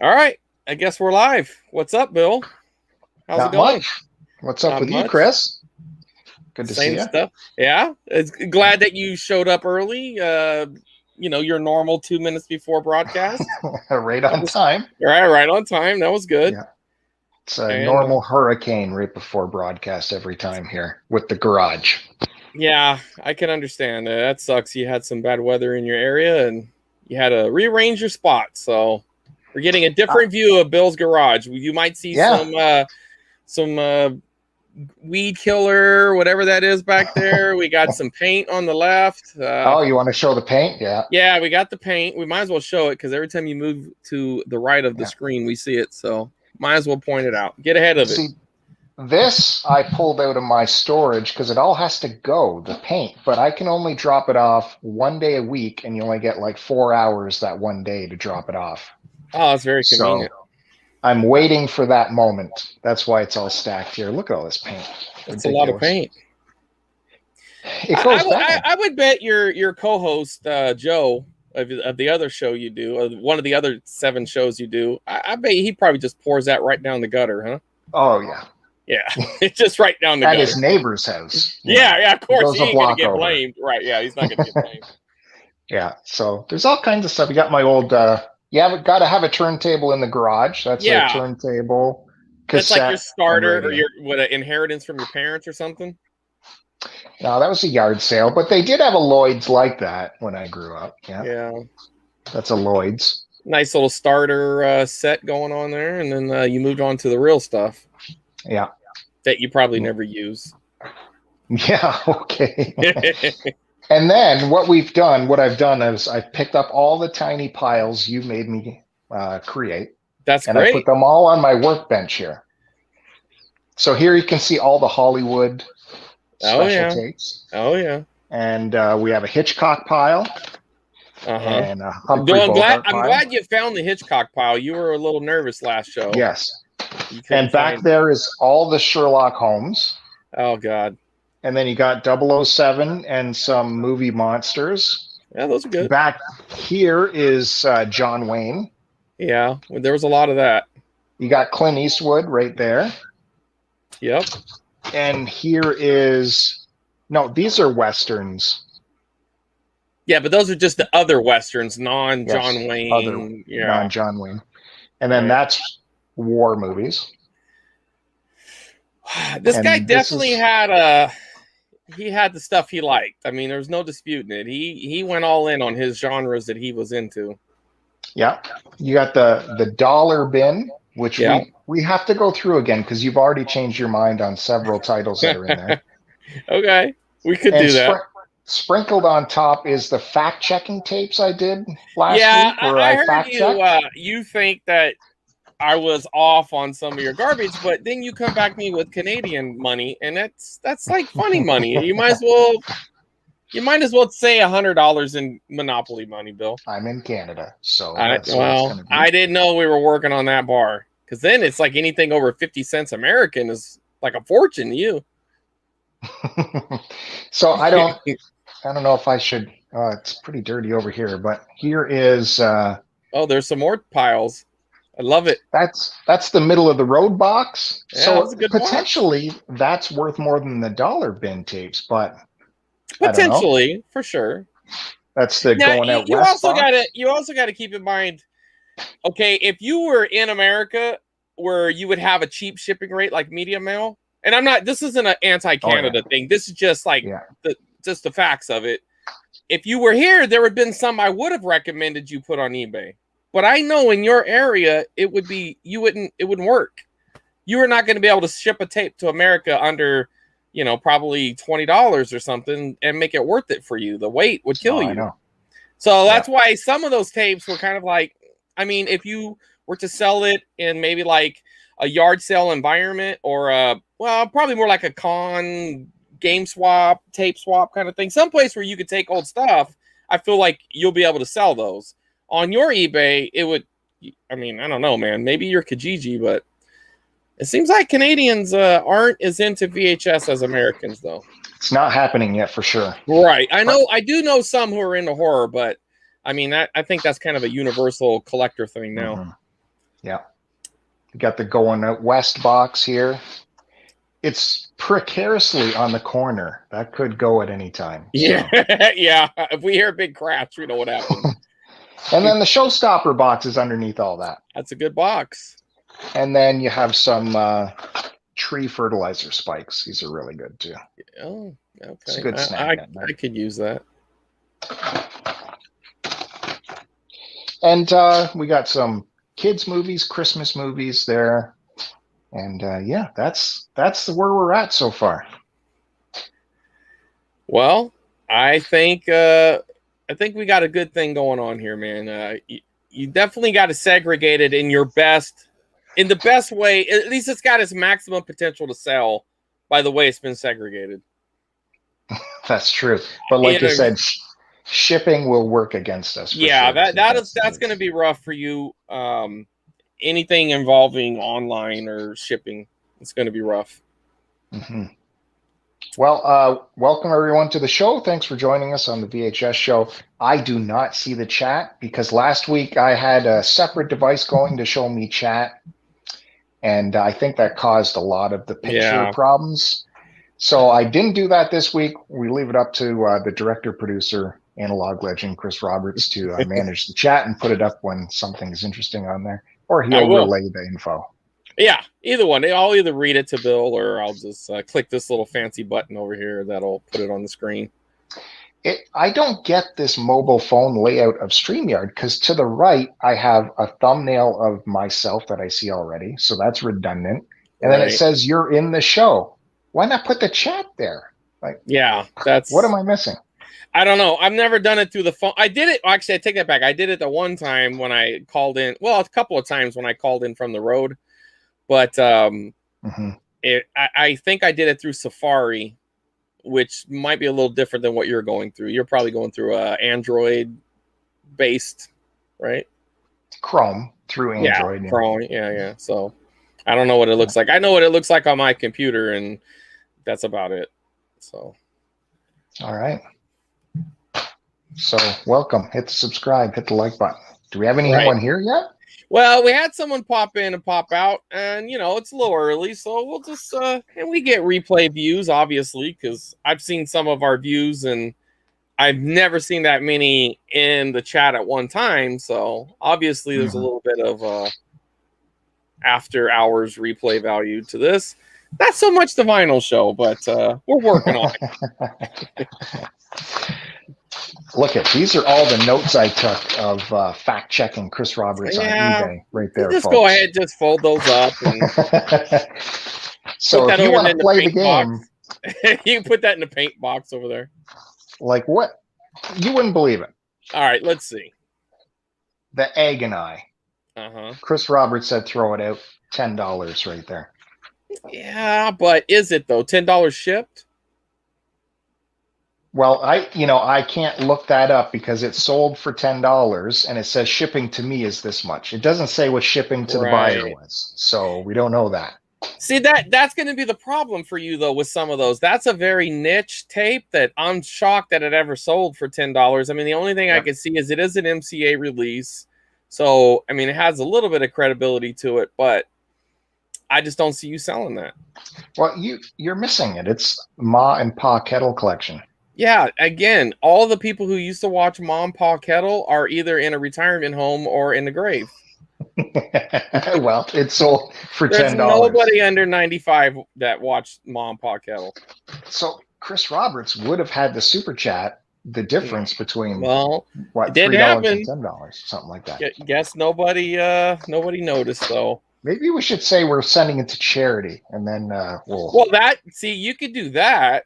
All right. I guess we're live. What's up, Bill? How's Not it going? much. What's up Not with much. you, Chris? Good to see Same you. stuff. Yeah. It's glad that you showed up early. Your normal 2 minutes before broadcast. Right on time. Right on time. That was good. Yeah. It's a normal hurricane right before broadcast every time here with the garage. Yeah, I can understand that. That sucks. You had some bad weather in your area and you had to rearrange your spot. So we're getting a different view of Bill's garage. You might see some weed killer, whatever that is back there. We got some paint on the left. Oh, you want to show the paint? Yeah. Yeah, we got the paint. We might as well show it because every time you move to the right of the screen, we see it. So might as well point it out. Get ahead of it. See, this I pulled out of my storage because it all has to go, the paint, but I can only drop it off 1 day a week, and you only get like 4 hours that one day to drop it off. Oh, it's very convenient. So I'm waiting for that moment. That's why it's all stacked here. Look at all this paint. It's a lot of paint. It goes back. I would bet your co-host Joe of the other show you do, one of the other 7 shows you do. I bet he probably just pours that right down the gutter, huh? Oh yeah. Yeah, it's just right down the gutter. At his neighbor's house. Yeah, of course. He ain't going to get blamed. Right, yeah, he's not going to get blamed. Yeah, so there's all kinds of stuff. You got my old, you have got to have a turntable in the garage. That's a turntable. That's like your starter or your inheritance from your parents or something? No, that was a yard sale, but they did have a Lloyd's like that when I grew up. Yeah. That's a Lloyd's. Nice little starter set going on there, and then you moved on to the real stuff. Yeah. That you probably never use. Yeah, okay. And then what I've done is I've picked up all the tiny piles you made me create. That's great. And I put them all on my workbench here. So here you can see all the Hollywood special tapes. Oh, yeah. And we have a Hitchcock pile. And a Humphrey Bogart pile. I'm glad you found the Hitchcock pile. You were a little nervous last show. Yes. And back there is all the Sherlock Holmes. Oh, God. And then you got 007 and some movie monsters. Yeah, those are good. Back here is John Wayne. Yeah, there was a lot of that. You got Clint Eastwood right there. Yep. And here is... No, these are Westerns. Yeah, but those are just the other Westerns, non-John Wayne. Non-John Wayne. And then that's war movies. This guy definitely had the stuff he liked. I mean, there's no disputing it. He went all in on his genres that he was into. Yeah. You got the dollar bin, which we have to go through again because you've already changed your mind on several titles that are in there. Okay. We could do that. Sprinkled on top is the fact-checking tapes I did last week. Where I heard you think that I was off on some of your garbage, but then you come back to me with Canadian money, and that's like funny money. You might as well say $100 in Monopoly money, Bill. I'm in Canada, so I didn't know we were working on that bar, because then it's like anything over 50 cents American is like a fortune to you. So I don't know if I should. It's pretty dirty over here, but here is. There's some more piles. I love it. That's the middle of the road box. Yeah, so potentially that's worth more than the dollar bin tapes, but potentially for sure. That's the going out you west. You also got to keep in mind. Okay, if you were in America where you would have a cheap shipping rate like media mail, and this isn't an anti-Canada thing. This is just like the facts of it. If you were here, there would have been some I would have recommended you put on eBay. But I know in your area, it wouldn't work. You are not going to be able to ship a tape to America under, probably $20 or something and make it worth it for you. The weight would kill you. I know. So that's why some of those tapes were kind of like, I mean, if you were to sell it in maybe like a yard sale environment or probably more like a con game swap, tape swap kind of thing, someplace where you could take old stuff, I feel like you'll be able to sell those. On your eBay, it would, I mean, I don't know, man. Maybe you're Kijiji, but it seems like Canadians aren't as into VHS as Americans, though. It's not happening yet, for sure. Right. I do know some who are into horror, but I mean, I think that's kind of a universal collector thing now. Mm-hmm. Yeah. You got the Going Out West box here. It's precariously on the corner. That could go at any time. Yeah. So. Yeah. If we hear a big crash, we know what happened. And then the Showstopper box is underneath all that. That's a good box. And then you have some tree fertilizer spikes. These are really good too. Oh, okay. It's a good snack. I could use that. And we got some kids movies, Christmas movies there. And yeah, that's where we're at so far. Well, I think we got a good thing going on here, man. You definitely got to segregate it in the best way. At least it's got its maximum potential to sell by the way it's been segregated. That's true. But like you said, shipping will work against us. Yeah, sure. that's going to be rough for you. Anything involving online or shipping, it's going to be rough. Mm-hmm. Well, welcome everyone to the show. Thanks for joining us on the VHS show. I do not see the chat because last week I had a separate device going to show me chat. And I think that caused a lot of the picture problems. So I didn't do that this week. We leave it up to the director, producer, analog legend, Chris Roberts, to manage the chat and put it up when something is interesting on there. Or he'll relay the info. Yeah, either one. I'll either read it to Bill or I'll just click this little fancy button over here that'll put it on the screen. I don't get this mobile phone layout of StreamYard because to the right, I have a thumbnail of myself that I see already. So that's redundant. And then it says you're in the show. Why not put the chat there? Yeah, what am I missing? I don't know. I've never done it through the phone. I did it. Actually, I take that back. I did it the one time when I called in. Well, a couple of times when I called in from the road. But I think I did it through Safari, which might be a little different than what you're going through. You're probably going through Android-based, right? Chrome through Android. Yeah, Chrome. Yeah. So I don't know what it looks like. I know what it looks like on my computer, and that's about it. So. All right. So welcome. Hit the subscribe. Hit the like button. Do we have anyone here yet? Well, we had someone pop in and pop out, and it's a little early, so we'll just and we get replay views, obviously, because I've seen some of our views, and I've never seen that many in the chat at one time. So obviously, there's a little bit of after hours replay value to this. Not so much the vinyl show, but we're working on it. Look these are all the notes I took of fact checking Chris Roberts on eBay right there. Just go ahead, just fold those up. And so if you want to play the game, you can put that in the paint box over there. Like what? You wouldn't believe it. All right, let's see. The Egg and I. Chris Roberts said throw it out. $10 right there. Yeah, but is it though? $10 shipped? Well, I can't look that up because it's sold for $10 and it says shipping to me is this much. It doesn't say what shipping to the buyer was. So we don't know that. See, that's going to be the problem for you though with some of those. That's a very niche tape that I'm shocked that it ever sold for $10. I mean, the only thing I can see is it is an MCA release. So, I mean, it has a little bit of credibility to it, but I just don't see you selling that. Well, you're missing it. It's Ma and Pa Kettle collection. Yeah, again, all the people who used to watch Mom, Pa Kettle are either in a retirement home or in the grave. Well, it's sold for $10. There's nobody under 95 that watched Mom, Pa Kettle. So Chris Roberts would have had the super chat, the difference between what $3 and $10, something like that. Guess nobody noticed though. Maybe we should say we're sending it to charity, and then we'll. Well, you could do that.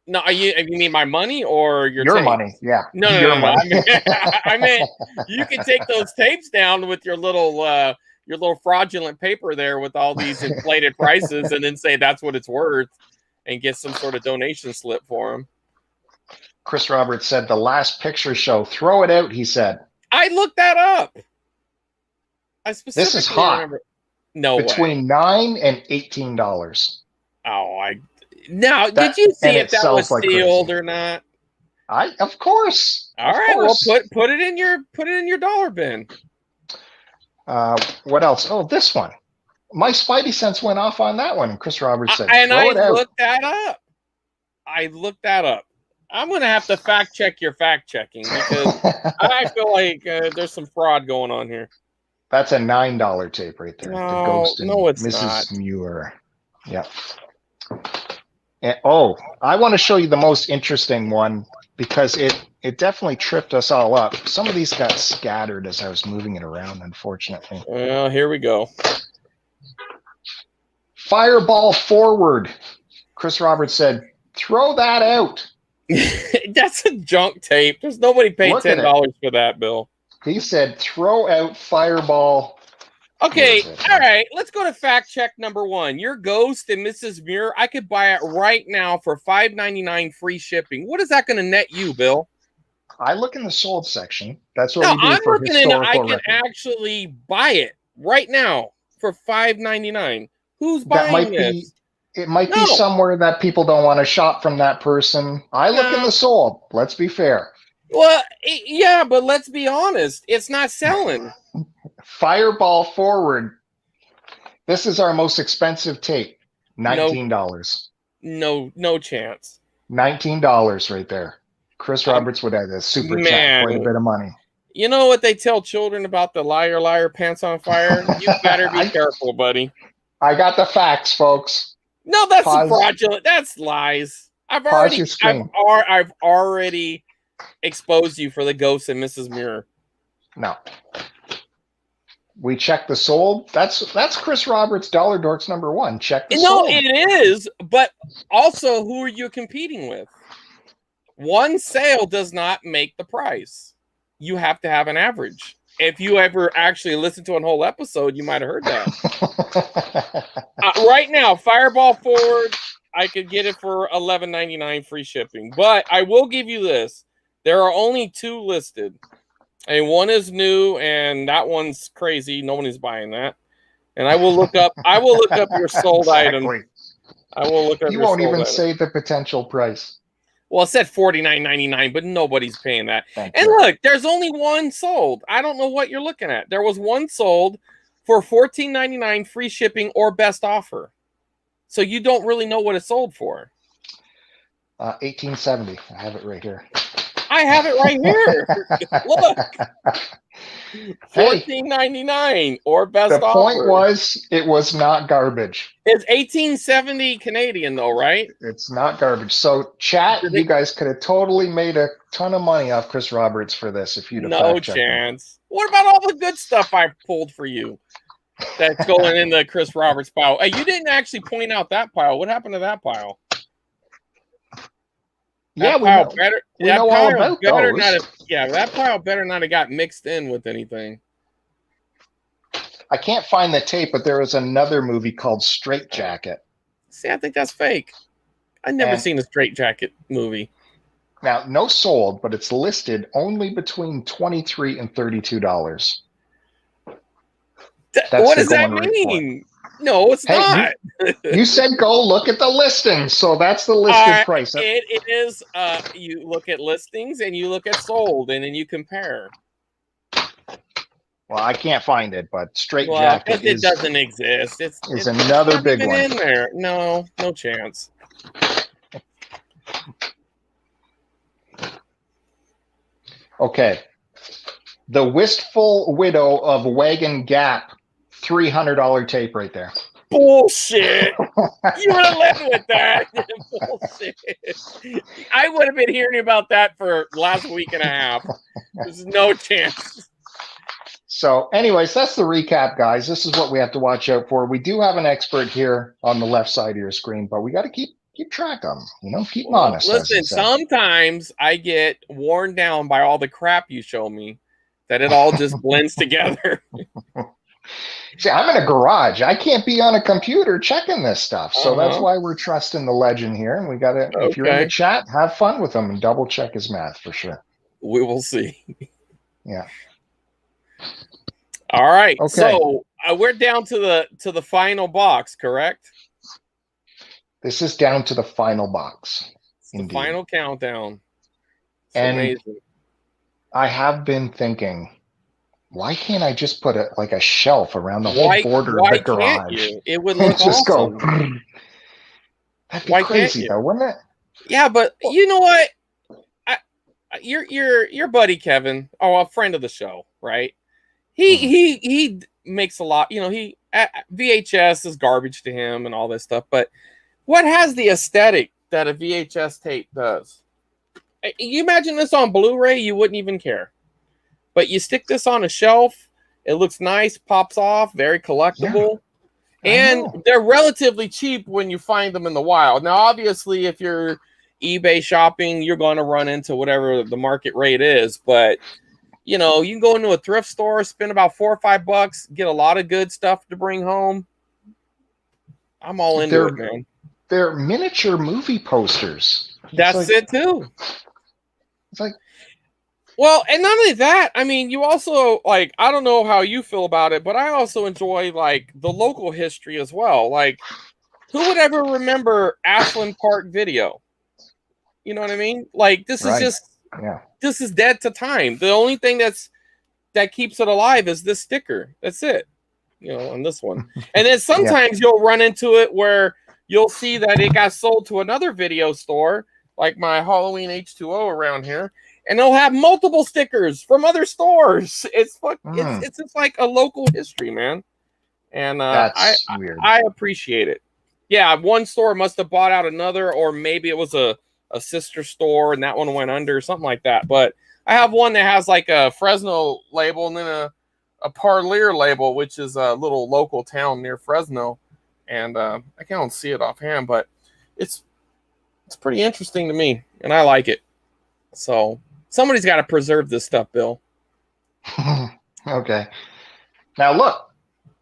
No, you mean my money or your tape? Money? Yeah. No. I mean, you can take those tapes down with your little fraudulent paper there with all these inflated prices, and then say that's what it's worth, and get some sort of donation slip for them. Chris Roberts said the last picture show. Throw it out. He said. I looked that up. I specifically this is hot. Remember. No between way. $9 and $18. Oh, Now, did you see if that was sealed or not? Of course. All right. Well, put it in your dollar bin. What else? Oh, this one. My spidey sense went off on that one. And Chris Roberts said, "Throw it out." Looked that up. I looked that up. I'm going to have to fact check your fact checking because I feel like there's some fraud going on here. That's a $9 tape right there. No, the Ghost and no, it's Mrs. not. Muir. Yeah. And, I want to show you the most interesting one because it definitely tripped us all up. Some of these got scattered as I was moving it around, unfortunately. Well, here we go. Fireball forward. Chris Roberts said, "Throw that out." That's a junk tape. There's nobody paid $10 for that, Bill. He said, "Throw out Fireball." Okay, all right. Let's go to fact check number 1. Your Ghost and Mrs. Muir, I could buy it right now for $5.99 free shipping. What is that going to net you, Bill? I look in the sold section. That's what we do for historical record. I can actually buy it right now for $5.99. Who's buying this? It might be somewhere that people don't want to shop from that person. I look in the sold. Let's be fair. Well, yeah, but let's be honest. It's not selling. Fireball forward. This is our most expensive tape. $19. No chance. $19 right there. Chris Roberts would have a super chat, quite a bit of money. You know what they tell children about the liar, liar, pants on fire? You better be careful, buddy. I got the facts, folks. No, that's fraudulent. That's lies. I've already exposed you for the Ghost and Mrs. Muir. No. We checked the sold. That's Chris Roberts, Dollar Dorks #1. Check the sold. No, it is. But also, who are you competing with? One sale does not make the price. You have to have an average. If you ever actually listened to a whole episode, you might have heard that. Right now, Fireball forward, I could get it for $11.99 free shipping. But I will give you this. There are only 2 listed. And one is new, and that one's crazy. No one is buying that. And I will look up your sold item. I will look up You won't even say the potential price. Well, it said $49.99, but nobody's paying that. And look, there's only one sold. I don't know what you're looking at. There was one sold for $14.99 free shipping or best offer. So you don't really know what it sold for. $18.70. I have it right here. I have it right here. Look. $14.99 or best offer. The point was, it was not garbage. It's $18.70 Canadian, though, right? It's not garbage. So, chat, you guys could have totally made a ton of money off Chris Roberts for this if you'd have no chance. What about all the good stuff I pulled for you that's going in the Chris Roberts pile? Hey, you didn't actually point out that pile. What happened to that pile? That pile all about those. That pile better not have got mixed in with anything. I can't find the tape, but there was another movie called Straight Jacket. See, I think that's fake. I've never seen a Straight Jacket movie. Now, no sold, but it's listed only between $23 and $32. What does that mean? No, it's not. You said go look at the listings, so that's the listed price. It is. You look at listings and you look at sold, and then you compare. Well, I can't find it, but Straight Jacket it doesn't exist. It's another big one in there. No chance. Okay, The Wistful Widow of Wagon Gap. $300 tape right there. Bullshit. You would have lived with that. Bullshit. I would have been hearing about that for last week and a half. There's no chance. So anyways, that's the recap, guys. This is what we have to watch out for. We do have an expert here on the left side of your screen, but we got to keep track of them. Keep them honest. Listen, sometimes I get worn down by all the crap you show me that it all just blends together. See, I'm in a garage. I can't be on a computer checking this stuff. So that's why we're trusting the legend here. And we got to, if you're in the chat, have fun with him and double check his math for sure. We will see. Yeah. All right. Okay. So we're down to the final box, correct? This is down to the final box. It's the final countdown. amazing. I have been thinking, why can't I just put a shelf around the whole border of the garage? Can't you? It would look just awesome. That'd be crazy though, wouldn't it? Yeah, but you know what? Your buddy Kevin, a friend of the show, right? He makes a lot. VHS is garbage to him and all this stuff. But what has the aesthetic that a VHS tape does? You imagine this on Blu-ray, you wouldn't even care. But you stick this on a shelf, it looks nice, pops off, very collectible. Yeah, and they're relatively cheap when you find them in the wild. Now, obviously, if you're eBay shopping, you're going to run into whatever the market rate is. But, you can go into a thrift store, spend about $4 or $5, get a lot of good stuff to bring home. I'm all into it, man. They're miniature movie posters. That's it, too. It's like, well, and not only that, I mean, you also, I don't know how you feel about it, but I also enjoy, the local history as well. Who would ever remember Ashland Park Video? You know what I mean? This is just, this is dead to time. The only thing that keeps it alive is this sticker. That's it, on this one. And then sometimes you'll run into it where you'll see that it got sold to another video store, like my Halloween H2O around here. And they'll have multiple stickers from other stores. It's just like a local history, man. And that's weird. I appreciate it. Yeah, one store must have bought out another, or maybe it was a sister store and that one went under, something like that. But I have one that has a Fresno label and then a Parlier label, which is a little local town near Fresno. And I can't see it offhand, but it's pretty interesting to me, and I like it. So somebody's got to preserve this stuff, Bill. Okay. Now, look,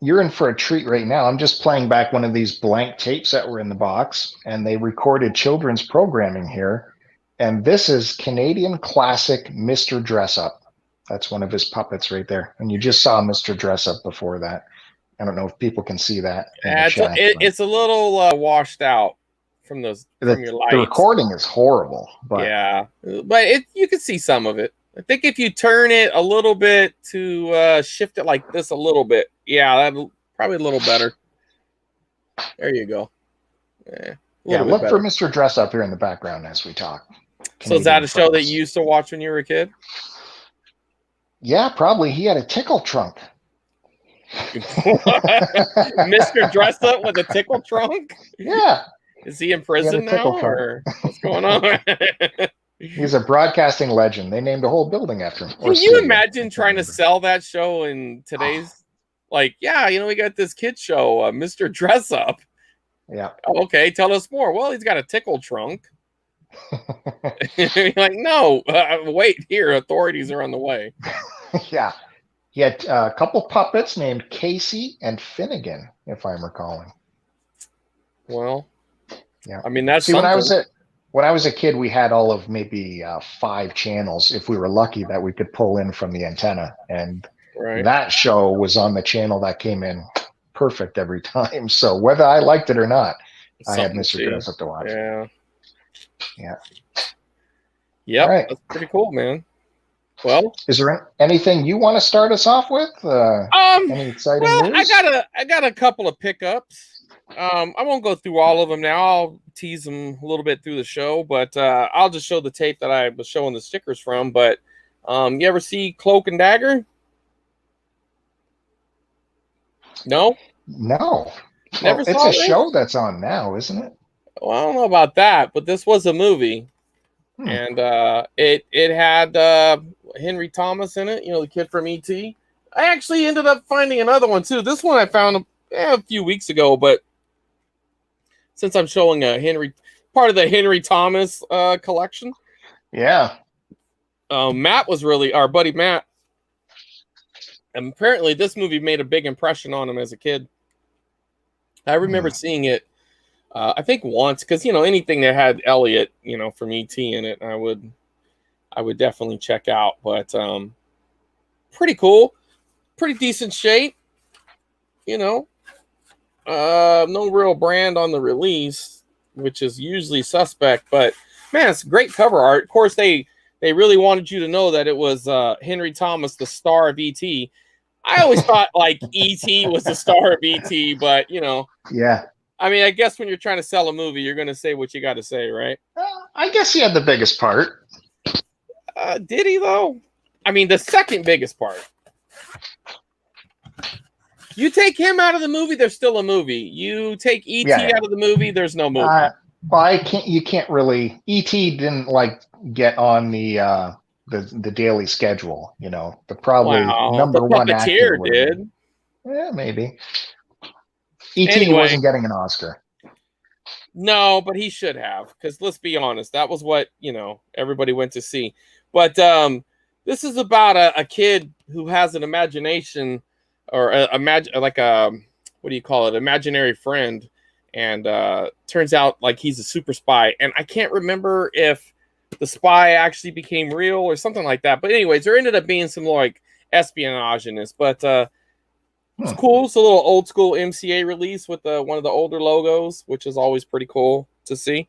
you're in for a treat right now. I'm just playing back one of these blank tapes that were in the box, and they recorded children's programming here. And this is Canadian classic Mr. Dress-Up. That's one of his puppets right there. And you just saw Mr. Dress-Up before that. I don't know if people can see that. It's a little washed out from your lights. The recording is horrible. But yeah, but you can see some of it. I think if you turn it a little bit to shift it like this a little bit, that's probably a little better. There you go. Look for Mr. Dress-Up here in the background as we talk. So is that a show that you used to watch when you were a kid? Yeah, probably. He had a tickle trunk. Mr. Dress-Up with a tickle trunk? Yeah. Is he in prison now, or what's going on? He's a broadcasting legend. They named a whole building after him. Can you imagine trying to sell that show in today's, we got this kid show, Mr. Dress-Up. Yeah. Okay, tell us more. Well, he's got a tickle trunk. You're like, no, wait here. Authorities are on the way. Yeah. He had a couple puppets named Casey and Finnegan, if I'm recalling. Well, yeah. I mean, that's when I was a kid, we had all of maybe 5 channels, if we were lucky, that we could pull in from the antenna. And that show was on the channel that came in perfect every time. So whether I liked it or not, I had Mr. Dress-Up to watch. Yeah. Yeah. Yep. Right. That's pretty cool, man. Well, is there anything you want to start us off with? Any exciting news? I got a couple of pickups. I won't go through all of them now. I'll tease them a little bit through the show, but I'll just show the tape that I was showing the stickers from. But you ever see Cloak and Dagger? No. Never saw it. It's a show that's on now, isn't it? Well, I don't know about that, but this was a movie. And it had Henry Thomas in it, the kid from E.T. I actually ended up finding another one too. This one I found a few weeks ago, but since I'm showing part of the Henry Thomas collection. Yeah. Matt was really our buddy Matt. And apparently this movie made a big impression on him as a kid. I remember seeing it I think once, because anything that had Elliot, from E.T. in it, I would definitely check out. But pretty cool, pretty decent shape. No real brand on the release, which is usually suspect. But man, it's great cover art. Of course, they they really wanted you to know that it was Henry Thomas, the star of E.T. I always thought like E.T. was the star of E.T., but yeah. I mean, I guess when you're trying to sell a movie, you're going to say what you got to say, right? I guess he had the biggest part. Did he though? I mean, the second biggest part. You take him out of the movie, there's still a movie. You take E.T. out of the movie, there's no movie. Well, you can't really. E.T. didn't like get on the daily schedule. The probably number one actor did. Yeah, maybe. E.T. Anyway, wasn't getting an Oscar. No, but he should have, because let's be honest, that was what everybody went to see. But this is about a kid who has an imagination, or what do you call it? Imaginary friend, and turns out like he's a super spy. And I can't remember if the spy actually became real or something like that. But anyways, there ended up being some like espionage in this. But it's cool. It's a little old school MCA release with one of the older logos, which is always pretty cool to see.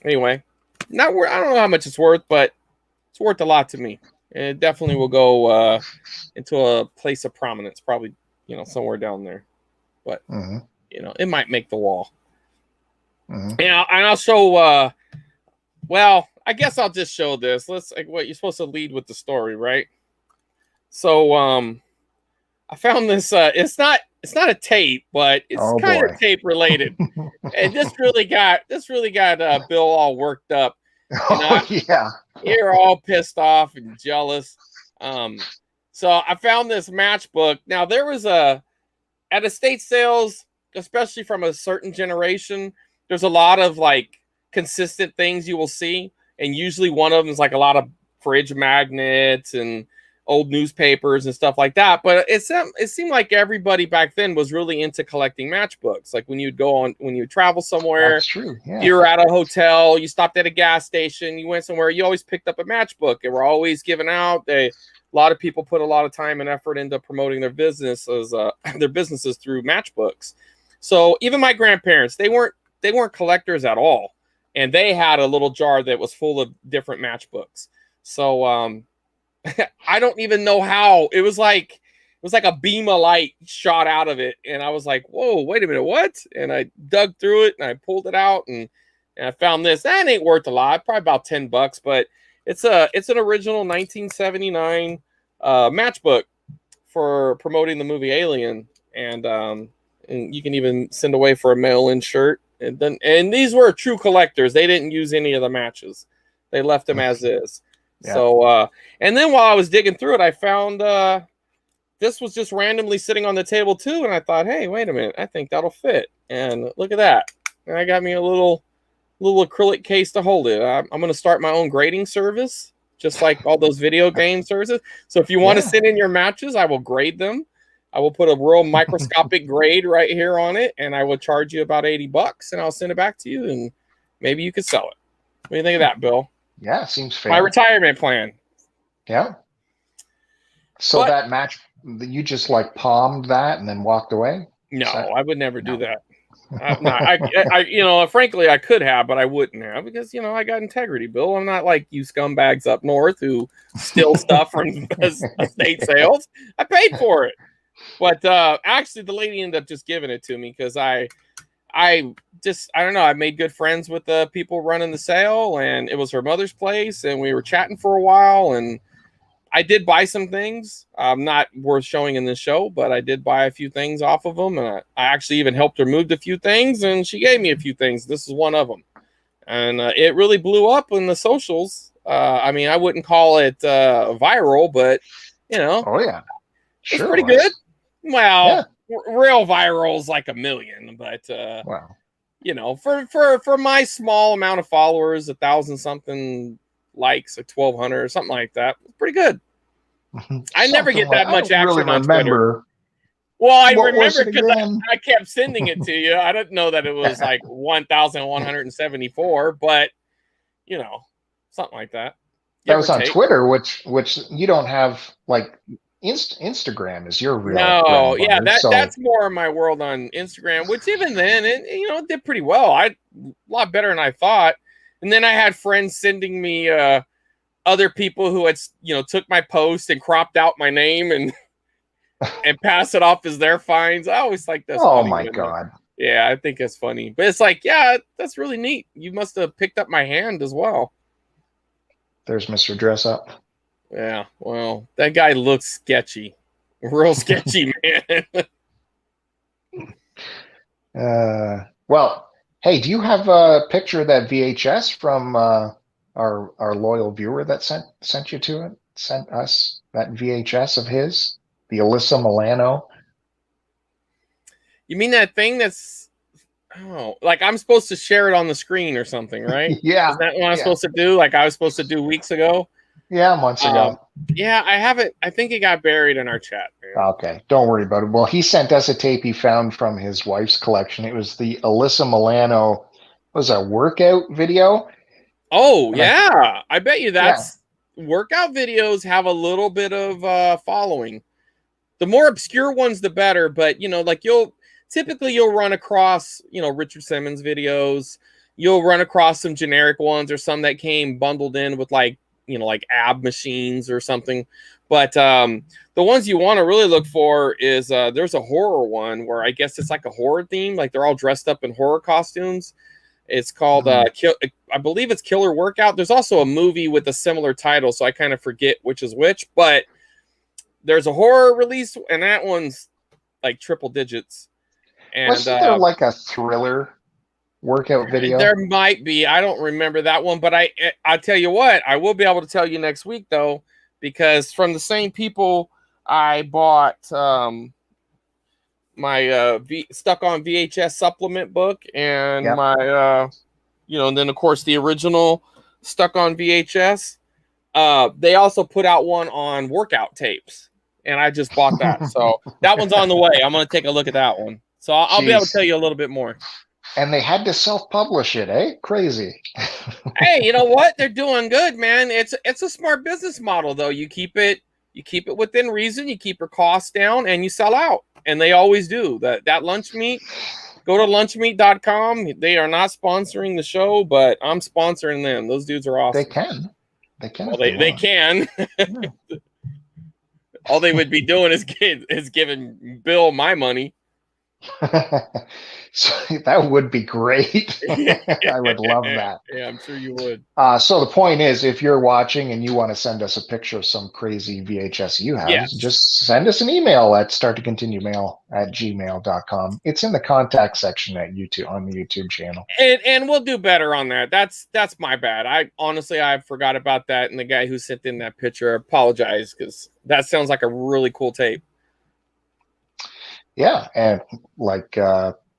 Anyway, not worth. I don't know how much it's worth, but it's worth a lot to me. And it definitely will go into a place of prominence, probably somewhere down there. But it might make the wall. And I'll show. Well, I guess I'll just show this. What you're supposed to lead with the story, right? So I found this. It's not a tape, but it's kind of tape related. And this really got Bill all worked up. Yeah. You're all pissed off and jealous. So I found this matchbook. Now there was at estate sales, especially from a certain generation, there's a lot of like consistent things you will see, and usually one of them is like a lot of fridge magnets and old newspapers and stuff like that. But it seemed like everybody back then was really into collecting matchbooks. Like when you would travel somewhere, that's true. Yeah. You were at a hotel, you stopped at a gas station, you went somewhere, you always picked up a matchbook. They were always given out. A lot of people put a lot of time and effort into promoting their businesses through matchbooks. So even my grandparents, they weren't collectors at all, and they had a little jar that was full of different matchbooks. So I don't even know how. It was like a beam of light shot out of it, and I was like, "Whoa, wait a minute, what?" And I dug through it and I pulled it out, and I found this. That ain't worth a lot, probably about $10, but it's an original 1979 matchbook for promoting the movie Alien, and you can even send away for a mail-in shirt. And these were true collectors. They didn't use any of the matches; they left them as is. Yeah. So, and then while I was digging through it, I found this was just randomly sitting on the table too, and I thought, hey, wait a minute, I think that'll fit. And look at that! And I got me a little acrylic case to hold it. I'm going to start my own grading service, just like all those video game services. So if you want to send in your matches, I will grade them. I will put a real microscopic grade right here on it, and I will charge you about $80, and I'll send it back to you, and maybe you could sell it. What do you think of that, Bill? Yeah, seems fair. My retirement plan. Yeah. So that match, you just like palmed that and then walked away? No, I would never do that. I frankly, I could have, but I wouldn't have, because I got integrity, Bill. I'm not like you scumbags up north who steal stuff from estate sales. I paid for it, but actually, the lady ended up just giving it to me because I don't know. I made good friends with the people running the sale, and it was her mother's place, and we were chatting for a while, and I did buy some things. Not worth showing in this show, but I did buy a few things off of them, and I actually even helped her move a few things, and she gave me a few things. This is one of them, and it really blew up in the socials. I mean, I wouldn't call it viral, but oh yeah, sure, it's pretty good. Well, real viral is like 1 million, but wow. For my small amount of followers, 1,000 something likes, or 1,200 or something like that, it's pretty good. I never get that much action on Twitter. Well, I remember because I kept sending it to you. I didn't know that it was like 1,174, but something like that. That was on Twitter, which you don't have. Like Instagram is your real. No, yeah, that's more of my world on Instagram, which even then it did pretty well. A lot better than I thought. And then I had friends sending me other people who had, took my post and cropped out my name and pass it off as their finds. I always like this. Oh my God. Yeah, I think it's funny. But it's like, yeah, that's really neat. You must have picked up my hand as well. There's Mr. Dress Up. Yeah, well, that guy looks sketchy. Real sketchy, man. Well, hey, do you have a picture of that VHS from our loyal viewer that sent us that VHS of his, the Alyssa Milano? You mean that thing that's like I'm supposed to share it on the screen or something, right? Yeah. Is that what I'm supposed to do? Like I was supposed to do weeks ago? Yeah, months ago. Yeah, I have it. I think it got buried in our chat, man. Okay, don't worry about it. Well, he sent us a tape he found from his wife's collection. It was the Alyssa Milano, a workout video. Oh, yeah. I bet you workout videos have a little bit of following. The more obscure ones, the better. But, like you'll run across, Richard Simmons videos. You'll run across some generic ones or some that came bundled in with like ab machines or something. But the ones you want to really look for is there's a horror one where I guess it's like a horror theme. Like they're all dressed up in horror costumes. It's called, I believe it's Killer Workout. There's also a movie with a similar title, so I kind of forget which is which. But there's a horror release, and that one's like triple digits. And wasn't there like a thriller workout video? There might be. I don't remember that one, but I'll tell you what, I will be able to tell you next week though, because from the same people I bought my Stuck on VHS supplement book and my and then of course the original Stuck on VHS. They also put out one on workout tapes, and I just bought that. So that one's on the way. I'm going to take a look at that one. So I'll be able to tell you a little bit more. And they had to self-publish it, eh? Crazy. Hey, you know what? They're doing good, man. It's a smart business model, though. You keep it within reason. You keep your costs down, and you sell out. And they always do. That lunch meat. Go to lunchmeat.com. They are not sponsoring the show, but I'm sponsoring them. Those dudes are awesome. They can. Well, they can. Yeah. All they would be doing is giving Bill my money. So that would be great. I would love that. Yeah, I'm sure you would. So the point is, if you're watching and you want to send us a picture of some crazy VHS you have, just send us an email at starttocontinuemail@gmail.com. It's in the contact section at YouTube on the YouTube channel. And we'll do better on that. That's my bad. I forgot about that. And the guy who sent in that picture, I apologize, because that sounds like a really cool tape. Yeah, and like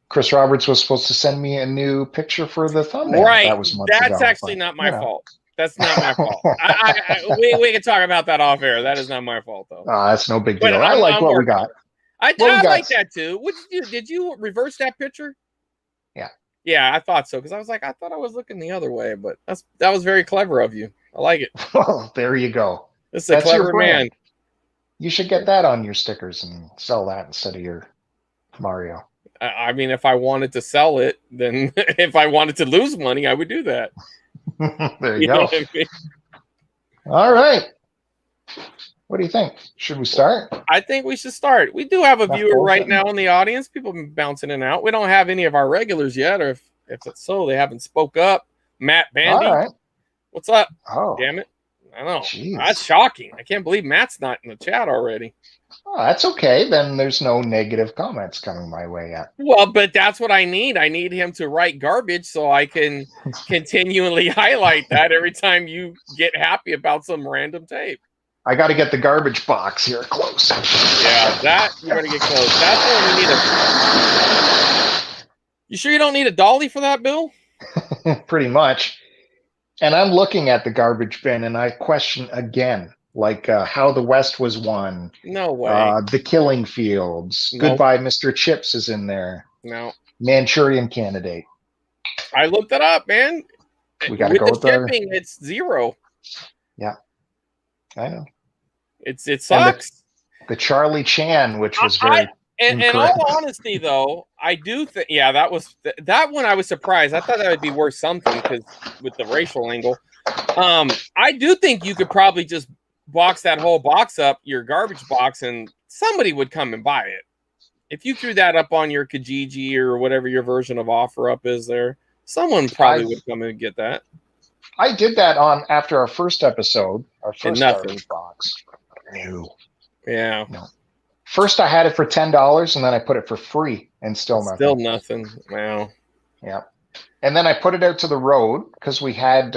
Chris Roberts was supposed to send me a new picture for the thumbnail. Right, that was months that's ago, actually not my fault. That's not my fault. We can talk about that off air. That is not my fault, though. That's no big deal. I like what we got. I like that too. What did you do? Did you reverse that picture? Yeah. Yeah, I thought so, because I was like, I thought I was looking the other way, but that was very clever of you. I like it. Well, there you go. This is a clever man. You should get that on your stickers and sell that instead of your Mario. I mean, if I wanted to sell it, then if I wanted to lose money, I would do that. There you go. I mean? All right. What do you think? Should we start? I think we should start. We do have a viewer right now in the audience. People have been bouncing in and out. We don't have any of our regulars yet, or if it's so, they haven't spoke up. Matt Bandy. All right. What's up? Oh. Damn it. I know. Jeez. That's shocking. I can't believe Matt's not in the chat already. Oh, that's okay. Then there's no negative comments coming my way yet. Well, but that's what I need. I need him to write garbage so I can continually highlight that every time you get happy about some random tape. I got to get the garbage box here close. Yeah, that you got to get close. That's what we need. You sure you don't need a dolly for that, Bill? Pretty much. And I'm looking at the garbage bin, and I question again, like How the West Was Won. No way. The Killing Fields. Nope. Goodbye, Mr. Chips is in there. No. Manchurian Candidate. I looked it up, man. We got to go with the shipping. It's 0. Yeah, I know. It sucks. The Charlie Chan, which was very. In all honesty, though, I do think, that one I was surprised. I thought that would be worth something because with the racial angle. I do think you could probably just box that whole box up, your garbage box, and somebody would come and buy it. If you threw that up on your Kijiji or whatever your version of OfferUp is there, someone probably would come and get that. I did that after our first episode, our first garbage box. No. Yeah. No. First I had it for $10 and then I put it for free and still nothing. Still nothing. Wow. Yeah. And then I put it out to the road because we had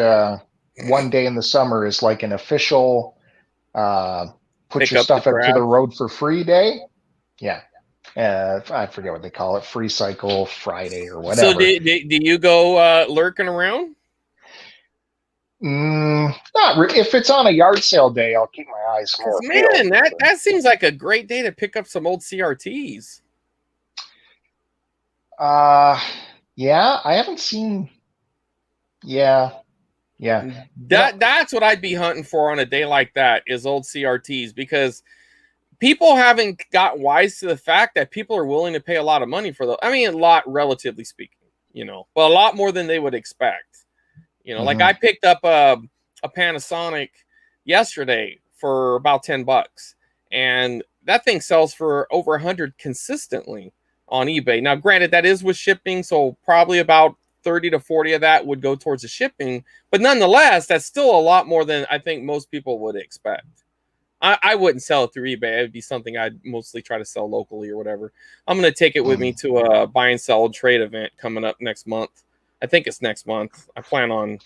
one day in the summer is like an official put your stuff out to the road for free day. Yeah. I forget what they call it, Free Cycle Friday or whatever. So do you go lurking around? Not if it's on a yard sale day, I'll keep my eyes more. Man, that seems like a great day to pick up some old CRTs. Yeah, I haven't seen. Yeah. That's what I'd be hunting for on a day like that is old CRTs, because people haven't got wise to the fact that people are willing to pay a lot of money for those. I mean, a lot, relatively speaking, but a lot more than they would expect. Like I picked up a Panasonic yesterday for about $10, and that thing sells for over 100 consistently on eBay. Now, granted, that is with shipping, so probably about 30 to 40 of that would go towards the shipping, but nonetheless, that's still a lot more than I think most people would expect. I wouldn't sell it through eBay. It would be something I'd mostly try to sell locally or whatever. I'm going to take it with me to a buy and sell trade event coming up next month. I think it's next month. I plan on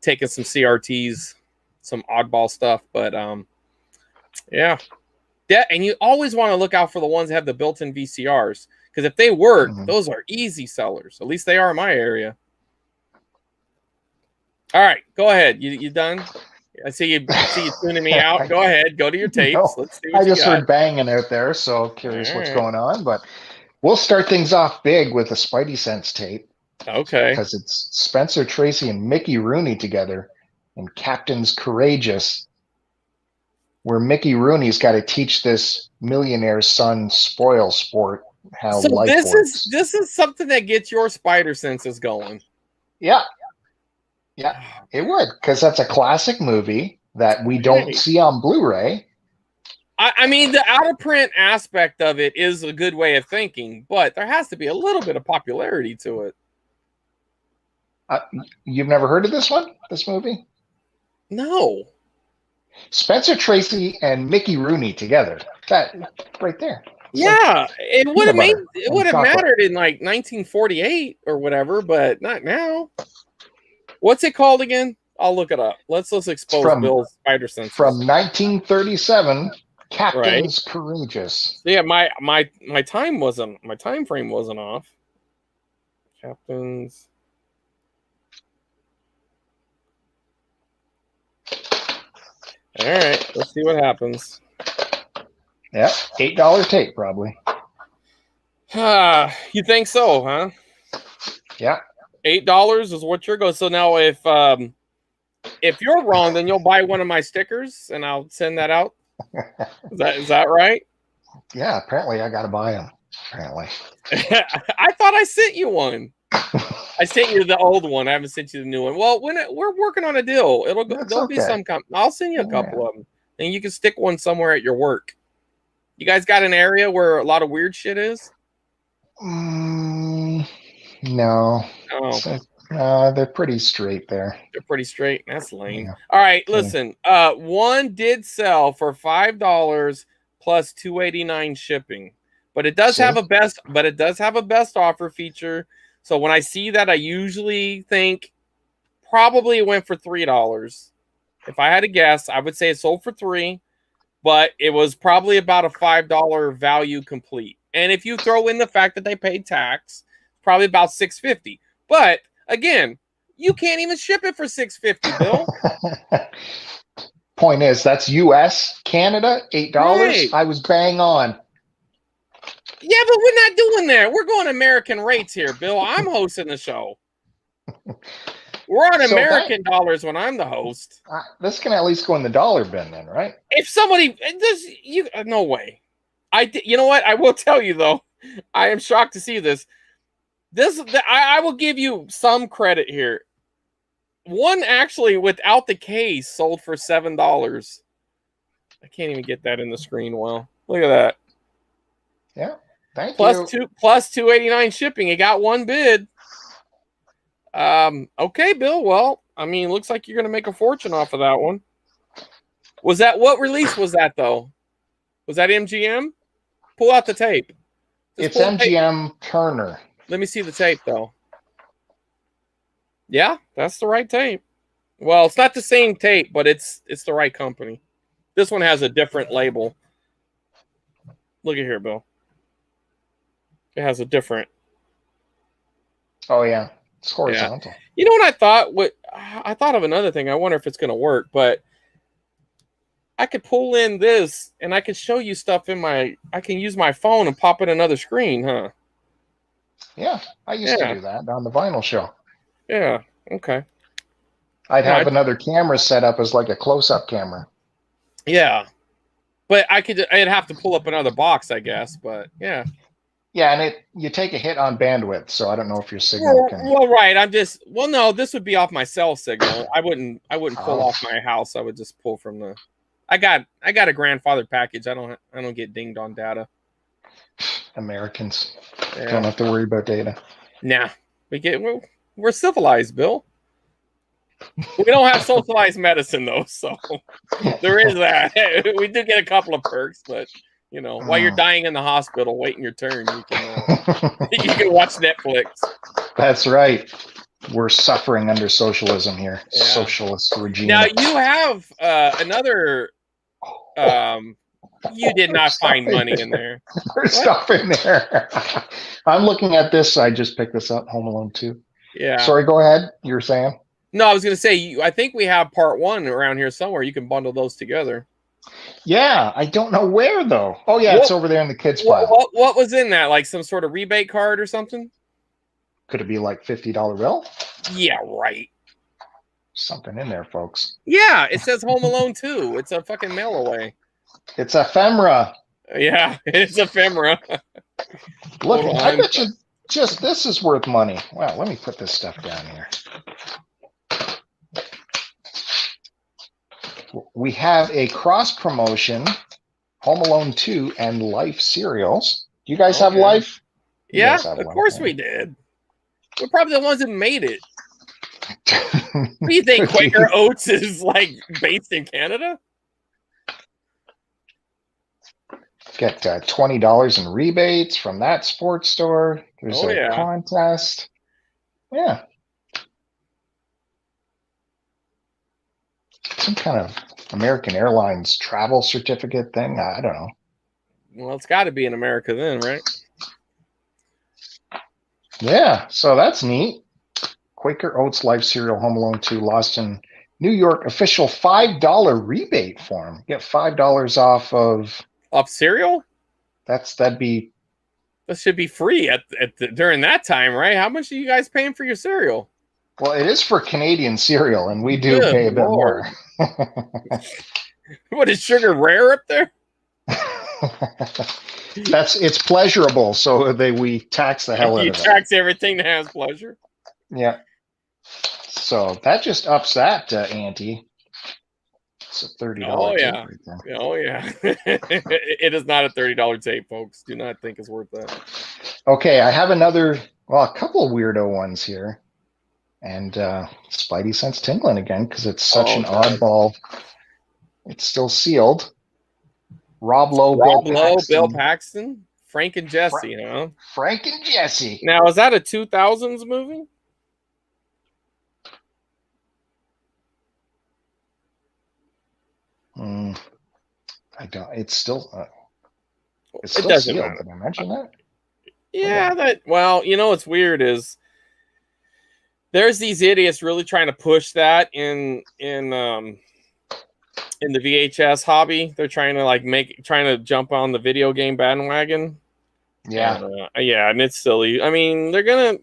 taking some CRTs, some oddball stuff, but yeah. And you always want to look out for the ones that have the built-in VCRs, because if they work, those are easy sellers. At least they are in my area. All right, go ahead. You done? I see you tuning me out. Go ahead. Go to your tapes. No, Let's see what I just heard banging out there, so curious what's going on. But we'll start things off big with a Spidey Sense tape. Okay. Because it's Spencer Tracy and Mickey Rooney together in Captain's Courageous, where Mickey Rooney's got to teach this millionaire's son spoil sport how life works. This is something that gets your spider senses going. Yeah, it would, because that's a classic movie that we don't see on Blu-ray. I mean, the out of print aspect of it is a good way of thinking, but there has to be a little bit of popularity to it. You've never heard of this movie? No. Spencer Tracy and Mickey Rooney together. That right there. Yeah, it would have mattered in like 1948 or whatever, but not now. What's it called again? I'll look it up. Let's expose Bill's spider sense. From 1937, Captain's Courageous. Yeah, my time frame wasn't off. Captain's. All right, let's see what happens. Yeah, $8 tape probably. You think so, huh? Yeah. $8 is what you're going. So now, if you're wrong, then you'll buy one of my stickers, and I'll send that out. Is that right? Yeah. Apparently, I got to buy them. Apparently. I thought I sent you one. I sent you the old one. I haven't sent you the new one. Well, we're working on a deal. There'll be some. I'll send you a couple of them, and you can stick one somewhere at your work. You guys got an area where a lot of weird shit is? No. Oh. They're pretty straight there. They're pretty straight. That's lame. Yeah. All right, listen. One did sell for $5 plus $2.89 shipping, but it does have a best. But it does have a best offer feature. So when I see that, I usually think probably it went for $3. If I had to guess, I would say it sold for $3, but it was probably about a $5 value complete. And if you throw in the fact that they paid tax, probably about $6.50. But again, you can't even ship it for $6.50, Bill. Point is, that's US, Canada, $8. Right. I was bang on. Yeah, but we're not doing that. We're going American rates here, Bill. I'm hosting the show. We're on American dollars when I'm the host. This can at least go in the dollar bin then, right? If somebody no way. You know what? I will tell you though. I am shocked to see this. I will give you some credit here. one actually without the case sold for $7. I can't even get that in the screen well. Look at that. Yeah. Thank you. Plus $2.89 shipping. It got one bid. Okay, Bill. Well, I mean, looks like you're gonna make a fortune off of that one. Was that what release was that though? Was that MGM? Pull out the tape. It's MGM Turner. Let me see the tape though. Yeah, that's the right tape. Well, it's not the same tape, but it's the right company. This one has a different label. Look at here, Bill. It has a different. Oh yeah, it's horizontal. Yeah. You know what I thought? I thought of another thing. I wonder if it's going to work, but I could pull in this and I could show you stuff in my. I can use my phone and pop in another screen, huh? Yeah, I used to do that on the vinyl show. Yeah. Okay. I'd have another camera set up as like a close-up camera. Yeah, but I'd have to pull up another box, I guess. But yeah. Yeah, and you take a hit on bandwidth, so I don't know if your signal can. Well, right. No, this would be off my cell signal. I wouldn't pull off my house. I would just pull from the. I got a grandfather package. I don't get dinged on data. Americans don't have to worry about data. Nah, we're civilized, Bill. We don't have socialized medicine though, so there is that. We do get a couple of perks, but. You know, while you're dying in the hospital, waiting your turn, you can watch Netflix. That's right. We're suffering under socialism here. Yeah. Socialist regime. Now you have another. You did not find money in there. There's stuff in there. I'm looking at this. I just picked this up. Home Alone 2. Yeah. Sorry. Go ahead. You were saying. No, I was going to say. I think we have part 1 around here somewhere. You can bundle those together. Yeah, I don't know where though. Oh yeah, it's over there in the kids pile. What was in that? Like some sort of rebate card or something? Could it be like $50 bill? Yeah, right. Something in there, folks. Yeah, it says Home Alone 2. It's a fucking mail away. It's ephemera. Yeah, it's ephemera. Look, I bet you just this is worth money. Wow, let me put this stuff down here. We have a cross promotion, Home Alone 2 and Life cereals. Do you guys have Life? Yeah, of course we did. We're probably the ones that made it. What do you think? Quaker Oats is like based in Canada? Get $20 in rebates from that sports store. There's a contest. Yeah. Some kind of American Airlines travel certificate thing. I don't know. Well, it's got to be in America then, right? Yeah, so that's neat. Quaker Oats Life Cereal Home Alone 2 lost in New York official $5 rebate form. Get $5 off cereal? That should be free during that time, right? How much are you guys paying for your cereal? Well, it is for Canadian cereal, and we do pay a bit more. What is sugar rare up there? It's pleasurable, so we tax the hell out of it. You tax everything that has pleasure. Yeah. So that just ups that ante. It's a $30 tape right there. Oh yeah. It is not a $30 tape, folks. Do not think it's worth that. Okay, I have a couple of weirdo ones here. And Spidey sense tingling again because it's such an oddball. It's still sealed. Rob Lowe, Bill Paxton, Frank and Jesse, huh? Frank and Jesse. Now, is that a 2000s movie? I don't. It's still. It doesn't sealed. Did I mention that? Yeah. Well, you know what's weird is. There's these idiots really trying to push that in the VHS hobby. They're trying to jump on the video game bandwagon. Yeah. And it's silly. I mean, they're gonna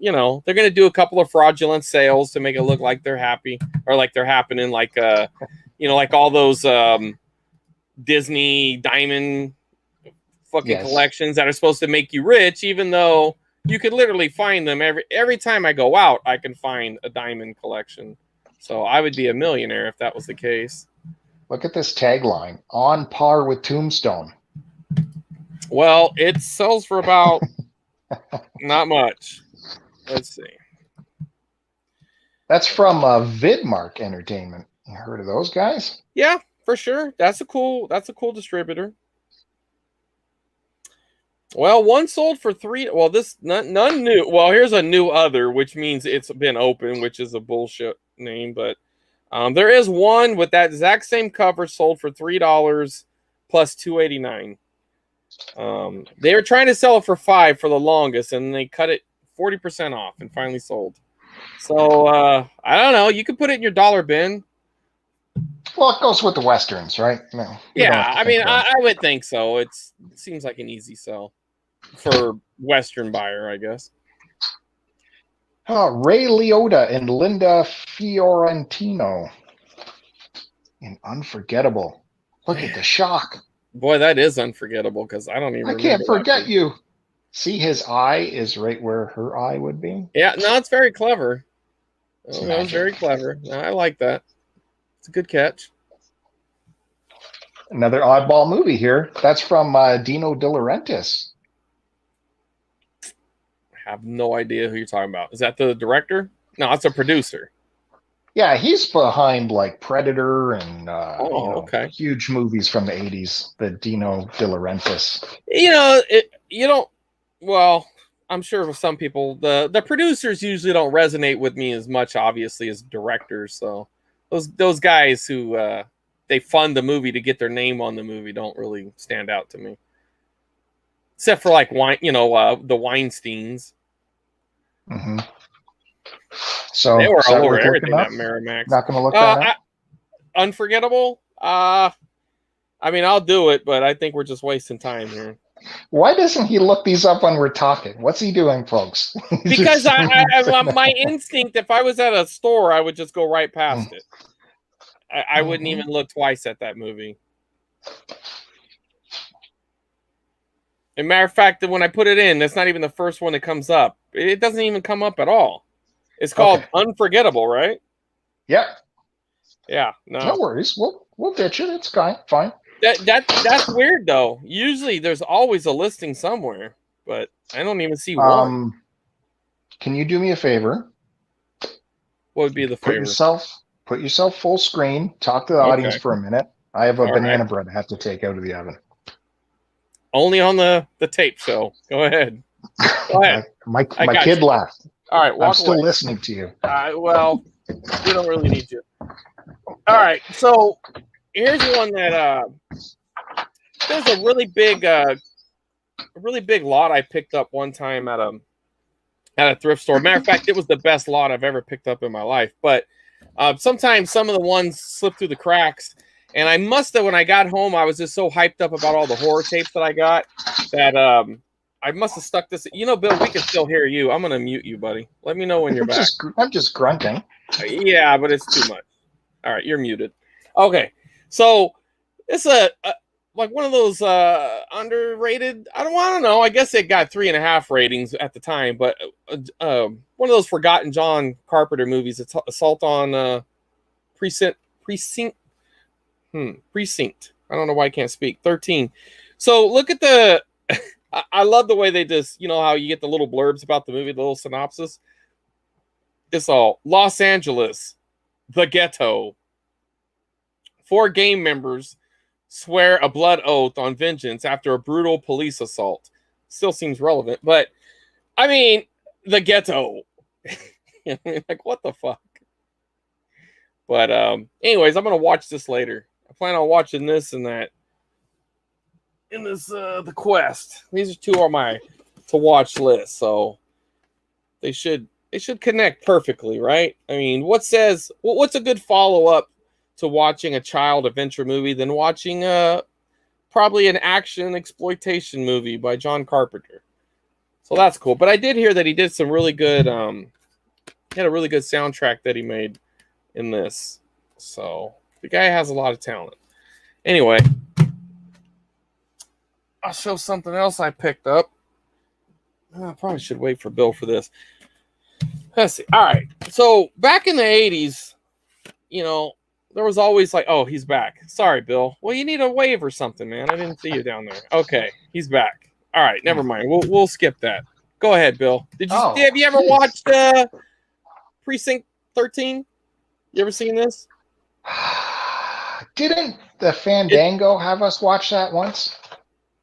do a couple of fraudulent sales to make it look like they're happy or like they're happening, like like all those Disney diamond fucking collections that are supposed to make you rich, even though you could literally find them every time I go out. I can find a diamond collection So I would be a millionaire if that was the case. Look at this tagline: on par with Tombstone. Well, it sells for about not much. Let's see. That's from Vidmark Entertainment. You heard of those guys? Yeah, for sure. That's a cool distributor. Well, one sold for $3. Well, this none new. Well, here's a new other, which means it's been open, which is a bullshit name. But there is one with that exact same cover sold for $3 plus $2.89. They were trying to sell it for $5 for the longest, and they cut it 40% off and finally sold. So I don't know. You could put it in your dollar bin. Well, it goes with the Westerns, right? No. Yeah, I mean, I would think so. It seems like an easy sell for Western buyer, I guess. Ray Liotta and Linda Fiorentino in Unforgettable. Look at the shock. Boy, that is unforgettable because I don't even I can't forget you. See, his eye is right where her eye would be. Yeah, no, it's very clever. Oh, that was very clever. No, I like that. It's a good catch. Another oddball movie here. That's from Dino De Laurentiis. I have no idea who you're talking about. Is that the director? No, it's a producer. Yeah, he's behind like Predator and okay. Huge movies from the 80s. The Dino De Laurentiis. Well, I'm sure for some people, the producers usually don't resonate with me as much, obviously, as directors. So those guys who they fund the movie to get their name on the movie don't really stand out to me, except for like the Weinsteins. Mm-hmm. So they were all over everything at Miramax. Not going to look that up. Unforgettable. I mean, I'll do it, but I think we're just wasting time here. Why doesn't he look these up when we're talking? What's he doing, folks? Because my instinct, if I was at a store, I would just go right past it. I wouldn't even look twice at that movie. As a matter of fact, that when I put it in, that's not even the first one that comes up. It doesn't even come up at all. It's called Unforgettable, right? Yep. Yeah. No worries. We'll ditch it. It's fine. That's weird though. Usually there's always a listing somewhere, but I don't even see one. Can you do me a favor? What would be the favor? Put yourself full screen. Talk to the audience for a minute. I have a banana bread I have to take out of the oven. Only on the tape show. Go ahead. Go ahead. my kid left. All right, I'm still listening to you. Well, we don't really need you. All right, so here's one that there's a really big lot I picked up one time at a thrift store. Matter of fact, it was the best lot I've ever picked up in my life. But sometimes some of the ones slip through the cracks. And I must have, when I got home, I was just so hyped up about all the horror tapes that I got that I must have stuck this. Bill, we can still hear you. I'm going to mute you, buddy. Let me know when you're back. I'm just grunting. Yeah, but it's too much. All right, you're muted. Okay, so it's like one of those underrated. I don't know. I guess it got 3.5 ratings at the time, but one of those forgotten John Carpenter movies. It's Assault on Precinct. I don't know why I can't speak. 13. So look at the. I love the way they just, how you get the little blurbs about the movie, the little synopsis. It's all Los Angeles, the ghetto. 4 gang members swear a blood oath on vengeance after a brutal police assault. Still seems relevant, but I mean, the ghetto. Like, what the fuck? But anyways, I'm gonna watch this later. I plan on watching this and that. In this The Quest. These are 2 on my to watch list, so they should connect perfectly, right? I mean, what's a good follow-up to watching a child adventure movie than watching probably an action exploitation movie by John Carpenter? So that's cool. But I did hear that he did some really good he had a really good soundtrack that he made in this. So the guy has a lot of talent. Anyway, I'll show something else I picked up. I probably should wait for Bill for this. Let's see. All right. So back in the 80s, you know, there was always like, oh, he's back. Sorry, Bill. Well, you need a wave or something, man. I didn't see you down there. Okay, he's back. All right, never mind. We'll skip that. Go ahead, Bill. Have you ever watched Precinct 13? You ever seen this? Didn't the Fandango have us watch that once?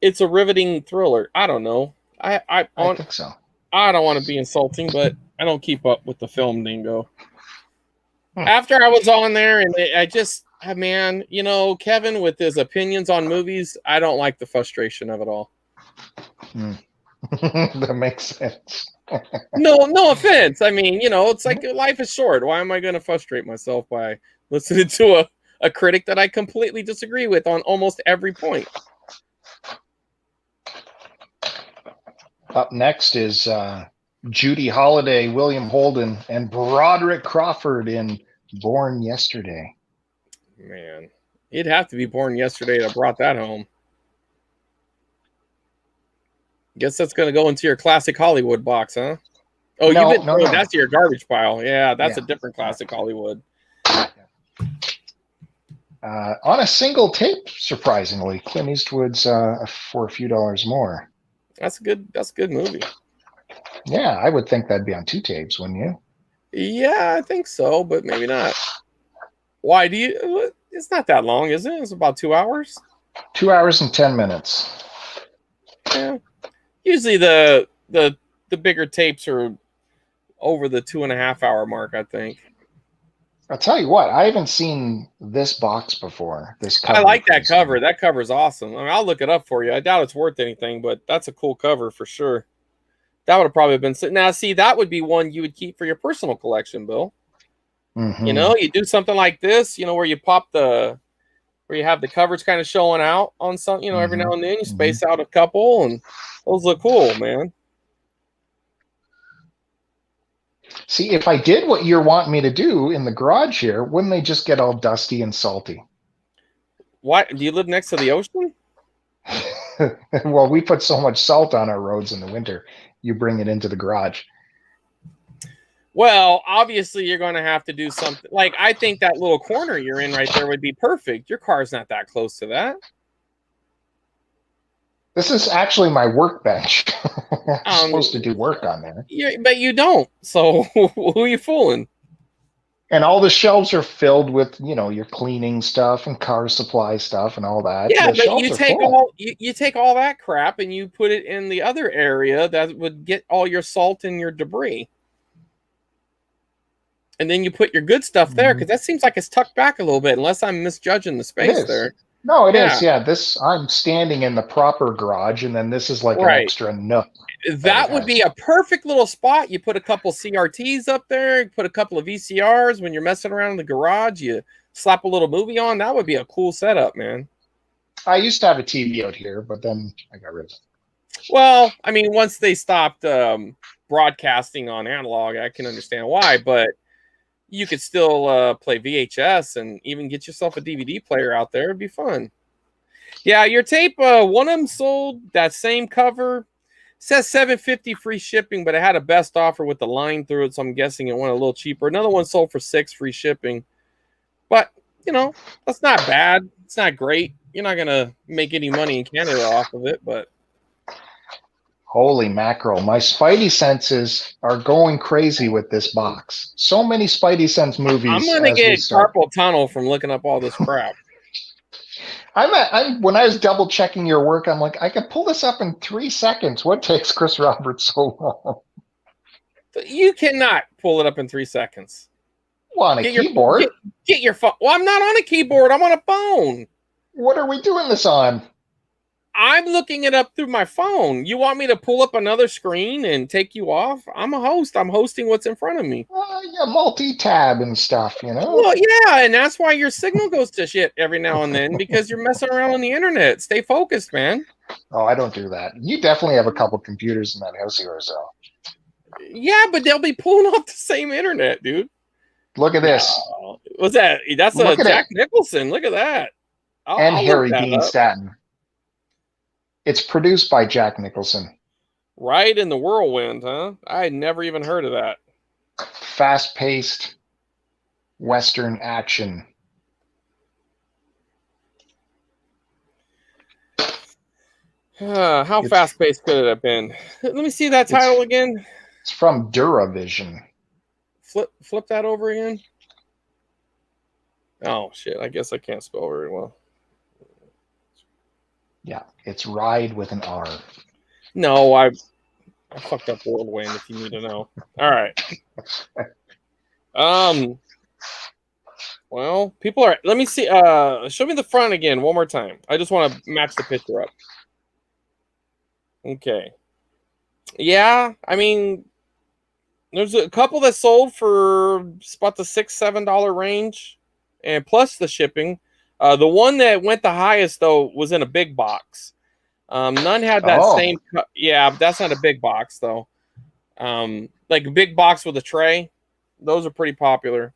It's a riveting thriller. I don't know. I think so. I don't want to be insulting, but I don't keep up with the film dingo. After I was on there, and I just, man, you know, Kevin with his opinions on movies, I don't like the frustration of it all. That makes sense. No offense. I mean, you know, it's like life is short. Why am I going to frustrate myself by listening to a critic that I completely disagree with on almost every point? Up next is Judy Holliday, William Holden, and Broderick Crawford in Born Yesterday. Man, it'd have to be Born Yesterday that brought that home. Guess that's going to go into your classic Hollywood box, huh? Oh, no. That's your garbage pile. Yeah, that's a different classic Hollywood. On a single tape, surprisingly, Clint Eastwood's for a few dollars more. That's a good movie. Yeah, I would think that'd be on 2 tapes, wouldn't you? Yeah, I think so, but maybe not. Why do you? It's not that long, is it? It's about 2 hours. 2 hours and 10 minutes. Yeah. Usually the bigger tapes are over the 2.5 hour mark, I think. I'll tell you what, I haven't seen this box before. This cover. I like that cover. That cover's awesome. I mean, I'll look it up for you. I doubt it's worth anything, but that's a cool cover for sure. That would have probably been now. See, that would be one you would keep for your personal collection, Bill. Mm-hmm. You know, you do something like this. You know, where you where you have the coverage kind of showing out on some. You know, every now and then you space out a couple, and those look cool, man. See, if I did what you're wanting me to do in the garage here, wouldn't they just get all dusty and salty? Why? Do you live next to the ocean? Well, we put so much salt on our roads in the winter. You bring it into the garage. Well, obviously, you're going to have to do something. Like, I think that little corner you're in right there would be perfect. Your car's not that close to that. This is actually my workbench. I'm supposed to do work on there. Yeah, but you don't. So who are you fooling? And all the shelves are filled with, you know, your cleaning stuff and car supply stuff and all that. Yeah, but you take all that crap and you put it in the other area that would get all your salt and your debris. And then you put your good stuff there, because that seems like it's tucked back a little bit, unless I'm misjudging the space there. No, it is. Yeah, I'm standing in the proper garage, and then this is like an extra nook. That would be a perfect little spot. You put a couple CRTs up there, you put a couple of VCRs. When you're messing around in the garage, you slap a little movie on. That would be a cool setup, man. I used to have a TV out here, but then I got rid of it. Well, I mean, once they stopped broadcasting on analog, I can understand why, but you could still play VHS and even get yourself a DVD player out there. It'd be fun. Yeah, your tape, one of them sold that same cover. Says $7.50 free shipping, but it had a best offer with the line through it, so I'm guessing it went a little cheaper. Another one sold for $6 free shipping. But, you know, that's not bad. It's not great. You're not going to make any money in Canada off of it, but... Holy mackerel. My Spidey senses are going crazy with this box. So many Spidey sense movies. I'm going to get carpal tunnel from looking up all this crap. When I was double checking your work, I'm like, I could pull this up in 3 seconds. What takes Chris Roberts so long? You cannot pull it up in 3 seconds. Well, on a keyboard. Get your phone. Well, I'm not on a keyboard. I'm on a phone. What are we doing this on? I'm looking it up through my phone. You want me to pull up another screen and take you off? I'm a host. I'm hosting what's in front of me. Yeah, multi-tab and stuff, you know? Well, yeah, and that's why your signal goes to shit every now and then, because you're messing around on the internet. Stay focused, man. Oh, I don't do that. You definitely have a couple computers in that house here or so. Yeah, but they'll be pulling off the same internet, dude. Look at this. What's that? That's Jack Nicholson. Look at that. And Harry Dean Stanton. It's produced by Jack Nicholson. Right in the Whirlwind, huh? I had never even heard of that. Fast-paced. Western action. How fast-paced could it have been? Let me see that title again. It's from Duravision. Flip that over again. Oh shit! I guess I can't spell very well. Yeah, it's Ride with an R. No, I fucked up Whirlwind. If you need to know. All right. Well, people are. Let me see. Show me the front again one more time. I just want to match the picture up. Okay. Yeah, I mean, there's a couple that sold for about the $6-7 range, and plus the shipping. The one that went the highest though was in a big box. None had that same. Yeah, that's not a big box though. Like a big box with a tray. Those are pretty popular.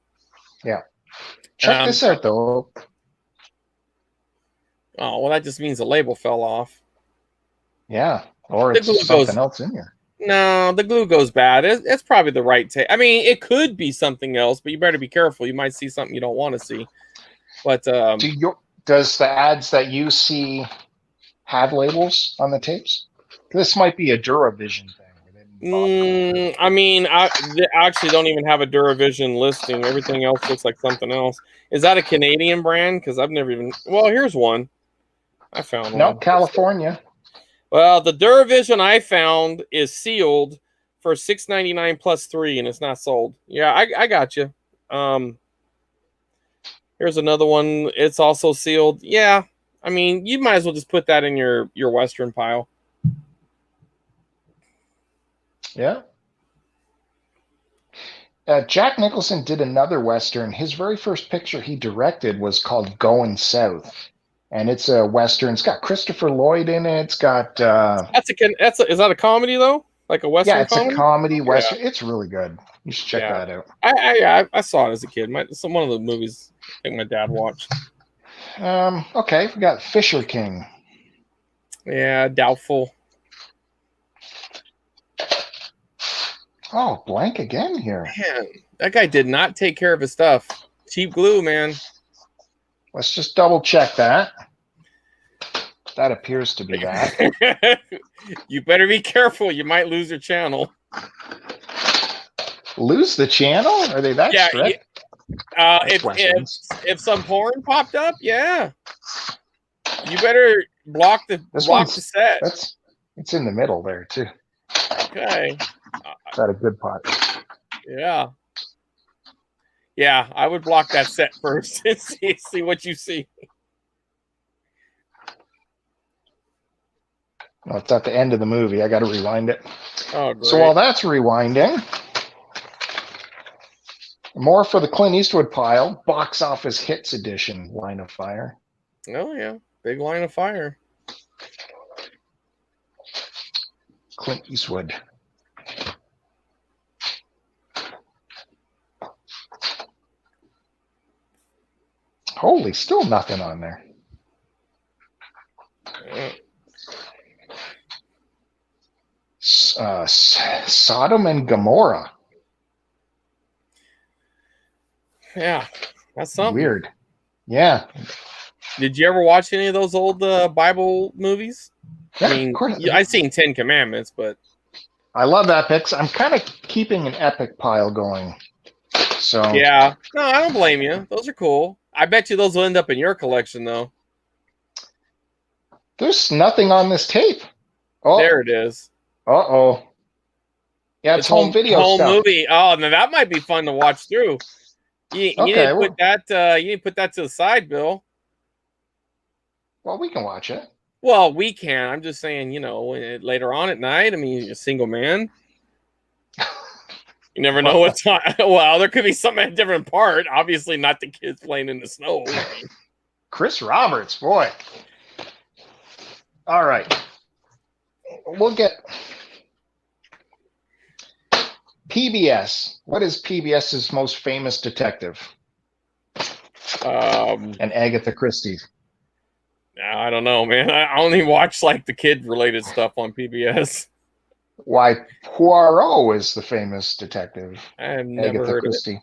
Yeah. Check this out though. Oh well, that just means the label fell off. Yeah, or it's something else in here. No, the glue goes bad. It's probably the right tape. I mean, it could be something else, but you better be careful. You might see something you don't want to see. But does the ads that you see have labels on the tapes? This might be a Duravision thing. I mean, they actually don't even have a Duravision listing. Everything else looks like something else. Is that a Canadian brand? Because I've never even. Well, here's one. I found one. No, California. Well, the Duravision I found is sealed for $6.99 plus 3, and it's not sold. Yeah, I got you. Here's another one. It's also sealed. Yeah, I mean, you might as well just put that in your Western pile. Yeah. Jack Nicholson did another Western. His very first picture he directed was called Going South. And it's a Western. It's got Christopher Lloyd in it. It's got... is that a comedy, though? Like a Western comedy? Yeah, it's a comedy Western. Yeah. It's really good. You should check that out. I saw it as a kid. Some one of the movies I think my dad watched. Okay, we got Fisher King. Yeah, doubtful. Oh, blank again here. Man, that guy did not take care of his stuff. Cheap glue, man. Let's just double check that. That appears to be that. You better be careful. You might lose your channel. Lose the channel? Are they that strict? If some porn popped up, yeah. You better block the set. It's in the middle there too. Okay. Is that a good part? Yeah. Yeah, I would block that set first and see what you see. Well, it's at the end of the movie. I got to rewind it. Oh, great. So while that's rewinding, more for the Clint Eastwood pile, Box Office Hits Edition, Line of Fire. Oh, yeah. Big Line of Fire. Clint Eastwood. Holy, still nothing on there. Sodom and Gomorrah. Yeah, that's something. Weird. Yeah. Did you ever watch any of those old Bible movies? Yeah, I mean, of course. I've seen 10 Commandments, but... I love epics. I'm kind of keeping an epic pile going. So yeah. No, I don't blame you. Those are cool. I bet you those will end up in your collection, though. There's nothing on this tape. Oh, there it is. Uh-oh. Yeah, it's home video home stuff. Movie. Oh, now that might be fun to watch through. You didn't put that. You didn't put that to the side, Bill. Well, we can watch it. Well, we can. I'm just saying, later on at night. I mean, you're a single man. You never know what's on. Well, there could be something at a different part. Obviously, not the kids playing in the snow. Chris Roberts, boy. All right. We'll get PBS. What is PBS's most famous detective? And Agatha Christie. I don't know, man. I only watch like the kid-related stuff on PBS. Why, Poirot is the famous detective. I have never Agatha heard Christie. of it.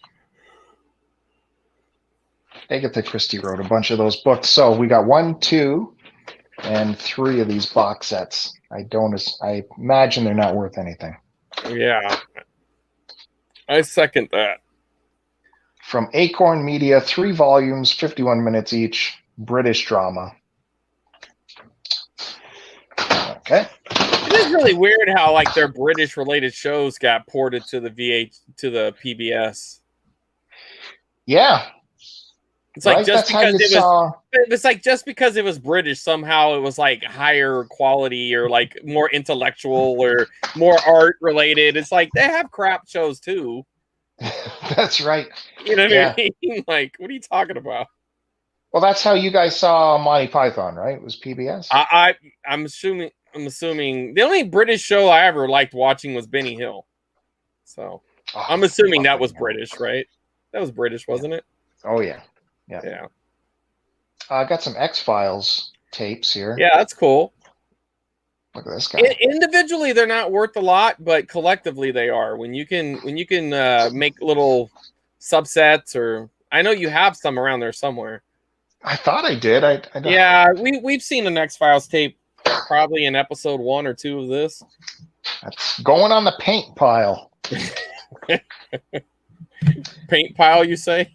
Agatha Christie wrote a bunch of those books. So we got 1, 2, and 3 of these box sets. I imagine they're not worth anything. Yeah. I second that. From Acorn Media, 3 volumes, 51 minutes each, British drama. Okay. It is really weird how like their British related shows got ported to the PBS. Yeah. It's like just because it was British, somehow it was like higher quality or like more intellectual or more art related. It's like they have crap shows too. That's right. You know what I mean? Like, what are you talking about? Well, that's how you guys saw Monty Python, right? It was PBS. I'm assuming the only British show I ever liked watching was Benny Hill. So I'm assuming that was British, right? That was British, wasn't it? Oh yeah. Yeah. I got some X-Files tapes here. Yeah, that's cool. Look at this guy. Individually, they're not worth a lot, but collectively they are. When you can make little subsets, or I know you have some around there somewhere. I thought I did. I don't. Yeah, we've seen an X-Files tape probably in episode 1 or 2 of this. That's going on the paint pile. Paint pile, you say?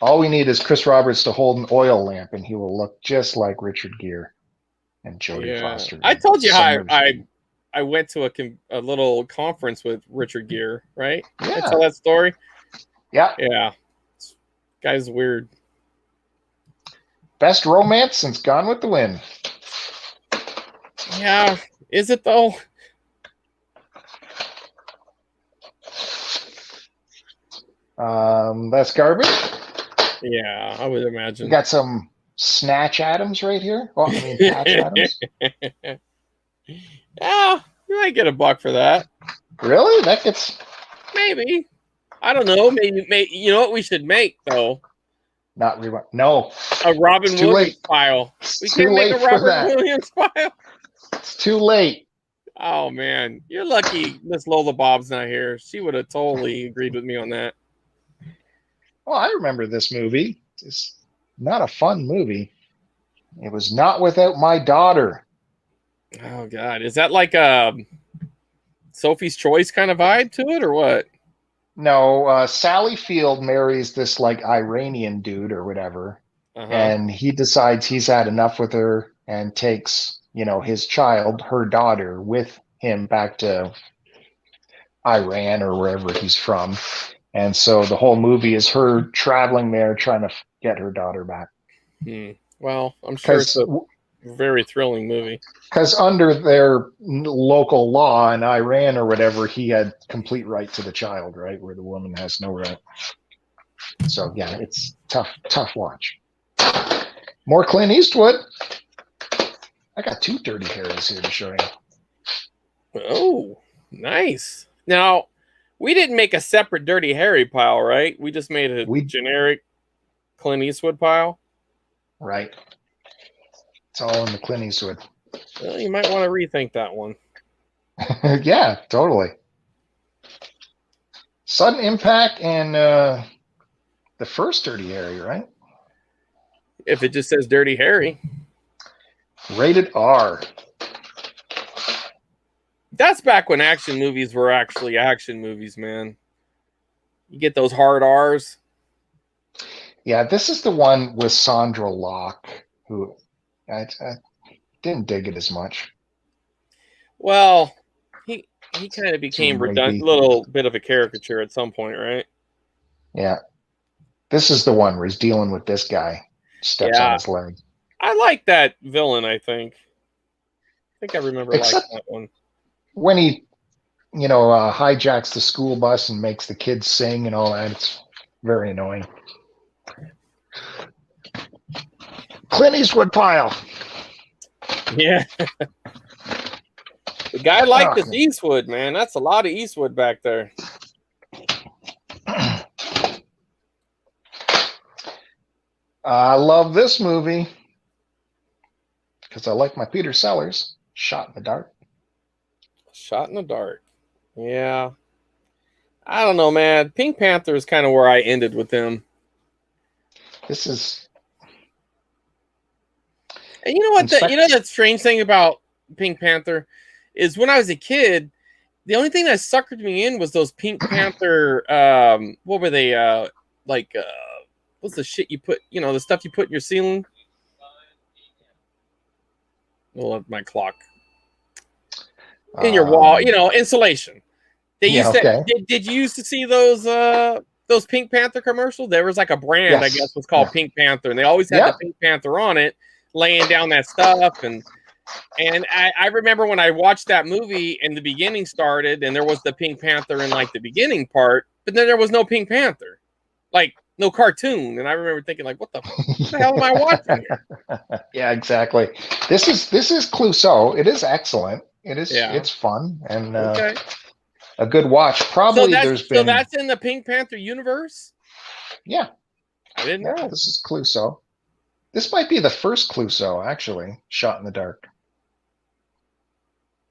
All we need is Chris Roberts to hold an oil lamp, and he will look just like Richard Gere and Jodie Foster. I told you how I went to a little conference with Richard Gere, right? Yeah. I tell that story. Yeah. Yeah. This guy's weird. Best romance since Gone with the Wind. Yeah. Is it though? That's garbage. Yeah, I would imagine. We got some Snatch Adams right here. Well, I mean, Patch Adams. Yeah, you might get $1 for that. Really? That gets... Maybe. I don't know. Maybe. You know what we should make though? Not rewind. No. A Robin Williams file. We can't make a Robin Williams file. It's too late. Oh man, you're lucky Miss Lola Bob's not here. She would have totally agreed with me on that. Well, I remember this movie. It's not a fun movie. It was Not Without My Daughter. Oh God, is that like a Sophie's Choice kind of vibe to it, or what? No, Sally Field marries this like Iranian dude or whatever, and he decides he's had enough with her and takes, his child, her daughter, with him back to Iran or wherever he's from. And so the whole movie is her traveling there trying to get her daughter back. Well, I'm sure it's a very thrilling movie. Because under their local law in Iran or whatever, he had complete right to the child, right? Where the woman has no right. So, yeah, it's tough watch. More Clint Eastwood. I got 2 Dirty Harrys here to show you. Oh, nice. Now, we didn't make a separate Dirty Harry pile, right? We just made a generic Clint Eastwood pile. Right. It's all in the Clint Eastwood. Well, you might want to rethink that one. Yeah, totally. Sudden Impact and the first Dirty Harry, right? If it just says Dirty Harry. Rated R. That's back when action movies were actually action movies, man. You get those hard R's. Yeah, this is the one with Sandra Locke, who I didn't dig it as much. Well, he kind of became redundant, a little bit of a caricature at some point, right? Yeah. This is the one where he's dealing with this guy. Steps on his leg. I like that villain, I think. I remember liking that one. When he, hijacks the school bus and makes the kids sing and all that, it's very annoying. Clint Eastwood pile. Yeah. The guy liked this Eastwood, man. That's a lot of Eastwood back there. I love this movie because I like my Peter Sellers. Shot in the Dark. Shot in the Dark. Yeah. I don't know, man. Pink Panther is kind of where I ended with them. This is. And you know what? That strange thing about Pink Panther is when I was a kid, the only thing that suckered me in was those Pink Panther. What were they? What's the shit you put? The stuff you put in your ceiling. Well, my clock in your wall. Insulation. They used to. Okay. Did you used to see those Pink Panther commercials? There was like a brand, I guess, was called Pink Panther, and they always had the Pink Panther on it, laying down that stuff. And I remember when I watched that movie and the beginning started, and there was the Pink Panther in like the beginning part, but then there was no Pink Panther, like no cartoon. And I remember thinking, like, what the hell am I watching here? Yeah, exactly. This is Clouseau. It is excellent. It is. Yeah. It's fun and a good watch. Probably so that's in the Pink Panther universe. Yeah, I didn't know. This is Clouseau. This might be the first Clouseau, actually, Shot in the Dark.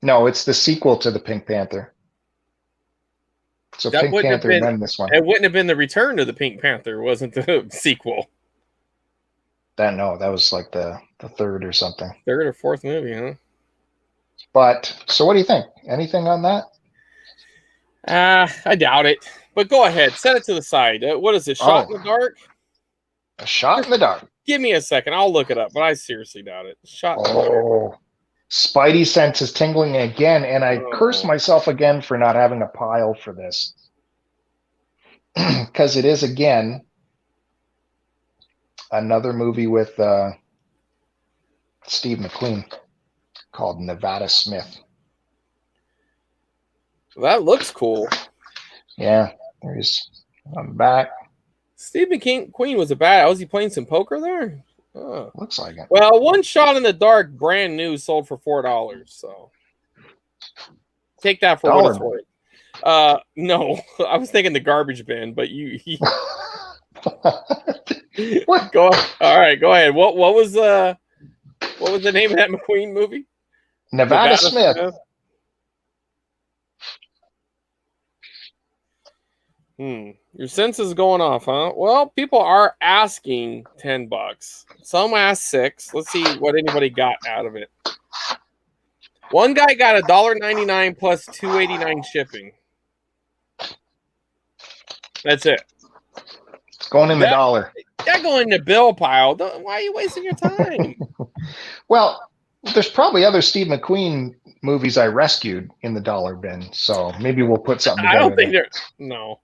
No, it's the sequel to the Pink Panther. So that Pink Panther and then this one. It wouldn't have been the return to the Pink Panther, wasn't the sequel? That was like the third or something. Third or fourth movie, huh? But so what do you think? Anything on that? I doubt it. But go ahead, set it to the side. What is this? Shot in the Dark? A Shot in the Dark. Give me a second. I'll look it up, but I seriously doubt it. Shot in the Dark. Spidey sense is tingling again, and I curse myself again for not having a pile for this. Because it is, again, another movie with Steve McQueen called Nevada Smith. That looks cool. Yeah, I'm back. Steve McQueen was was he playing some poker there? Oh. Looks like it. Well, One Shot in the Dark, brand new, sold for $4. So take that for what it's worth. No, I was thinking the garbage bin, but you what? All right, go ahead. What was the name of that McQueen movie? Nevada Smith. Your sense is going off, huh? Well, people are asking $10. Some asked $6. Let's see what anybody got out of it. One guy got $1.99 plus $2.89 shipping. That's it. It's going in the dollar. That going in the bill pile. Why are you wasting your time? Well, there's probably other Steve McQueen movies I rescued in the dollar bin, so maybe we'll put something together. I don't think no.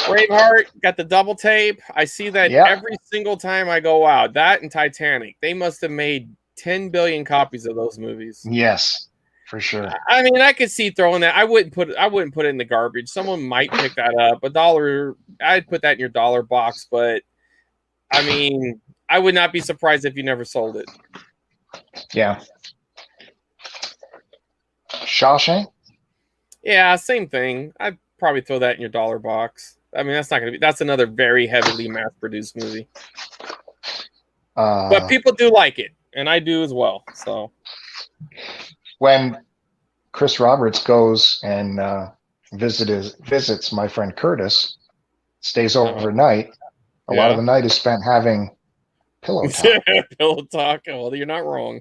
Braveheart got the double tape. I see that every single time I go out. That and Titanic. They must have made 10 billion copies of those movies. Yes, for sure. I mean, I could see throwing that. I wouldn't put it in the garbage. Someone might pick that up. $1, I'd put that in your dollar box. But I mean, I would not be surprised if you never sold it. Yeah. Shawshank? Yeah, same thing. I'd probably throw that in your dollar box. I mean, that's another very heavily mass-produced movie. But people do like it, and I do as well. So when Chris Roberts goes and visits my friend Curtis, stays overnight, a lot of the night is spent having pillow talk. Pillow talk. Well, you're not wrong.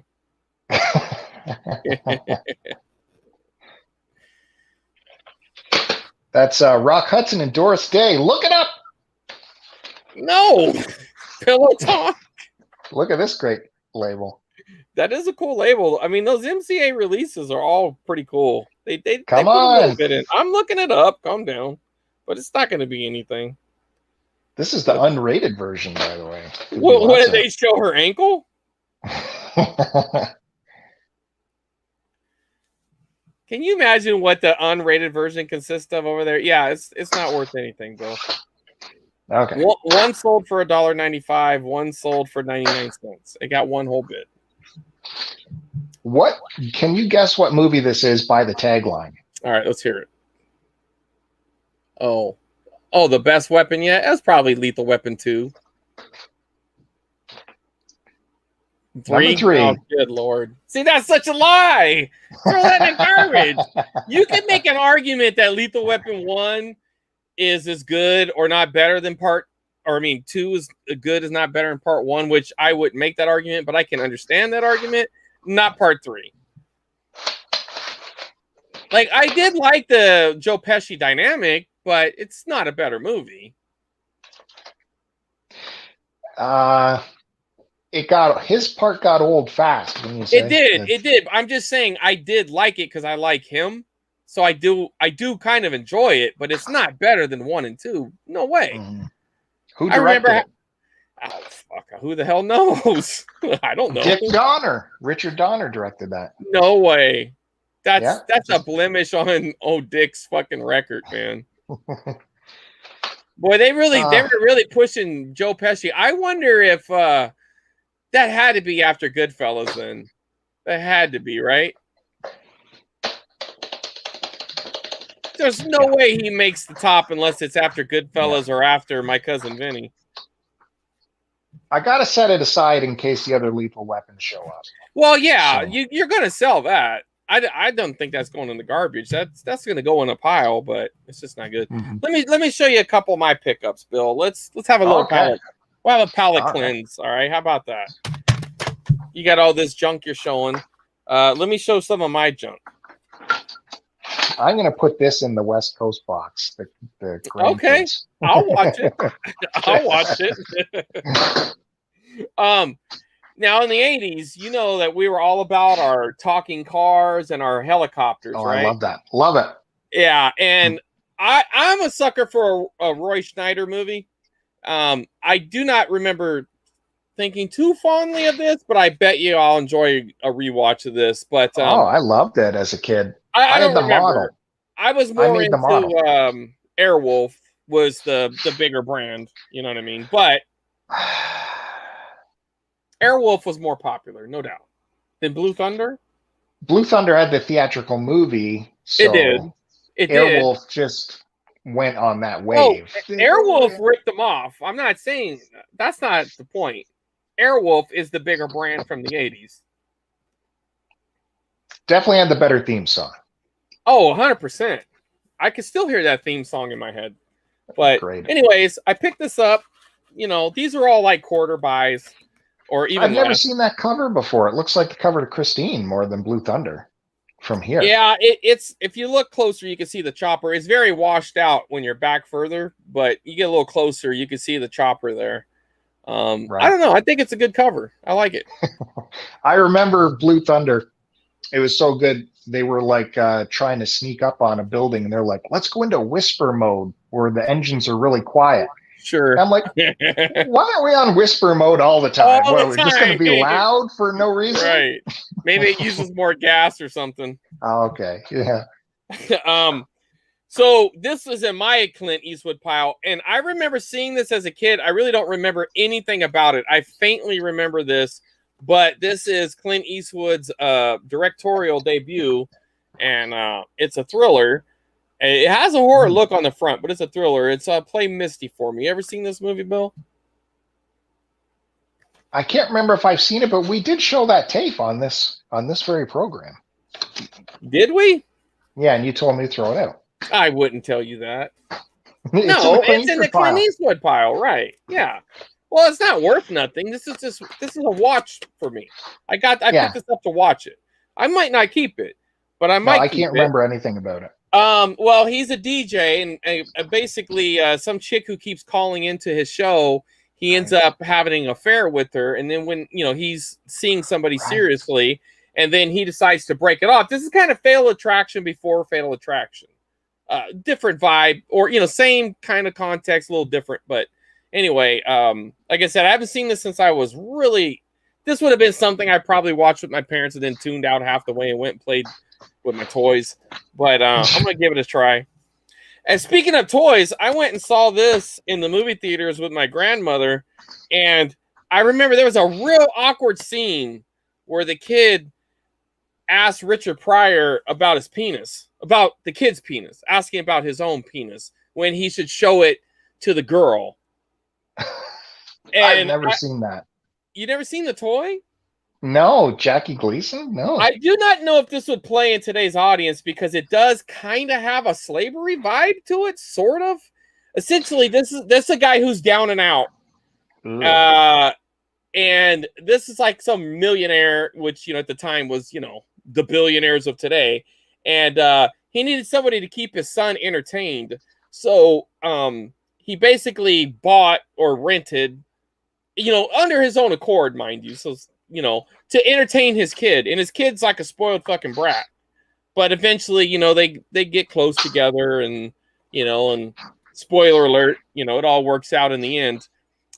That's Rock Hudson and Doris Day. Look it up. No, Pillow Talk. Look at this great label. That is a cool label. I mean, those MCA releases are all pretty cool. They come on. A little bit in. I'm looking it up. Calm down. But it's not going to be anything. This is the unrated version, by the way. What did they show her ankle? Can you imagine what the unrated version consists of over there? Yeah, it's not worth anything, Bill. Okay. One sold for $1.95. One sold for 99 cents. It got one whole bit. What? Can you guess what movie this is by the tagline? All right, let's hear it. Oh, the best weapon yet? That's probably Lethal Weapon 2. Number 3. Oh, good Lord. See, that's such a lie. Throw that in garbage. You can make an argument that Lethal Weapon 1 is as good or not better than 2 is good is not better than part 1, which I wouldn't make that argument, but I can understand that argument. Not part 3. Like, I did like the Joe Pesci dynamic, but it's not a better movie. His part got old fast. It did. I'm just saying I did like it because I like him. So I do kind of enjoy it, but it's not better than 1 and 2. No way. Mm. Who directed it? Oh, fuck. Who the hell knows? I don't know. Dick Donner. Richard Donner directed that. No way. That's a blemish on old Dick's fucking record, man. Boy, they were really pushing Joe Pesci. I wonder if that had to be after Goodfellas then. That had to be, right? There's no way he makes the top unless it's after Goodfellas or after My Cousin Vinny. I got to set it aside in case the other Lethal Weapons show up. Well, yeah, so. You're going to sell that. I don't think that's going in the garbage. That's going to go in a pile, but it's just not good. Mm-hmm. Let me show you a couple of my pickups, Bill. Let's have a little palette. We'll have a palette cleanse. All right, how about that? You got all this junk you're showing. Let me show some of my junk. I'm going to put this in the West Coast box. The okay, kids. I'll watch it. I'll watch it. Now in the 80s, you know that we were all about our talking cars and our helicopters, right? I love that. Love it. Yeah, and I'm a sucker for a Roy Schneider movie. I do not remember thinking too fondly of this, but I bet you I'll enjoy a rewatch of this. But I loved it as a kid. I don't remember. Model. I was more into Airwolf was the bigger brand. You know what I mean? But Airwolf was more popular, no doubt, than Blue Thunder. Blue Thunder had the theatrical movie. So it Airwolf just went on that wave. Oh, Airwolf ripped them off. I'm not saying that's not the point. Airwolf is the bigger brand from the 80s. Definitely had the better theme song. Oh, 100%. I can still hear that theme song in my head. But anyways, I picked this up. You know, these are all like quarter buys or even I've never seen that cover before. It looks like the cover to Christine more than Blue Thunder from here. Yeah, it's if you look closer, you can see the chopper. It's very washed out when you're back further, but you get a little closer, you can see the chopper there. Right. I don't know. I think it's a good cover. I like it. I remember Blue Thunder. It was so good. They were like trying to sneak up on a building, and they're like, let's go into whisper mode where the engines are really quiet. Sure. And I'm like, why aren't we on whisper mode all the time? We're just going to be loud for no reason? Right. Maybe it uses more gas or something. Oh, okay. Yeah. So this was in my Clint Eastwood pile, and I remember seeing this as a kid. I really don't remember anything about it. I faintly remember this, but this is Clint Eastwood's directorial debut, and it's a thriller. It has a horror look on the front, but it's a thriller. It's Play Misty for Me. You ever seen this movie, Bill? I can't remember if I've seen it, but we did show that tape on this very program. Did we? Yeah, and you told me to throw it out. I wouldn't tell you that. It's in the Clint Eastwood pile, right? Yeah. Well, it's not worth nothing. This is a watch for me. I picked this up to watch it. I might not keep it, but I might. I can't remember anything about it. Well, he's a DJ, and basically, some chick who keeps calling into his show, he ends up having an affair with her, and then when he's seeing somebody seriously, and then he decides to break it off. This is kind of Fatal Attraction before Fatal Attraction. Different vibe, or same kind of context, a little different, but anyway, like I said, I haven't seen this since I was really. This would have been something I probably watched with my parents and then tuned out half the way and went and played with my toys. But I'm gonna give it a try. And speaking of toys, I went and saw this in the movie theaters with my grandmother, and I remember there was a real awkward scene where the kid asked Richard Pryor about his penis, about the kid's penis, asking about his own penis when he should show it to the girl. I've never seen that. You never seen the toy? No, Jackie Gleason? No. I do not know if this would play in today's audience because it does kind of have a slavery vibe to it, sort of. Essentially, this is a guy who's down and out. And this is like some millionaire, which, at the time was, the billionaires of today. And he needed somebody to keep his son entertained. So he basically bought or rented, under his own accord, mind you. So, to entertain his kid. And his kid's like a spoiled fucking brat. But eventually, they get close together and, and spoiler alert, it all works out in the end.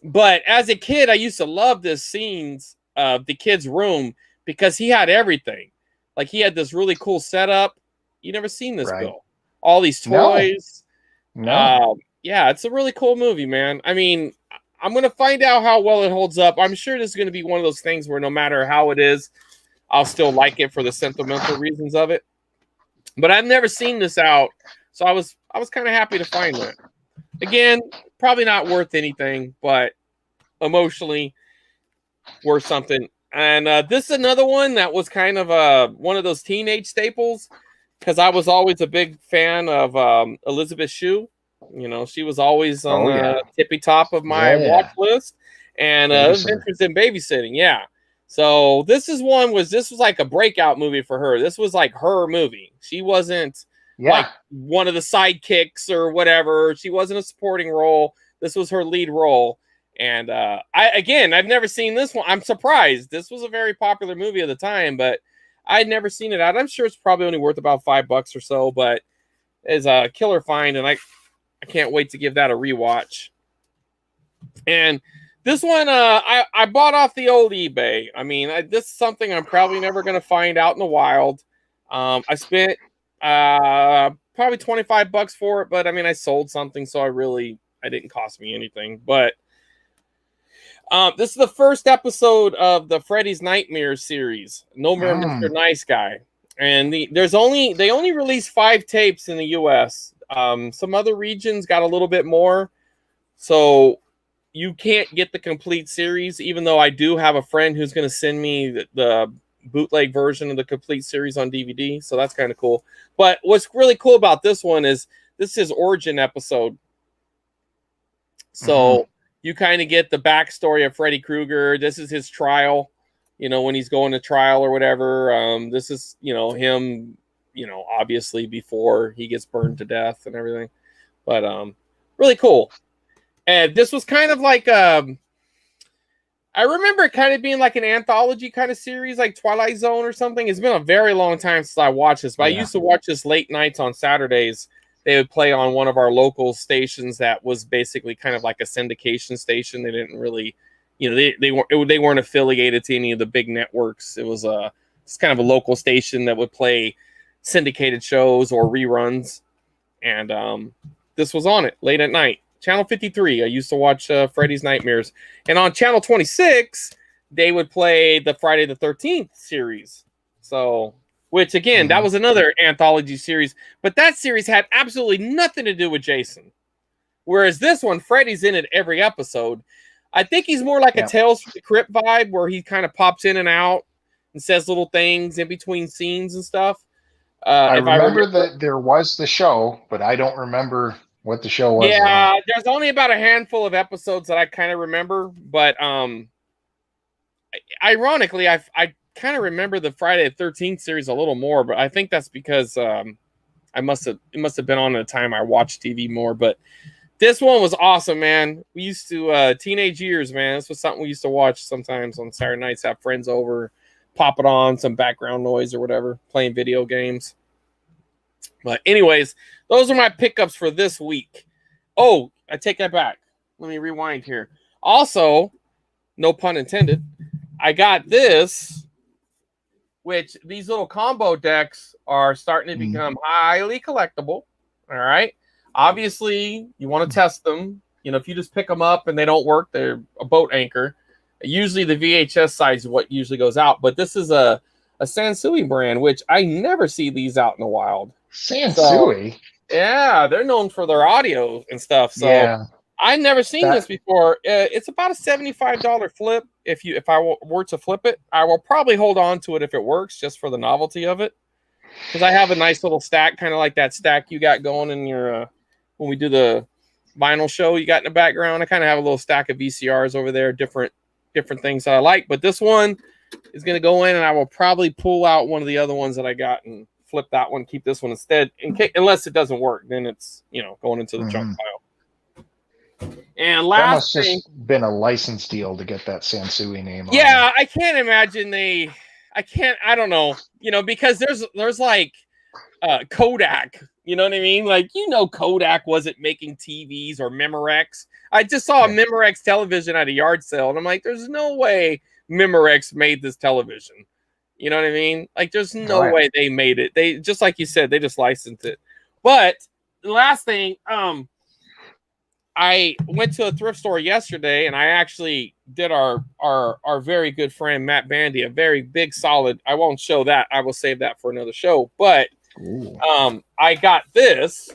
But as a kid, I used to love the scenes of the kid's room because he had everything. Like he had this really cool setup. You never seen this, Right. Bill? All these toys. No. Yeah, it's a really cool movie, man. I mean, I'm going to find out how well it holds up. I'm sure this is going to be one of those things where no matter how it is, I'll still like it for the sentimental reasons of it. But I've never seen this out, so I was kind of happy to find that. Again, probably not worth anything, but emotionally worth something. And this is another one that was kind of one of those teenage staples because I was always a big fan of Elizabeth Shue. She was always on the tippy top of my watch list. And Adventures in Babysitting, yeah. So this was like a breakout movie for her. This was like her movie. She wasn't like one of the sidekicks or whatever. She wasn't a supporting role. This was her lead role. And I've never seen this one. I'm surprised. This was a very popular movie at the time, but I'd never seen it out. I'm sure it's probably only worth about $5 or so, but it's a killer find, and I can't wait to give that a rewatch. And this one, I bought off the old eBay. I mean, this is something I'm probably never going to find out in the wild. I spent probably $25 for it, but I mean, I sold something, so it didn't cost me anything. But this is the first episode of the Freddy's Nightmares series. No More Mr. Nice Guy. And they only released 5 tapes in the US. Some other regions got a little bit more. So you can't get the complete series, even though I do have a friend who's going to send me the bootleg version of the complete series on DVD. So that's kind of cool. But what's really cool about this one is this is his origin episode. So you kind of get the backstory of Freddy Krueger. This is his trial, when he's going to trial or whatever. This is, him, obviously before he gets burned to death and everything. But really cool. And this was kind of like, I remember it kind of being like an anthology kind of series, like Twilight Zone or something. It's been a very long time since I watched this, but I used to watch this late nights on Saturdays. They would play on one of our local stations that was basically kind of like a syndication station. They didn't really, they weren't affiliated to any of the big networks. It's kind of a local station that would play syndicated shows or reruns. And this was on it late at night. Channel 53, I used to watch Freddy's Nightmares. And on Channel 26, they would play the Friday the 13th series. So, which again, that was another anthology series. But that series had absolutely nothing to do with Jason. Whereas this one, Freddy's in it every episode. I think he's more like a Tales from the Crypt vibe, where he kind of pops in and out and says little things in between scenes and stuff. I remember that there was the show, but I don't remember what the show was. Yeah, there's only about a handful of episodes that I kind of remember, but ironically, I kind of remember the Friday the 13th series a little more, but I think that's because it must have been on at a time I watched TV more. But this one was awesome, man. We used to teenage years, man. This was something we used to watch sometimes on Saturday nights. Have friends over, pop it on, some background noise or whatever, playing video games. But anyways, those are my pickups for this week. Oh, I take that back. Let me rewind here. Also, no pun intended, I got this, which these little combo decks are starting to become highly collectible. All right. Obviously, you want to test them. If you just pick them up and they don't work, they're a boat anchor. Usually the VHS size is what usually goes out. But this is a Sansui brand, which I never see these out in the wild. Sansui? So, yeah, they're known for their audio and stuff. So I've never seen this before. It's about a $75 flip. If I were to flip it, I will probably hold on to it if it works, just for the novelty of it. Because I have a nice little stack, kind of like that stack you got going in your when we do the vinyl show you got in the background. I kind of have a little stack of VCRs over there, different things that I like. But this one is going to go in, and I will probably pull out one of the other ones that I got and flip that one, keep this one instead, unless it doesn't work. Then it's going into the junk pile. And last that must thing, just been a license deal to get that Sansui name. Yeah, I can't imagine I don't know, because there's like Kodak, you know what I mean? Like, Kodak wasn't making TVs or Memorex. I just saw a Memorex television at a yard sale, and I'm like, there's no way Memorex made this television. You know what I mean? Like, there's no way they made it. They, just like you said, they just licensed it. But the last thing, I went to a thrift store yesterday, and I actually did our very good friend Matt Bandy a very big solid. I won't show that. I will save that for another show. But I got this,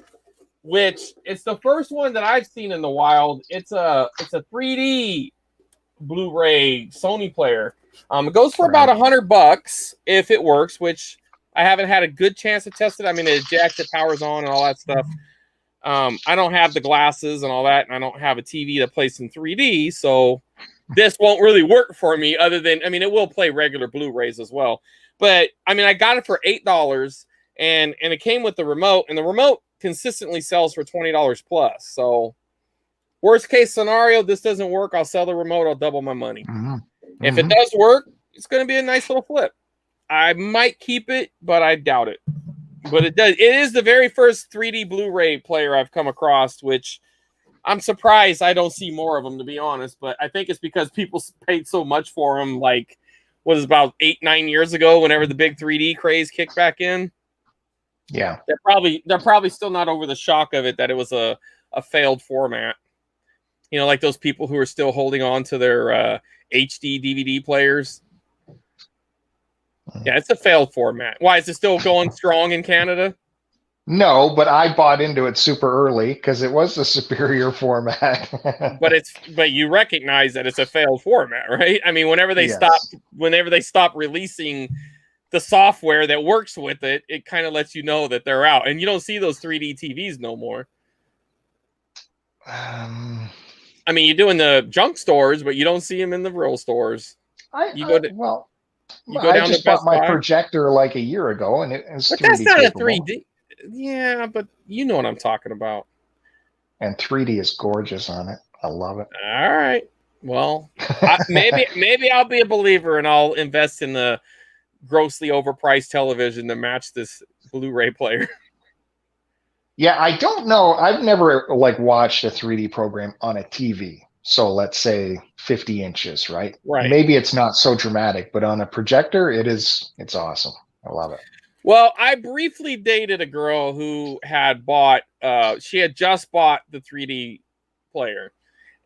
which it's the first one that I've seen in the wild. It's a 3D Blu-ray Sony player. It goes for about $100 if it works, which I haven't had a good chance to test it. I mean, it jacks, it powers on, and all that stuff. I don't have the glasses and all that, and I don't have a TV that plays in 3D, so this won't really work for me other than, it will play regular Blu-rays as well. But, I got it for $8, and it came with the remote, and the remote consistently sells for $20 plus. So, worst case scenario, this doesn't work, I'll sell the remote, I'll double my money. If it does work, it's going to be a nice little flip. I might keep it, but I doubt it. But it does. It is the very first 3D Blu-ray player I've come across, which I'm surprised I don't see more of them, to be honest. But I think it's because people paid so much for them, like, what is about 8-9 years ago, whenever the big 3D craze kicked back in. Yeah. They're probably still not over the shock of it, that it was a failed format. Like those people who are still holding on to their HD DVD players. Yeah, it's a failed format. Why, is it still going strong in Canada? No, but I bought into it super early because it was the superior format. but you recognize that it's a failed format, right? Whenever they stop releasing the software that works with it, it kind of lets you know that they're out, and you don't see those 3D TVs no more. You do in the junk stores, but you don't see them in the real stores. I just bought my projector like a year ago, and it's 3D. That's not capable. A 3D. Yeah, but you know what I'm talking about. And 3D is gorgeous on it. I love it. All right. Well, maybe I'll be a believer, and I'll invest in the grossly overpriced television to match this Blu-ray player. Yeah, I don't know. I've never watched a 3D program on a TV. So let's say 50 inches, right? Right. Maybe it's not so dramatic, but on a projector, it's awesome. I love it. Well, I briefly dated a girl who had she had just bought the 3D player.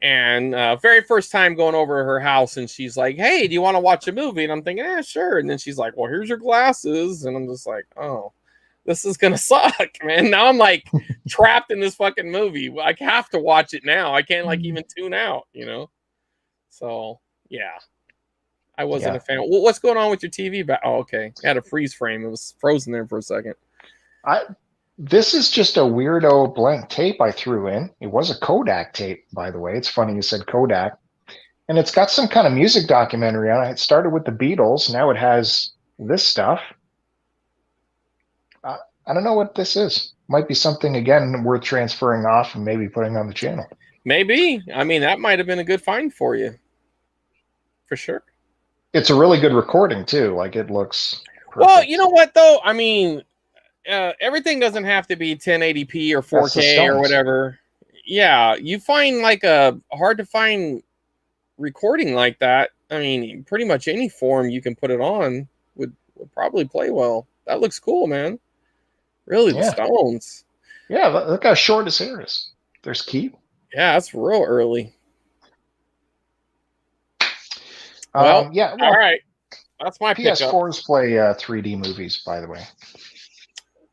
And very first time going over to her house, and she's like, hey, do you want to watch a movie? And I'm thinking, sure. And then she's like, well, here's your glasses. And I'm just like, oh, this is going to suck, man. Now I'm like trapped in this fucking movie. I have to watch it now. I can't even tune out, So, yeah. I wasn't a fan. Well, what's going on with your TV? Oh, okay. It had a freeze frame. It was frozen there for a second. This is just a weirdo blank tape I threw in. It was a Kodak tape, by the way. It's funny you said Kodak. And it's got some kind of music documentary on it. It started with the Beatles. Now it has this stuff. I don't know what this is. Might be something, again, worth transferring off and maybe putting on the channel. Maybe. That might have been a good find for you. For sure. It's a really good recording, too. It looks perfect. Well, you know what, though? Everything doesn't have to be 1080p or 4K or whatever. Yeah, you find a hard to find recording like that. Pretty much any form you can put it on would probably play well. That looks cool, man. Really, the Stones. Yeah, look how short his hair is. There's Keith. Yeah, that's real early. Well, all right. That's my PS4s play 3D movies, by the way.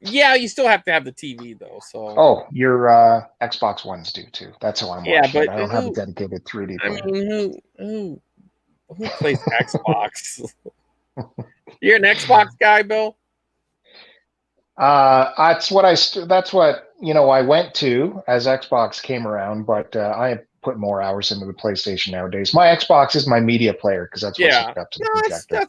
Yeah, you still have to have the TV though. So. Oh, your Xbox Ones do too. That's how I'm watching it. I don't have a dedicated 3D player. I mean, who plays Xbox? You're an Xbox guy, Bill? That's what I went to as Xbox came around, but I put more hours into the PlayStation nowadays. My Xbox is my media player because that's what's hooked up to the projector.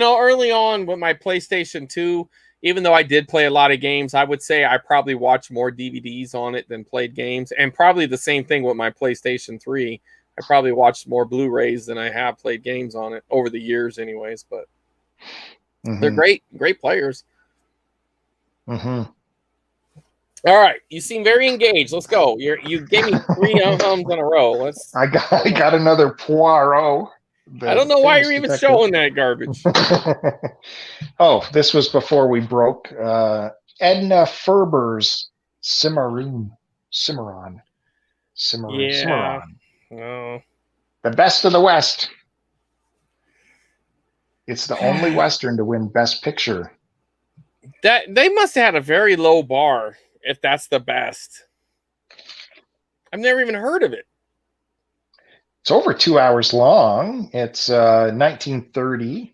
Early on with my PlayStation 2, even though I did play a lot of games, I would say I probably watched more DVDs on it than played games. And probably the same thing with my PlayStation 3. I probably watched more Blu-rays than I have played games on it over the years anyways, but they're great players. Mm-hmm. All right, you seem very engaged. Let's go. You gave me 3 hums in a row. I got another Poirot. I don't know why you're even showing that garbage. Oh, this was before we broke. Edna Ferber's Cimarron. Yeah. No. The Best of the West. It's the only Western to win Best Picture. That they must have had a very low bar if that's the best. I've never even heard of it. It's over 2 hours long. It's 1930.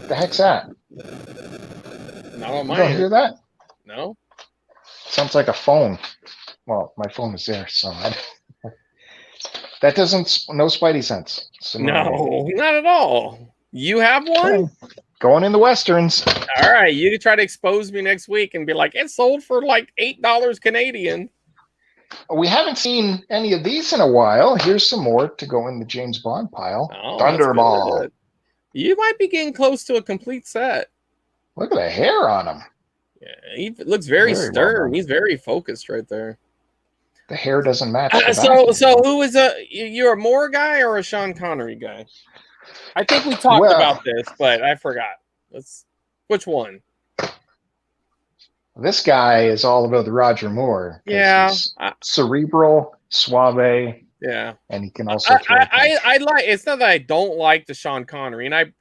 The heck's that? Not on my end. You don't hear that? No. Sounds like a phone. Well, my phone is there, so that doesn't no Spidey sense. No, not at all. You have one? Going in the Westerns. All right, you can try to expose me next week and be like, it sold for like $8 Canadian. We haven't seen any of these in a while. Here's some more to go in the James Bond pile. Thunderball. You might be getting close to a complete set. Look at the hair on him. Yeah, he looks very stern. Well, he's very focused right there. The hair doesn't match. So who is you're a Moore guy or a Sean Connery guy? I think we talked about this, but I forgot. Which one? This guy is all about the Roger Moore. Yeah, cerebral, suave. Yeah, and he can also. I like. It's not that I don't like the Sean Connery, and I'm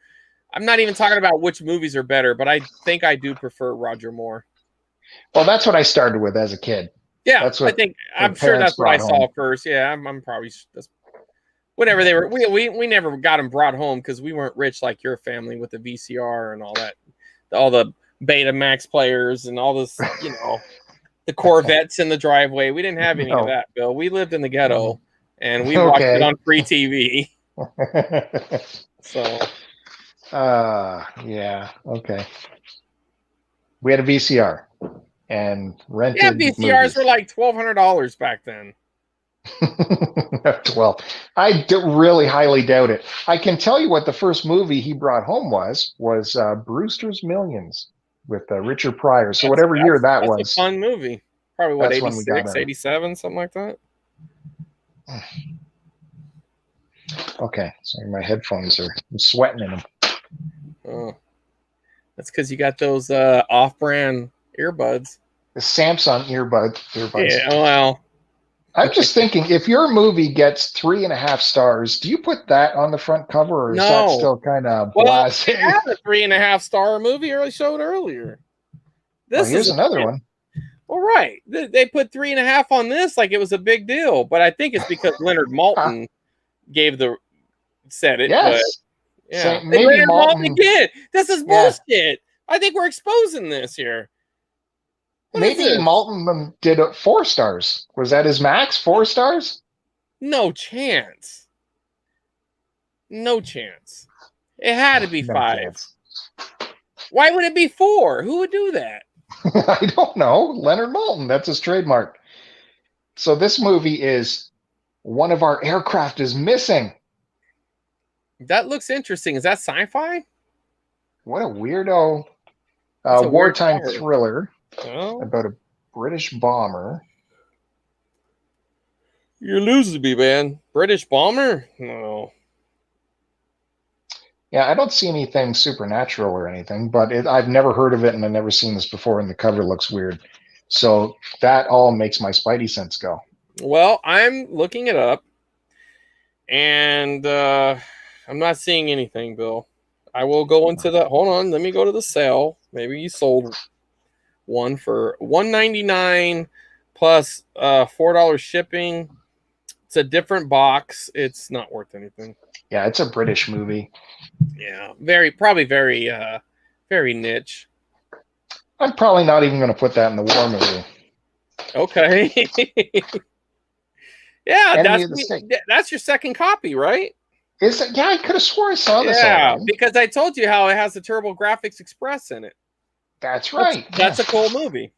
not even talking about which movies are better, but I think I do prefer Roger Moore. Well, that's what I started with as a kid. Yeah, I'm sure that's what I saw first. Yeah, I'm probably whatever they were. We never got them brought home because we weren't rich like your family with the VCR and all that, all the Betamax players and all this, the Corvettes in the driveway. We didn't have any of that, Bill. We lived in the ghetto and we watched it on free TV. So. Yeah. Okay. We had a VCR and rented. Yeah, VCRs were like $1,200 back then. 12. I really highly doubt it. I can tell you what the first movie he brought home was Brewster's Millions with Richard Pryor. So whatever year that was. A fun movie. Probably what, 86, 87, something like that. Okay. Sorry, my headphones I'm sweating in them. Oh. That's because you got those off-brand earbuds. The Samsung earbuds. Yeah, well. I'm just thinking, if your movie gets 3.5 stars, do you put that on the front cover, or is that still kind of blasé? Well, I had a 3.5-star movie I showed earlier. Here's another one. Well, right. They put 3.5 on this like it was a big deal, but I think it's because Leonard Maltin said it. Yes. But, yeah. Maybe Leonard Maltin again. This is bullshit. Yeah. I think we're exposing this here. Maybe Maltin did 4 stars. Was that his max? 4 stars? No chance. No chance. It had to be 5. Chance. Why would it be 4? Who would do that? I don't know. Leonard Maltin. That's his trademark. So this movie is one of our aircraft is missing. That looks interesting. Is that sci-fi? What a weirdo. Wartime thriller. Oh. About a British bomber. You're losing me, man. British bomber? No. Yeah, I don't see anything supernatural or anything, but I've never heard of it and I've never seen this before, and the cover looks weird. So that all makes my Spidey sense go. Well, I'm looking it up, and I'm not seeing anything, Bill. I will go into the. Hold on, let me go to the sale. Maybe you sold one for $199 plus $4 shipping. It's a different box. It's not worth anything. Yeah, it's a British movie. Yeah, probably very niche. I'm probably not even going to put that in the war movie. Okay. Yeah, that's your second copy, right? Is it? Yeah, I could have swore I saw this already. Yeah, because I told you how it has the Turbo Graphics Express in it. That's right. That's a cool movie.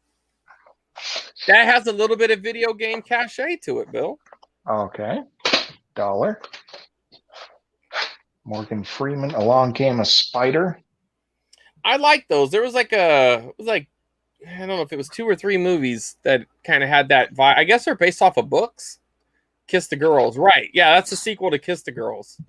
That has a little bit of video game cachet to it, Bill. Okay. $1. Morgan Freeman, Along Came a Spider. I like those. There was I don't know if it was 2 or 3 movies that kind of had that vibe. I guess they're based off of books. Kiss the Girls, right? Yeah, that's a sequel to Kiss the Girls.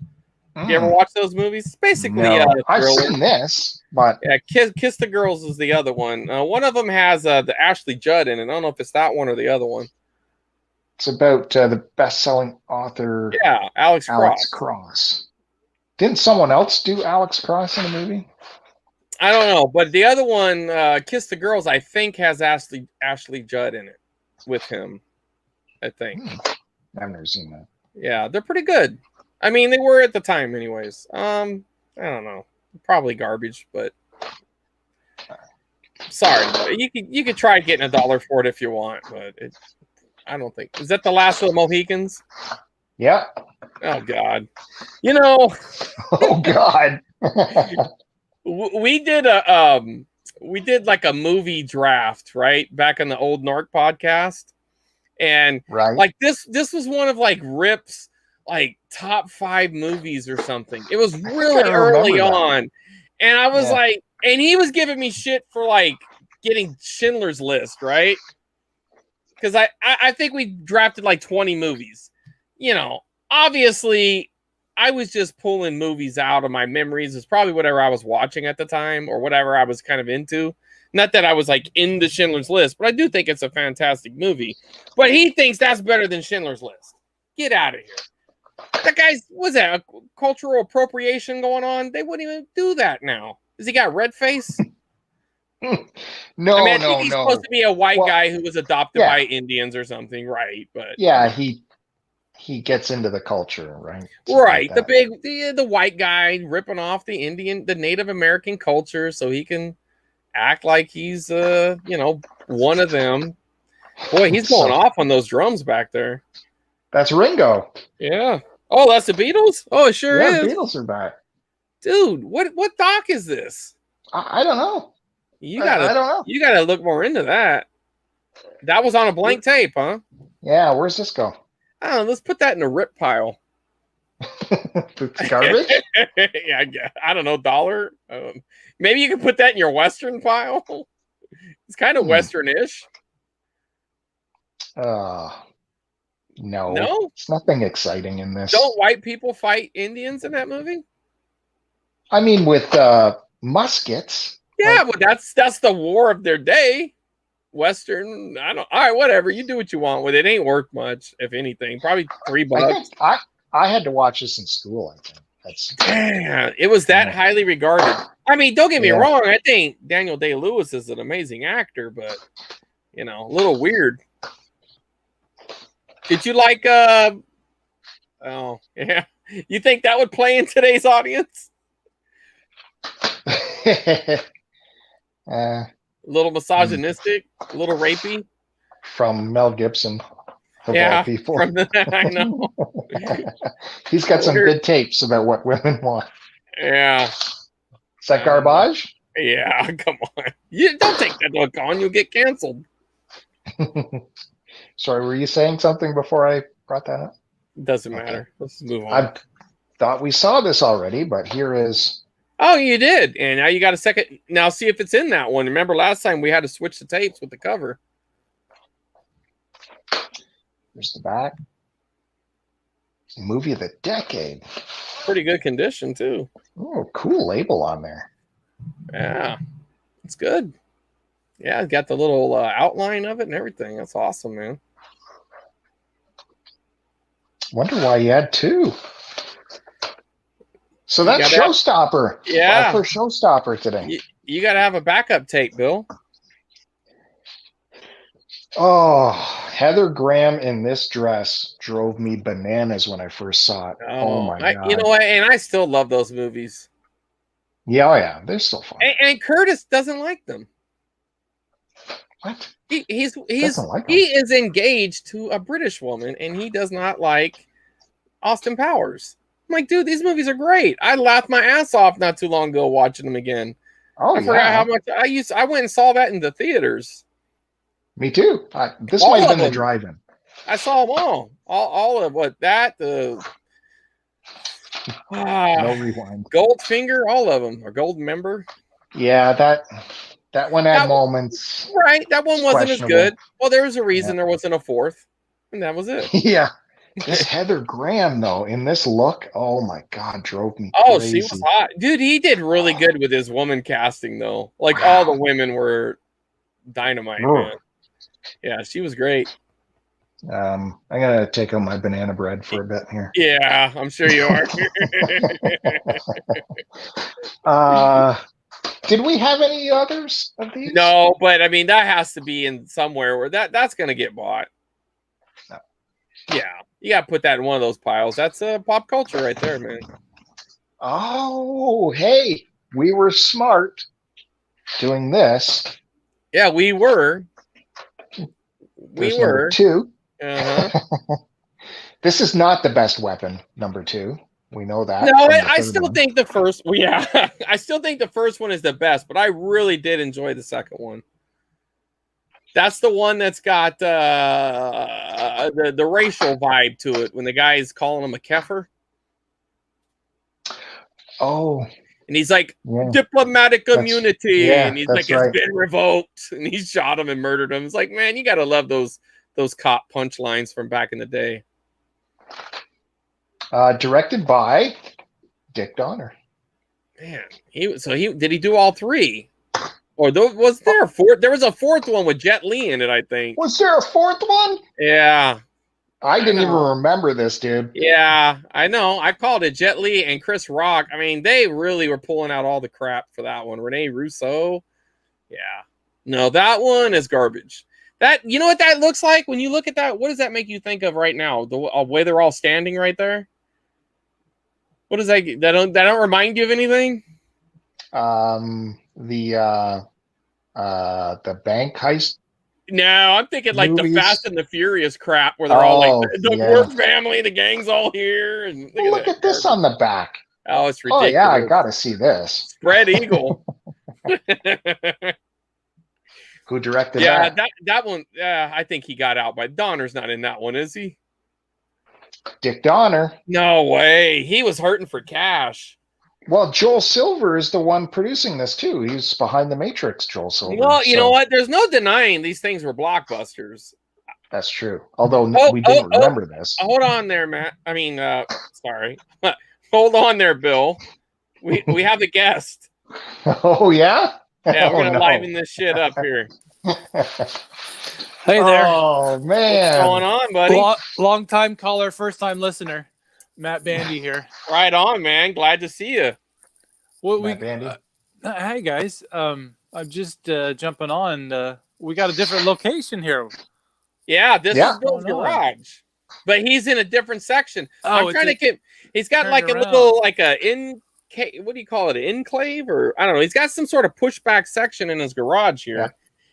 You ever watch those movies? It's basically, no, I've seen this, but yeah, Kiss the Girls is the other one. One of them has the Ashley Judd in it. I don't know if it's that one or the other one. It's about the best-selling author. Yeah, Alex Cross. Didn't someone else do Alex Cross in the movie? I don't know, but the other one, Kiss the Girls, I think has Ashley Judd in it with him. I think. I've never seen that. Yeah, they're pretty good. I mean, they were at the time, anyways. I don't know, probably garbage, but sorry, you could try getting $1 for it if you want, but I don't think. Is that the last of the Mohicans? Yeah. Oh God, you know. Oh God. we did like a movie draft, right, back in the old Narc podcast, and like this was one of like Rip's like top 5 movies or something. It was really early on, and I was like, and he was giving me shit for like getting Schindler's List, right? Because I think we drafted like 20 movies. You know, obviously I was just pulling movies out of my memories. It's probably whatever I was watching at the time or whatever I was kind of into. Not that I was like into Schindler's List, but I do think it's a fantastic movie. But he thinks that's better than Schindler's List. Get out of here. That guy's, was that a cultural appropriation going on? They wouldn't even do that now. Has he got red face? No, I mean, I think he's supposed to be a white guy who was adopted by Indians or something, right? But yeah, he gets into the culture, right? Right. Like the white guy ripping off the Native American culture so he can act like he's one of them. Boy, he's going off on those drums back there. That's Ringo. Yeah. Oh, that's the Beatles? Oh, it sure is. The Beatles are back. Dude, what doc is this? I don't know. I don't know. You gotta look more into that. That was on a blank tape, huh? Yeah, where's this go? I don't know, let's put that in a rip pile. Garbage? Yeah, I don't know, $1. Maybe you can put that in your Western pile. It's kind of Western-ish. No, it's nothing exciting in this. Don't white people fight Indians in that movie? I mean, with muskets. Yeah, but that's the war of their day. Western, I don't. All right, whatever. You do what you want with it. It ain't worth much, if anything. Probably $3. I had to watch this in school. I think damn. It was that highly regarded. I mean, don't get me wrong. I think Daniel Day-Lewis is an amazing actor, but a little weird. Did you like? Oh yeah. You think that would play in today's audience? A little misogynistic, a little rapey. From Mel Gibson, of all people. I know. He's got some good tapes about what women want. Yeah. Is that garbage? Yeah, come on. You don't take that look on. You'll get canceled. Sorry, were you saying something before I brought that up? Doesn't matter. Let's move on. I thought we saw this already, but here is... Oh, you did. And now you got a second. Now see if it's in that one. Remember last time we had to switch the tapes with the cover. There's the back. It's the movie of the decade. Pretty good condition, too. Oh, cool label on there. Yeah. It's good. Yeah, it's got the little outline of it and everything. That's awesome, man. Wonder why you had 2. So that's Showstopper. Yeah. My first Showstopper today. You got to have a backup tape, Bill. Oh, Heather Graham in this dress drove me bananas when I first saw it. Oh my God. You know what? And I still love those movies. Yeah, oh yeah. They're still fun. And Curtis doesn't like them. What? He is engaged to a British woman, and he does not like Austin Powers. I'm like, dude, these movies are great. I laughed my ass off not too long ago watching them again. Oh, I forgot how much I went and saw that in the theaters. Me too. This might have been the drive-in. I saw them all of what that no rewind. Goldfinger, all of them, or Gold Member. Yeah, that one had moments. Right, that one wasn't as good. Well, there was a reason there wasn't a fourth, and that was it. Yeah. This Heather Graham, though, in this look, oh my God, drove me crazy. She was hot. Dude, he did really good with his woman casting, though. Like, all the women were dynamite, man. Yeah, she was great. I'm going to take on my banana bread for a bit here. Yeah, I'm sure you are. Did we have any others of these? No, but I mean, that has to be in somewhere where that's going to get bought. No. Yeah. You got to put that in one of those piles. That's pop culture right there, man. Oh, hey, we were smart doing this. Yeah, we were. Number 2. Uh-huh. This is not the best weapon, number 2. We know that. No, I still think the first. Yeah, I still think the first one is the best, but I really did enjoy the second one. That's the one that's got the racial vibe to it when the guy is calling him a kefir. Oh. And he's like, diplomatic immunity. And he's like, right. It's been revoked. And he shot him and murdered him. It's like, man, you got to love those cop punchlines from back in the day. Directed by Dick Donner. Man, did he do all 3? Or was there a fourth? There was a fourth one with Jet Li in it, I think. Was there a fourth one? Yeah. I didn't even remember this, dude. Yeah, I know. I called it Jet Li and Chris Rock. I mean, they really were pulling out all the crap for that one. Rene Russo. Yeah. No, that one is garbage. You know what that looks like? When you look at that, what does that make you think of right now? The way they're all standing right there? What is that? That don't remind you of anything? The bank heist. No, I'm thinking like movies. The Fast and the Furious crap where they're all like the Work family, the gang's all here. And look at this on the back. Oh, it's ridiculous. Oh yeah, I gotta see this. Spread Eagle. Who directed that? Yeah, that one. I think he got out by Donner's not in that one, is he? Dick Donner. No way. He was hurting for cash. Well, Joel Silver is the one producing this too. He's behind the Matrix, Joel Silver. Well, you know what? There's no denying these things were blockbusters. That's true. Although we didn't remember this. Hold on there, Matt. I mean, sorry. Hold on there, Bill. We have a guest. Oh, yeah? Yeah, we're going to liven this shit up here. Hey there. Oh, man. What's going on, buddy? Long time caller, first time listener. Matt Bandy here. Right on, man. Glad to see you. Matt Bandy. Hey, guys. I'm just jumping on. We got a different location here. Yeah, this is Bill's garage. But he's in a different section. I'm trying to get... He's got like a little, like a what do you call it? An enclave? Or I don't know. He's got some sort of pushback section in his garage here. Yeah.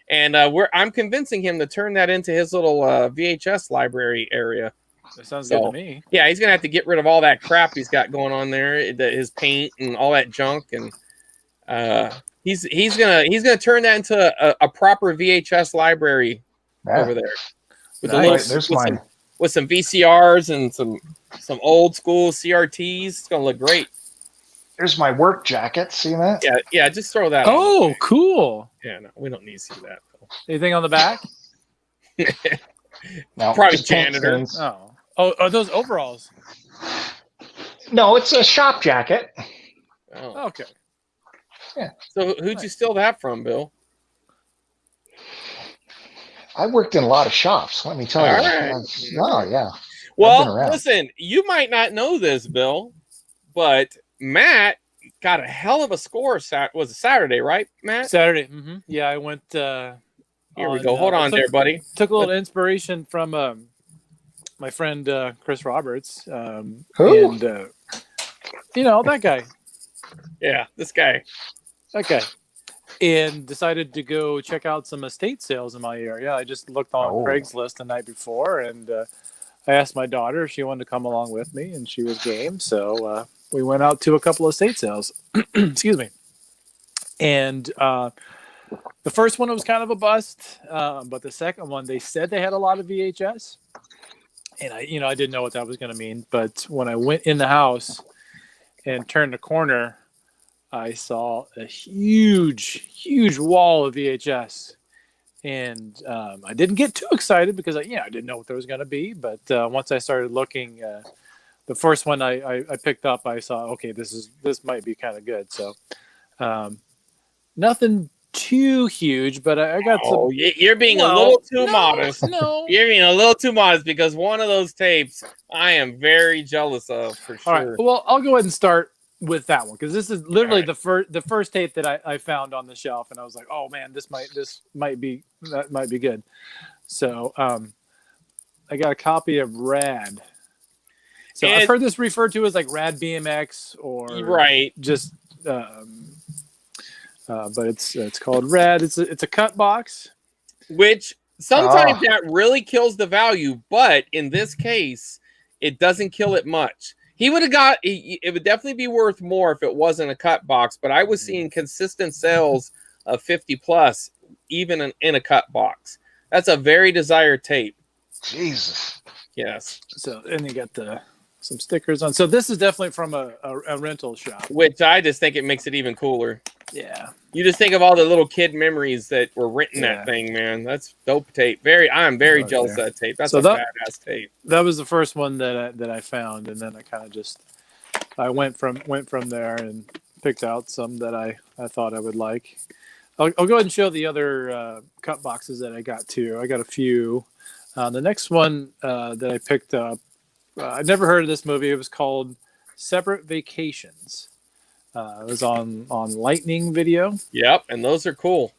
And I'm convincing him to turn that into his little VHS library area. That sounds good to me. Yeah, he's gonna have to get rid of all that crap he's got going on there, his paint and all that junk, and he's gonna turn that into a proper VHS library over there. With with some VCRs and some old school CRTs. It's gonna look great. There's my work jacket. See that? Yeah. Just throw that. Oh, cool. Yeah, no, we don't need to see that. Anything on the back? No, probably janitor. Oh, are those overalls? No, it's a shop jacket. Oh, okay. Yeah. So who'd you steal that from, Bill? I worked in a lot of shops. Let me tell you. Right. Oh yeah. Well, listen, you might not know this, Bill, but Matt got a hell of a score. Was it Saturday, right, Matt? Saturday. Yeah, I went. Here we go. Hold on there, buddy. Took a little inspiration from my friend Chris Roberts. Who? And that guy. Yeah, this guy. Okay. And decided to go check out some estate sales in my area. I just looked on Craigslist the night before, and I asked my daughter if she wanted to come along with me, and she was game. So we went out to a couple of estate sales. Excuse me. And the first one was kind of a bust, but the second one, they said they had a lot of VHS. And I didn't know what that was going to mean. But when I went in the house and turned the corner, I saw a huge wall of VHS. And I didn't get too excited because I didn't know what there was going to be. But once I started looking, the first one I picked up, I saw, okay, this might be kind of good. So nothing too huge, but I got some. You're being a little too modest. No, you're being a little too modest because one of those tapes I am very jealous of for sure. All right. Well, I'll go ahead and start with that one because this is literally the first tape that I found on the shelf, and I was like, oh man, that might be good. So I got a copy of Rad. So I've heard this referred to as like Rad BMX or just but it's called Rad. It's a cut box, which sometimes that really kills the value, but in this case, it doesn't kill it much. He would have got it would definitely be worth more if it wasn't a cut box, but I was seeing consistent sales of 50 plus even in a cut box. That's a very desired tape. Jesus. Yes. So and you got some stickers on. So this is definitely from a rental shop, which I just think it makes it even cooler. Yeah. You just think of all the little kid memories that were written that thing, man. That's dope tape. I'm very jealous of that tape. That's a badass tape. That was the first one that I found, and then I kind of I went from there and picked out some that I thought I would like. I'll go ahead and show the other cut boxes that I got too. I got a few. The next one that I picked up, I'd never heard of this movie. It was called Separate Vacations. It was on Lightning Video. Yep, and those are cool.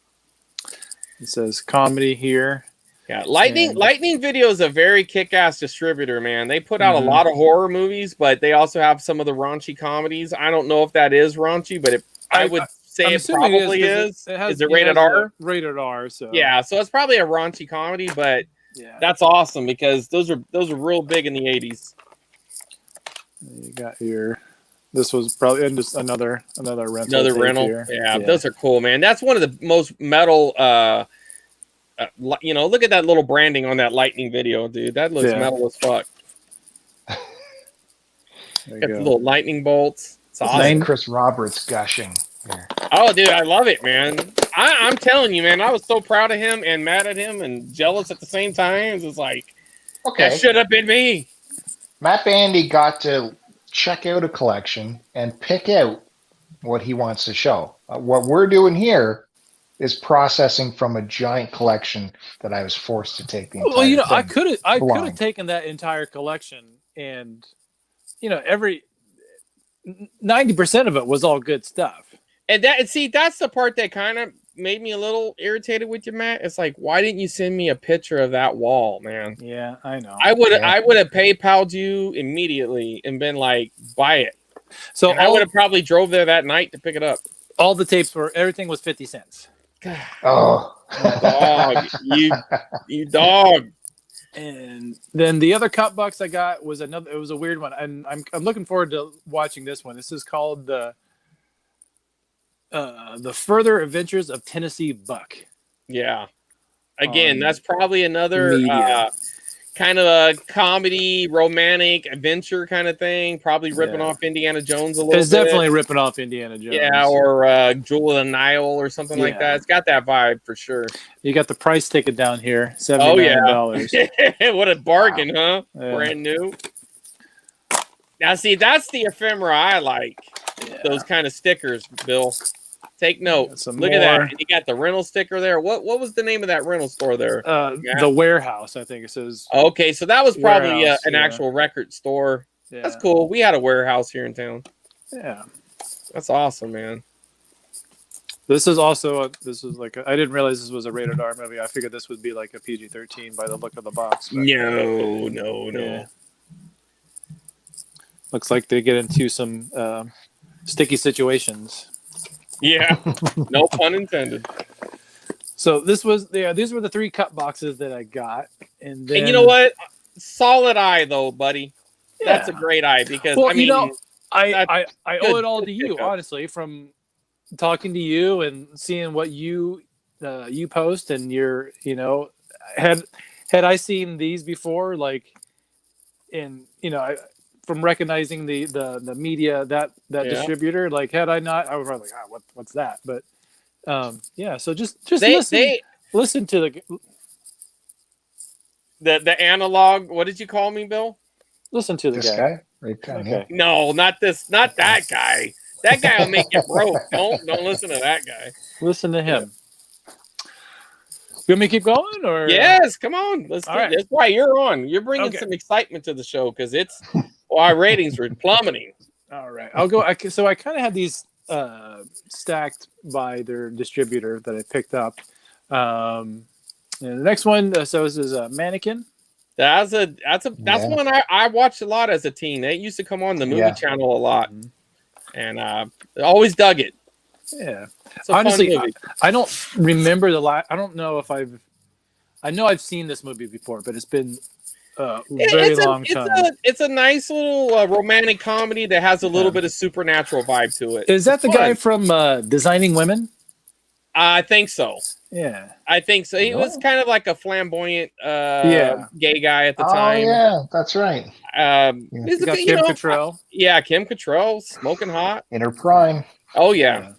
It says comedy here. Yeah, Lightning Video is a very kick-ass distributor, man. They put out a lot of horror movies, but they also have some of the raunchy comedies. I don't know if that is raunchy, but I would say it probably is. Is it rated R? Rated R. So yeah, so it's probably a raunchy comedy, but that's awesome because those are real big in the 80s. You got your. This was probably just another rental. Another rental. Yeah, those are cool, man. That's one of the most metal. Look at that little branding on that Lightning Video, dude. That looks metal as fuck. Got the little lightning bolts. It's awesome. Chris Roberts gushing. Yeah. Oh, dude, I love it, man. I'm telling you, man. I was so proud of him and mad at him and jealous at the same time. It's like, that should have been me. Matt Bandy got to check out a collection and pick out what he wants to show. What we're doing here is processing from a giant collection that I was forced to take the entire thing I could have taken that entire collection and every 90% of it was all good stuff. And that's the part that kind of made me a little irritated with you, Matt. It's like, why didn't you send me a picture of that wall, man? Yeah, I know. I would have PayPal'd you immediately and been like, buy it. So I would have probably drove there that night to pick it up. All the tapes everything was 50 cents. Oh, dog, you dog. And then the other cut box I got was it was a weird one, and I'm looking forward to watching this one. This is called the Further Adventures of Tennessee Buck. Yeah. Again, that's probably another kind of a comedy, romantic, adventure kind of thing. Probably ripping off Indiana Jones a little bit. It's definitely ripping off Indiana Jones. Yeah, or Jewel of the Nile or something like that. It's got that vibe for sure. You got the price ticket down here, $79. What a bargain, huh? Yeah. Brand new. Now, see, that's the ephemera I like. Yeah. Those kind of stickers, Bill. Take note. Look at that. And you got the rental sticker there. What was the name of that rental store there? The Warehouse, I think it says. Okay, so that was probably an actual record store. Yeah. That's cool. We had a Warehouse here in town. Yeah, that's awesome, man. This is also I didn't realize this was a rated R movie. I figured this would be like a PG-13 by the look of the box. But No. Yeah. Looks like they get into some sticky situations. Yeah, no pun intended. So these were the 3 cut boxes that I got, and you know what? Solid eye though, buddy. Yeah. That's a great eye because I owe it all to you, honestly, from talking to you and seeing what you post, and had I seen these before, like, in from recognizing the media that distributor, like, had I not, I would probably like, what's that? But so just listen to the analog. What did you call me, Bill? Listen to this guy right there. Okay. No, not that guy. That guy will make you broke. Don't listen to that guy. Listen to him. You want me to keep going, or? Yes, come on. That's why you're on. You're bringing some excitement to the show because our ratings were plummeting. All right, I'll go. So I kind of had these stacked by their distributor that I picked up. And the next one, so this is a Mannequin. That's one I watched a lot as a teen. It used to come on the movie channel a lot, and always dug it. Yeah, honestly, I don't remember I don't know if I know I've seen this movie before, but it's been very long time. It's a nice little romantic comedy that has a little bit of supernatural vibe to it. Is that the guy from Designing Women? I think so. Yeah, I think so. He was kind of like a flamboyant gay guy at the time. Oh yeah, that's right. He's got Kim Cattrall. Kim Cattrall, smoking hot in her prime. Oh yeah.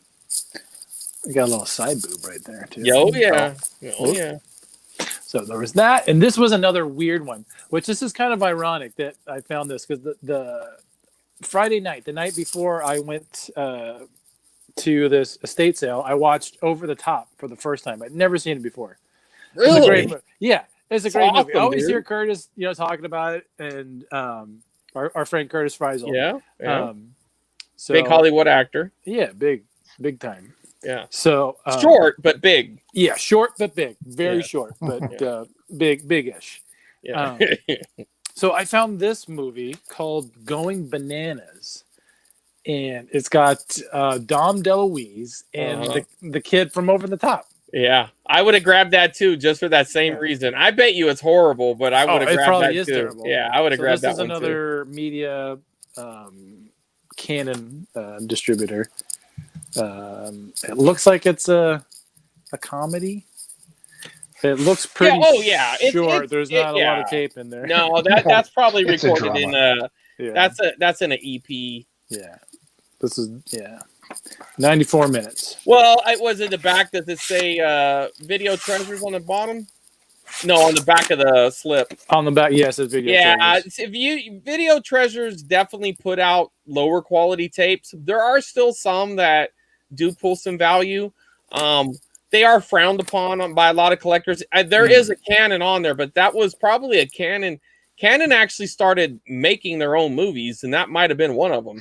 We got a little side boob right there too. Yeah. So there was that, and this was another weird one. Which this is kind of ironic that I found this because the Friday night, the night before I went to this estate sale, I watched Over the Top for the first time. I'd never seen it before. Really? It's a great movie. Yeah, it's a great movie. I always hear Curtis, talking about it, and our friend Curtis Friesel. Yeah. So, big Hollywood actor. Yeah, big time. Yeah. So short but big. Yeah, short but big. Very short, but big-ish. Yeah. So I found this movie called Going Bananas, and it's got Dom DeLuise and the kid from Over the Top. Yeah, I would have grabbed that too, just for that same reason. I bet you it's horrible, but I would have grabbed that too. Terrible. Yeah, I would have grabbed that one too. This is another media Canon distributor. It looks like it's a comedy. It looks pretty short. There's not a lot of tape in there. No, that's probably recorded in that's in an EP. Yeah. This is 94 minutes. Well, was in the back. Does it say video treasures on the bottom? No, on the back of the slip. On the back, yes, it's video treasures. Video treasures definitely put out lower quality tapes. There are still some that do pull some value. They are frowned upon by a lot of collectors. There is a Canon on there, but that was probably a Canon. Canon actually started making their own movies, and that might have been one of them.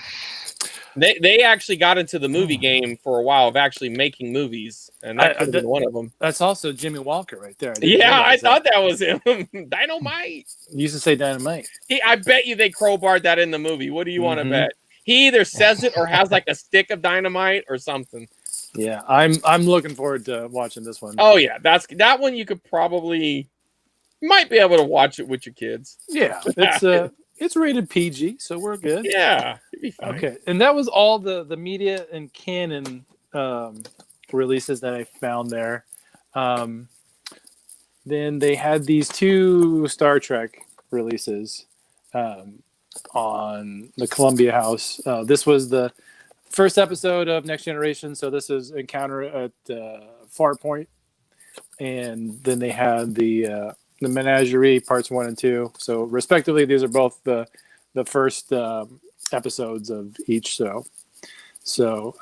They actually got into the movie game for a while of actually making movies, and that could have been one of them. That's also Jimmy Walker right there. I thought that was him. Dynamite. You used to say Dynamite. I bet you they crowbarred that in the movie. What do you want to bet? He either says it or has like a stick of dynamite or something. Yeah, I'm looking forward to watching this one. Oh yeah, that one you could probably might be able to watch it with your kids. Yeah, it's rated PG, so we're good. Yeah, it'd be fine. Okay, and that was all the media and Canon releases that I found there. Then they had these 2 Star Trek releases on the Columbia House. This was the first episode of Next Generation, so this is Encounter at Farpoint, and then they had the Menagerie parts 1 and 2. So respectively, these are both the first episodes of each show. So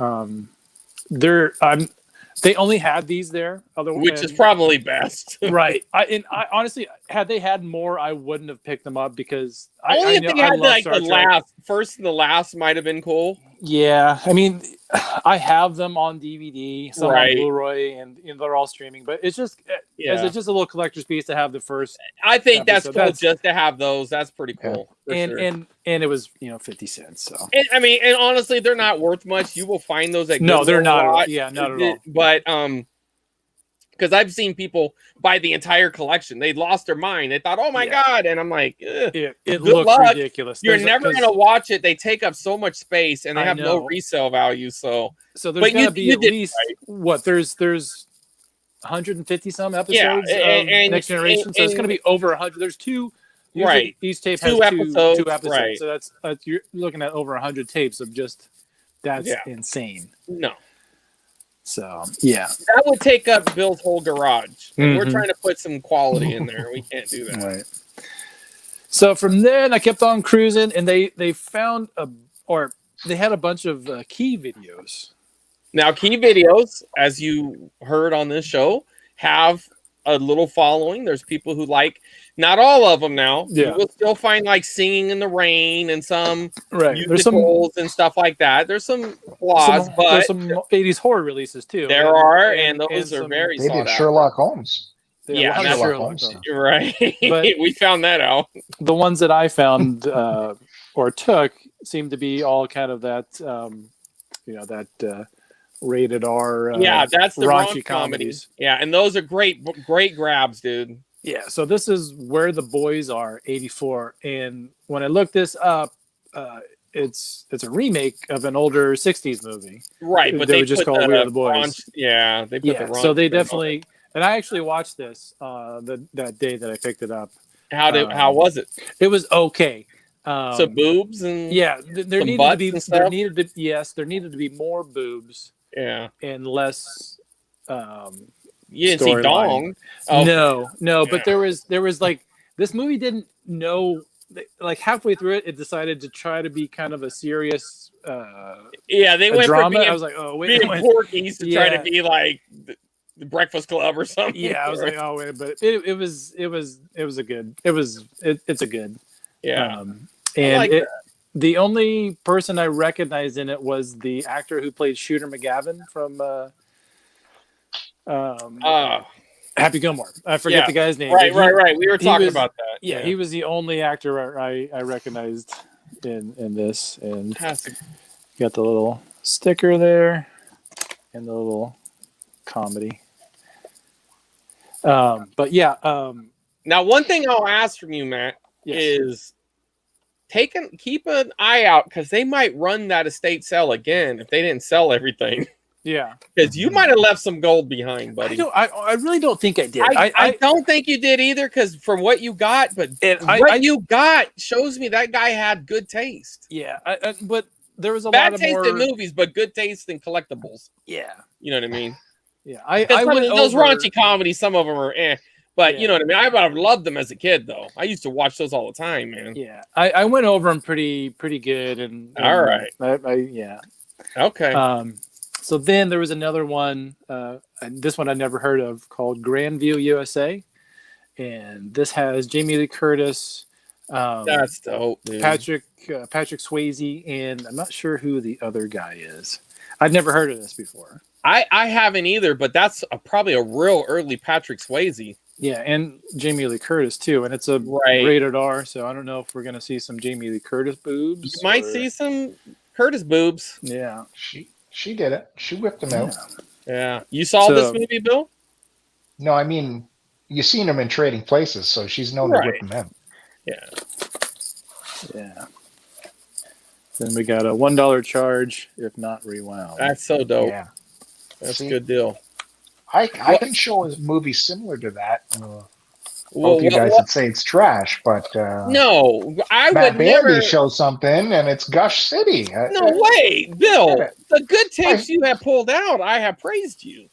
they only had these there, which is probably best, right? I honestly, had they had more, I wouldn't have picked them up because only if they had like the last, first and the last might have been cool. Yeah, I mean, I have them on DVD, some on Blu-ray, and they're all streaming. But it's just it's just a little collector's piece to have the first. I think that's cool just to have those. That's pretty cool. And it was 50 cents. So and honestly, they're not worth much. You will find those at no, they're not. Yeah, not at all. But because I've seen people buy the entire collection. They lost their mind. They thought, "Oh my god!" And I'm like, it looks ridiculous. You're never gonna watch it. They take up so much space, and they have no resale value. So there's gotta be at least what there's 150 some episodes of Next Generation. So it's gonna be over 100. There's two. Usually each tape has two episodes. Right. So that's you're looking at over 100 tapes of just that's insane. No. So yeah, that would take up Bill's whole garage. And we're trying to put some quality in there. We can't do that. Right. So from then I kept on cruising, and they found they had a bunch of key videos. Now, key videos, as you heard on this show, have a little following. There's people who like, not all of them now. Yeah. You will still find like Singing in the Rain and some musicals and stuff like that. There's some flaws, but there's some 80s horror releases too. There are, and those are very sought after. Sherlock Holmes. Yeah, Sherlock Holmes. You're right. But we found that out. The ones that I found or took seemed to be all kind of that, that rated R. That's the raunchy comedies. Yeah, and those are great grabs, dude. Yeah, so this is Where the Boys Are, 84, and when I looked this up, it's a remake of an older 60s movie. Right, but they were just called Where the Boys. They put the so they definitely. And I actually watched this that day that I picked it up. How was it? It was okay. So boobs and there needed to be more boobs. Yeah, and less. You didn't see dong. Oh. No, but there was like this movie didn't know. Like halfway through it decided to try to be kind of a serious. They went drama. For being, I was like, oh wait, being Porky's to try to be like the Breakfast Club or something. Yeah, I was like, oh wait, but it's a good. Yeah, and the only person I recognized in it was the actor who played Shooter McGavin from Happy Gilmore. I forget the guy's name. Right. We were talking about that. Yeah, he was the only actor I recognized in this, and got the little sticker there and the little comedy. But yeah. Now, one thing I'll ask from you, Matt, is keep an eye out, because they might run that estate sale again if they didn't sell everything. Yeah, because you might have left some gold behind, buddy. I really don't think I did. I don't think you did either, because from what you got, but you got shows me that guy had good taste. Yeah, but there was a bad lot of taste more in movies, but good taste in collectibles. Yeah, you know what I mean. Yeah, I went those raunchy comedies. Some of them are but you know what I mean. I would have loved them as a kid, though. I used to watch those all the time, man. Yeah, I went over them pretty good, and all right. Okay. So then there was another one, and this one I never heard of, called Grandview USA, and this has Jamie Lee Curtis, that's dope, dude. Patrick Swayze, and I'm not sure who the other guy is. I'd never heard of this before. I haven't either, but that's probably a real early Patrick Swayze. Yeah, and Jamie Lee Curtis too, and it's a rated R, so I don't know if we're gonna see some Jamie Lee Curtis boobs. You might see some Curtis boobs. Yeah, she did it. She whipped them out. Yeah. You saw this movie, Bill? No, I mean, you've seen them in Trading Places, so she's known to whip them out. Yeah. Then we got a $1 charge if not rewound. That's so dope. Yeah. That's a good deal. I can show a movie similar to that. Both you guys would say it's trash, but no, I Matt would Bambi never show something, and it's Gush City. No way, Bill. The good tapes you have pulled out, I have praised you.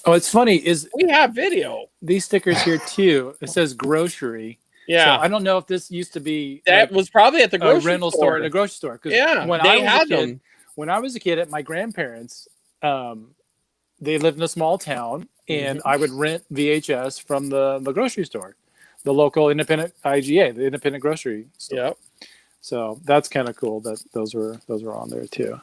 Oh, it's funny we have video. These stickers here too. It says grocery. Yeah, so I don't know if this used to be that was probably at the grocery rental store at a grocery store. When I was a kid, when I was a kid at my grandparents', they lived in a small town, and I would rent VHS from the grocery store, the local independent IGA, the independent grocery store. Yep. So that's kind of cool that those were on there too.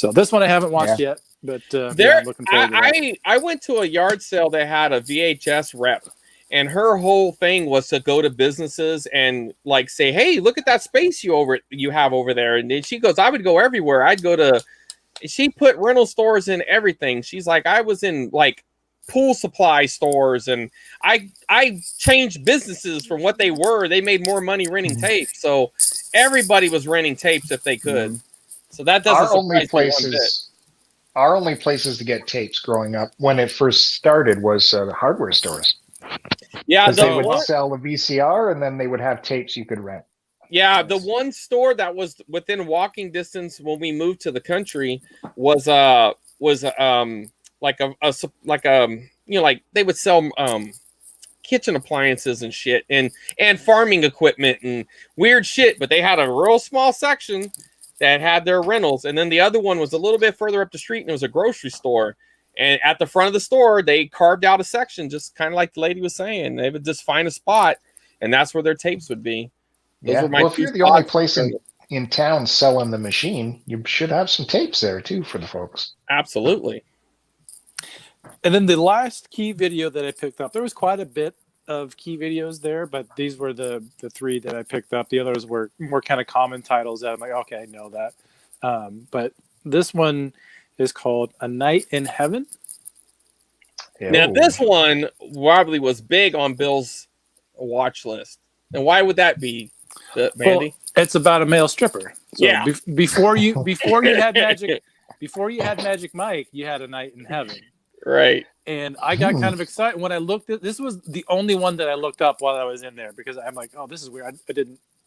So this one I haven't watched yet, but I'm looking forward to that. I went to a yard sale that had a VHS rep, and her whole thing was to go to businesses and like say, "Hey, look at that space you have over there." And then she goes, "I would go everywhere. I'd go to." She put rental stores in everything. She's like, "I was in like pool supply stores, and I changed businesses from what they were. They made more money renting tapes, so everybody was renting tapes if they could." So that doesn't Our only places to get tapes growing up when it first started was the hardware stores. Yeah, they would sell a VCR and then they would have tapes you could rent. Yeah, the one store that was within walking distance when we moved to the country was like they would sell kitchen appliances and shit and farming equipment and weird shit, but they had a real small section that had their rentals, and then the other one was a little bit further up the street, and it was a grocery store. And at the front of the store, they carved out a section, just kind of like the lady was saying. They would just find a spot, and that's where their tapes would be. Well, if you're the only place in town selling the machine, you should have some tapes there too for the folks. Absolutely. And then the last key video that I picked up, there was quite a bit of key videos there, but these were the three that I picked up. The others were more kind of common titles that I'm like, okay, I know that. But this one is called A Night in Heaven. Now, this one probably was big on Bill's watch list. And why would that be, Mandy? Well, it's about a male stripper. So yeah. Before you had Magic Mike, you had A Night in Heaven. Right. And I got kind of excited when I looked at this. Was the only one that I looked up while I was in there because I'm like, oh, this is weird.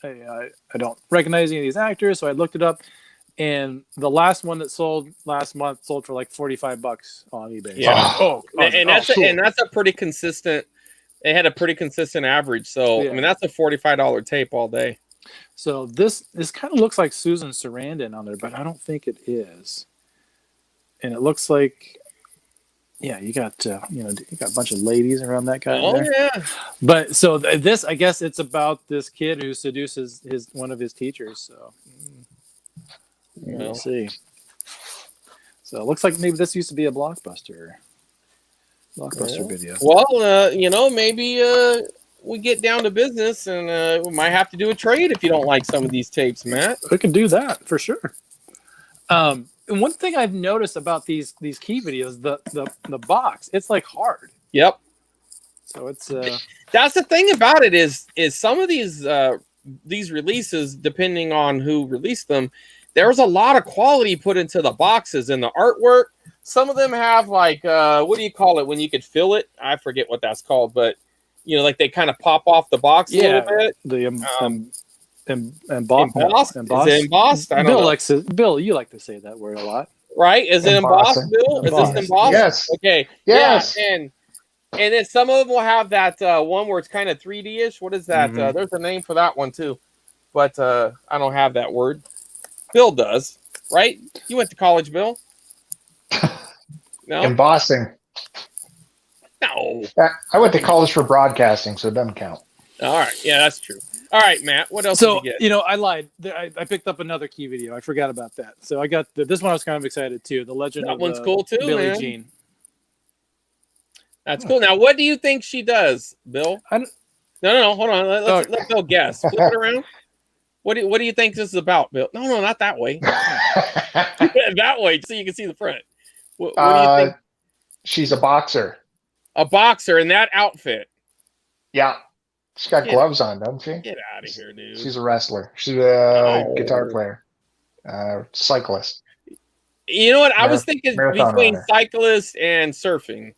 I don't recognize any of these actors, so I looked it up. And the last one that sold last month sold for like $45 on eBay. Yeah. And that's a pretty consistent. They had a pretty consistent average. So I mean, that's a $45 tape all day. So this kind of looks like Susan Sarandon on there, but I don't think it is. And it looks like. Yeah, you got a bunch of ladies around that guy. Oh there. Yeah. But so this, I guess, it's about this kid who seduces one of his teachers. So we'll see. So it looks like maybe this used to be a Blockbuster video. Well, maybe we get down to business and we might have to do a trade if you don't like some of these tapes, Matt. We can do that for sure. And one thing I've noticed about these key videos, the box, it's like hard. Yep. So it's that's the thing about it is some of these releases, depending on who released them, there's a lot of quality put into the boxes and the artwork. Some of them have like what do you call it when you could fill it? I forget what that's called, but like they kind of pop off the box a little bit. The embossed? Is it embossed? Bill, you like to say that word a lot. Right? Is it embossed, Bill? Embossed. Is this embossed? Yes. Okay. Yes. Yeah, and then some of them will have that one where it's kind of 3D-ish. What is that? Mm-hmm. There's a name for that one too. But I don't have that word. Bill does, right? You went to college, Bill? No? Embossing. No. I went to college for broadcasting, so it doesn't count. All right. Yeah, that's true. All right, Matt, what else did you get? I lied. I picked up another key video. I forgot about that. So I got this one. I was kind of excited too. The Legend of one's cool too, Billie Jean. That's cool. Now, what do you think she does, Bill? No, hold on. Let Bill guess. Flip it around. What do you think this is about, Bill? No, not that way. That way, so you can see the front. What do you think? She's a boxer. A boxer in that outfit. Yeah. She's got gloves on, doesn't she? Get out of here, dude. She's a wrestler. She's a guitar player. Cyclist. You know what? I was thinking between cyclist and surfing.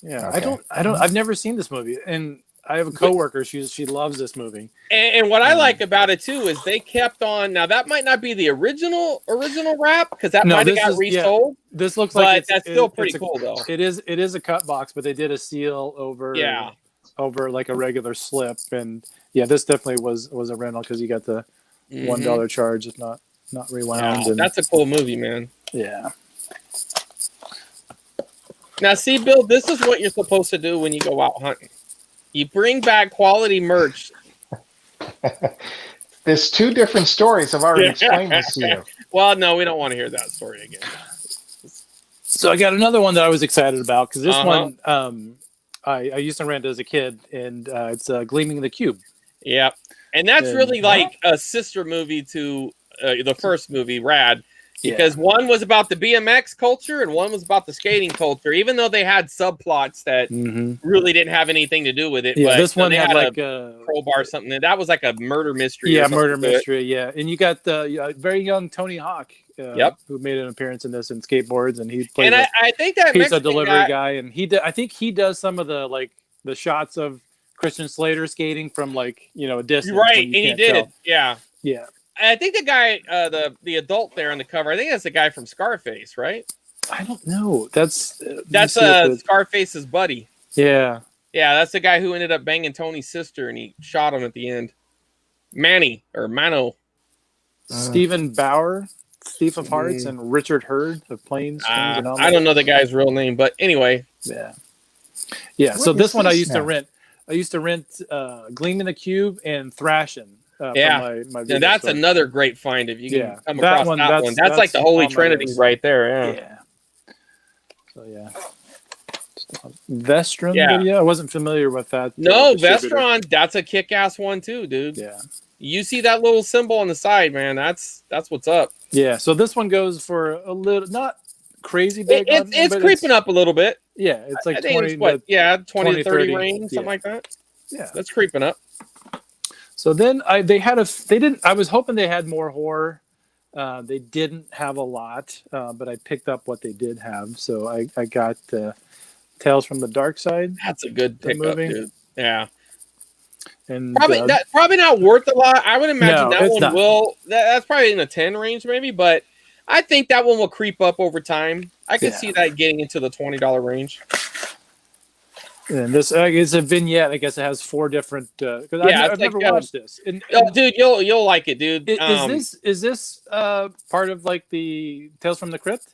Yeah. Okay. I've never seen this movie. And I have a coworker. She loves this movie. And what I like about it too is they kept on. Now that might not be the original wrap because that might have got resold. Yeah, this looks like that's still pretty cool though. It is a cut box, but they did a seal over. Yeah. Over like a regular slip, and this definitely was a rental because you got the $1 charge if not rewound. Yeah, that's a cool movie, man. Yeah. Now, see, Bill, this is what you're supposed to do when you go out hunting. You bring back quality merch. There's two different stories. I've already explained this to you. Well, no, we don't want to hear that story again. So I got another one that I was excited about because this one I used to rent as a kid, and it's Gleaming the Cube. Yeah, and that's really like a sister movie to the first movie, Rad, because one was about the BMX culture and one was about the skating culture, even though they had subplots that really didn't have anything to do with it. Yeah, but this one had like a crowbar or something. And that was like a murder mystery. Yeah, murder mystery. Yeah, and you got the very young Tony Hawk, who made an appearance in this in skateboards, and he played. And I think that pizza delivery guy, and I think he does some of the the shots of Christian Slater skating from a distance. Right, and he did it. Yeah. I think the guy, the adult there on the cover, I think that's the guy from Scarface, right? I don't know. That's Scarface's buddy. Yeah. Yeah, that's the guy who ended up banging Tony's sister, and he shot him at the end. Mano. Stephen Bauer, Thief of Hearts, and Richard Hurd of Planes. And I don't know the guy's real name, but anyway. Yeah. So this one I used to rent. I used to rent Gleaming the Cube and Thrashing. My that's store. Another great find if you can come across that one. That's like the Holy Trinity right there. Yeah. So Vestron video. I wasn't familiar with that. No, Vestron. That's a kick-ass one too, dude. Yeah. You see that little symbol on the side, man? That's what's up. Yeah. So this one goes for a little, not crazy big. It's creeping up a a little bit. Yeah, it's like 20 to 30 range, something like that. Yeah, that's creeping up. So then I was hoping they had more horror. They didn't have a lot, but I picked up what they did have. So I got Tales from the Dark Side. That's a good pickup, dude. Yeah. And probably not worth a lot. I would imagine that one not. will. That's probably in the 10 range, maybe, but I think that one will creep up over time. I can see that getting into the $20 range. And this is a vignette. I guess it has 4 different. I've never watched this. Dude, you'll like it, dude. Is this part of like the Tales from the Crypt?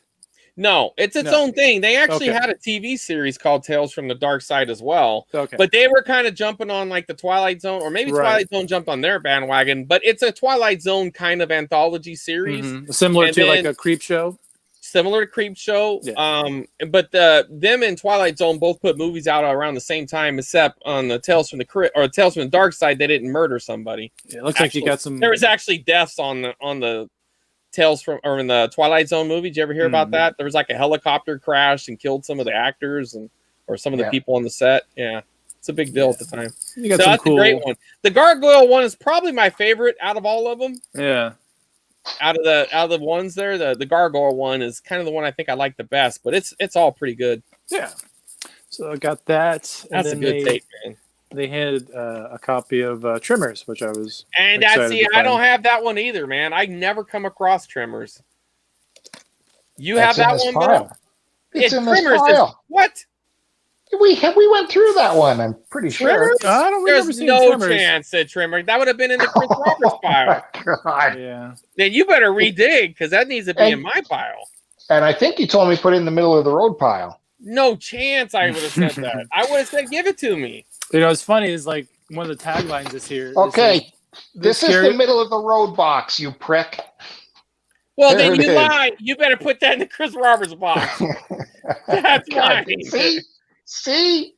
No, it's its own thing. They actually had a TV series called Tales from the Dark Side as well. Okay. But they were kind of jumping on like the Twilight Zone, or maybe Twilight Zone jumped on their bandwagon. But it's a Twilight Zone kind of anthology series, similar to like a Creep Show. Similar to Creep Show, but them and Twilight Zone both put movies out around the same time, except on the Tales from the Crypt or Tales from the Dark Side, they didn't murder somebody. Yeah, it looks like you got some. There was actually deaths on the Tales from or in the Twilight Zone movie. Did you ever hear about that? There was like a helicopter crash and killed some of the actors or some of the people on the set. Yeah, it's a big deal at the time. You got some cool. A great one. The Gargoyle one is probably my favorite out of all of them. Yeah. Out of the ones there, the Gargoyle one is kind of the one I think I like the best, but it's all pretty good. Yeah. So I got that. That's a good tape, man. They had a copy of Tremors, which I was. And I don't have that one either, man. I never come across Tremors. You have that one, Bill? It's in this pile. What? We went through that one. I'm pretty sure. I don't remember There's no chance that Tremor. That would have been in the Chris Roberts pile. God. Yeah. Then you better redig because that needs to be in my pile. And I think you told me put it in the middle of the road pile. No chance I would have said that. I would have said, give it to me. It's funny. Is like one of the taglines is here. Okay. This is the middle of the road box, you prick. Well, then you lie. You better put that in the Chris Roberts box. That's mine. See?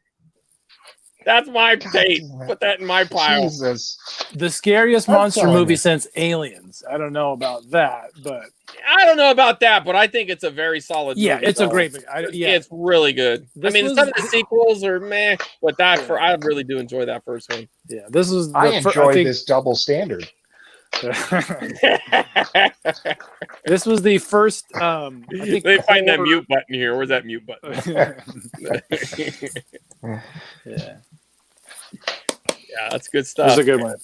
That's my tape. Put that in my pile. Jesus. The scariest monster movie since Aliens. I don't know about that, but I don't know about that, but I think it's a very solid movie. It's a great movie. It's really good. Some of the sequels are meh, but I really do enjoy that first one. Yeah, this is. I enjoy this double standard. This was the first. I think they find that mute button here. Where's that mute button? Yeah, that's good stuff. That's a good one.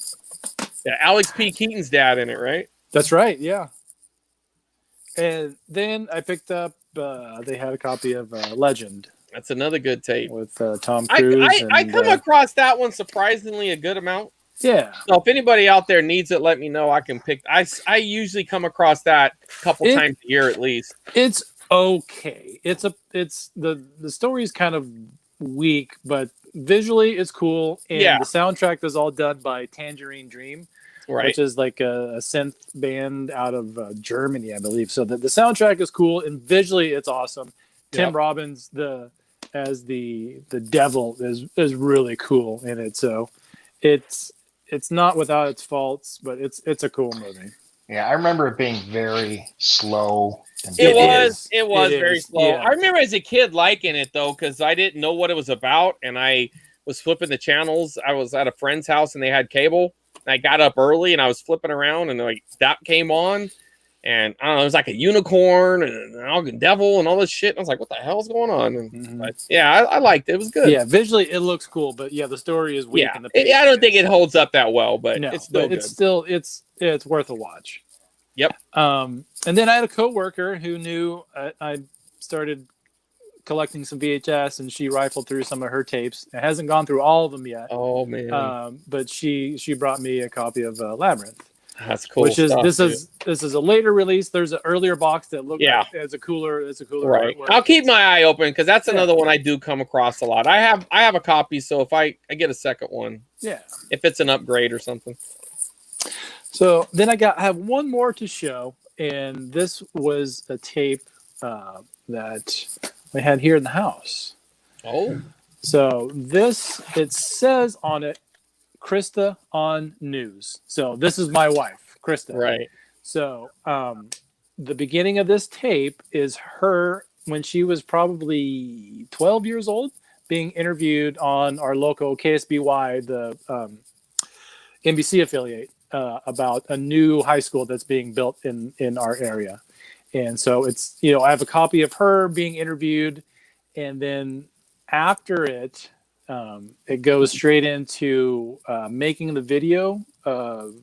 Yeah, Alex P. Keaton's dad in it, right? That's right. Yeah. And then I picked up. They had a copy of Legend. That's another good tape with Tom Cruise. I come across that one surprisingly a good amount. Yeah. So if anybody out there needs it, let me know. I can pick. I usually come across that a couple times a year at least. It's okay. It's the story is kind of weak, but visually it's cool. And the soundtrack was all done by Tangerine Dream. which is like a synth band out of Germany, I believe. So the soundtrack is cool, and visually it's awesome. Tim Robbins as the devil is really cool in it. So it's not without its faults, but it's a cool movie. Yeah, I remember it being very slow. It was very slow. Yeah. I remember as a kid liking it though, because I didn't know what it was about, and I was flipping the channels. I was at a friend's house and they had cable. And I got up early and I was flipping around, and like that came on, and I don't know, it was like a unicorn and an devil and all this shit. And I was like, what the hell's going on? And but, yeah, I liked it. It was good. Yeah, visually it looks cool, but yeah, the story is weak. Yeah, I don't think it holds up that well, but it's still good. It's worth a watch. Yep. And then I had a coworker who knew I started collecting some VHS, and she rifled through some of her tapes. It hasn't gone through all of them yet. Oh man! But she brought me a copy of Labyrinth. That's cool. Which is this is a later release. There's an earlier box that looked like it's a cooler right. artwork. I'll keep my eye open because that's another one I do come across a lot. I have a copy, so if I get a second one, if it's an upgrade or something. So then I have one more to show, and this was a tape that I had here in the house. Oh. So it says on it, Krista on news. So this is my wife, Krista. Right. So the beginning of this tape is her when she was probably 12 years old being interviewed on our local KSBY, the NBC affiliate, about a new high school that's being built in our area. And so it's, I have a copy of her being interviewed, and then after it goes straight into making the video of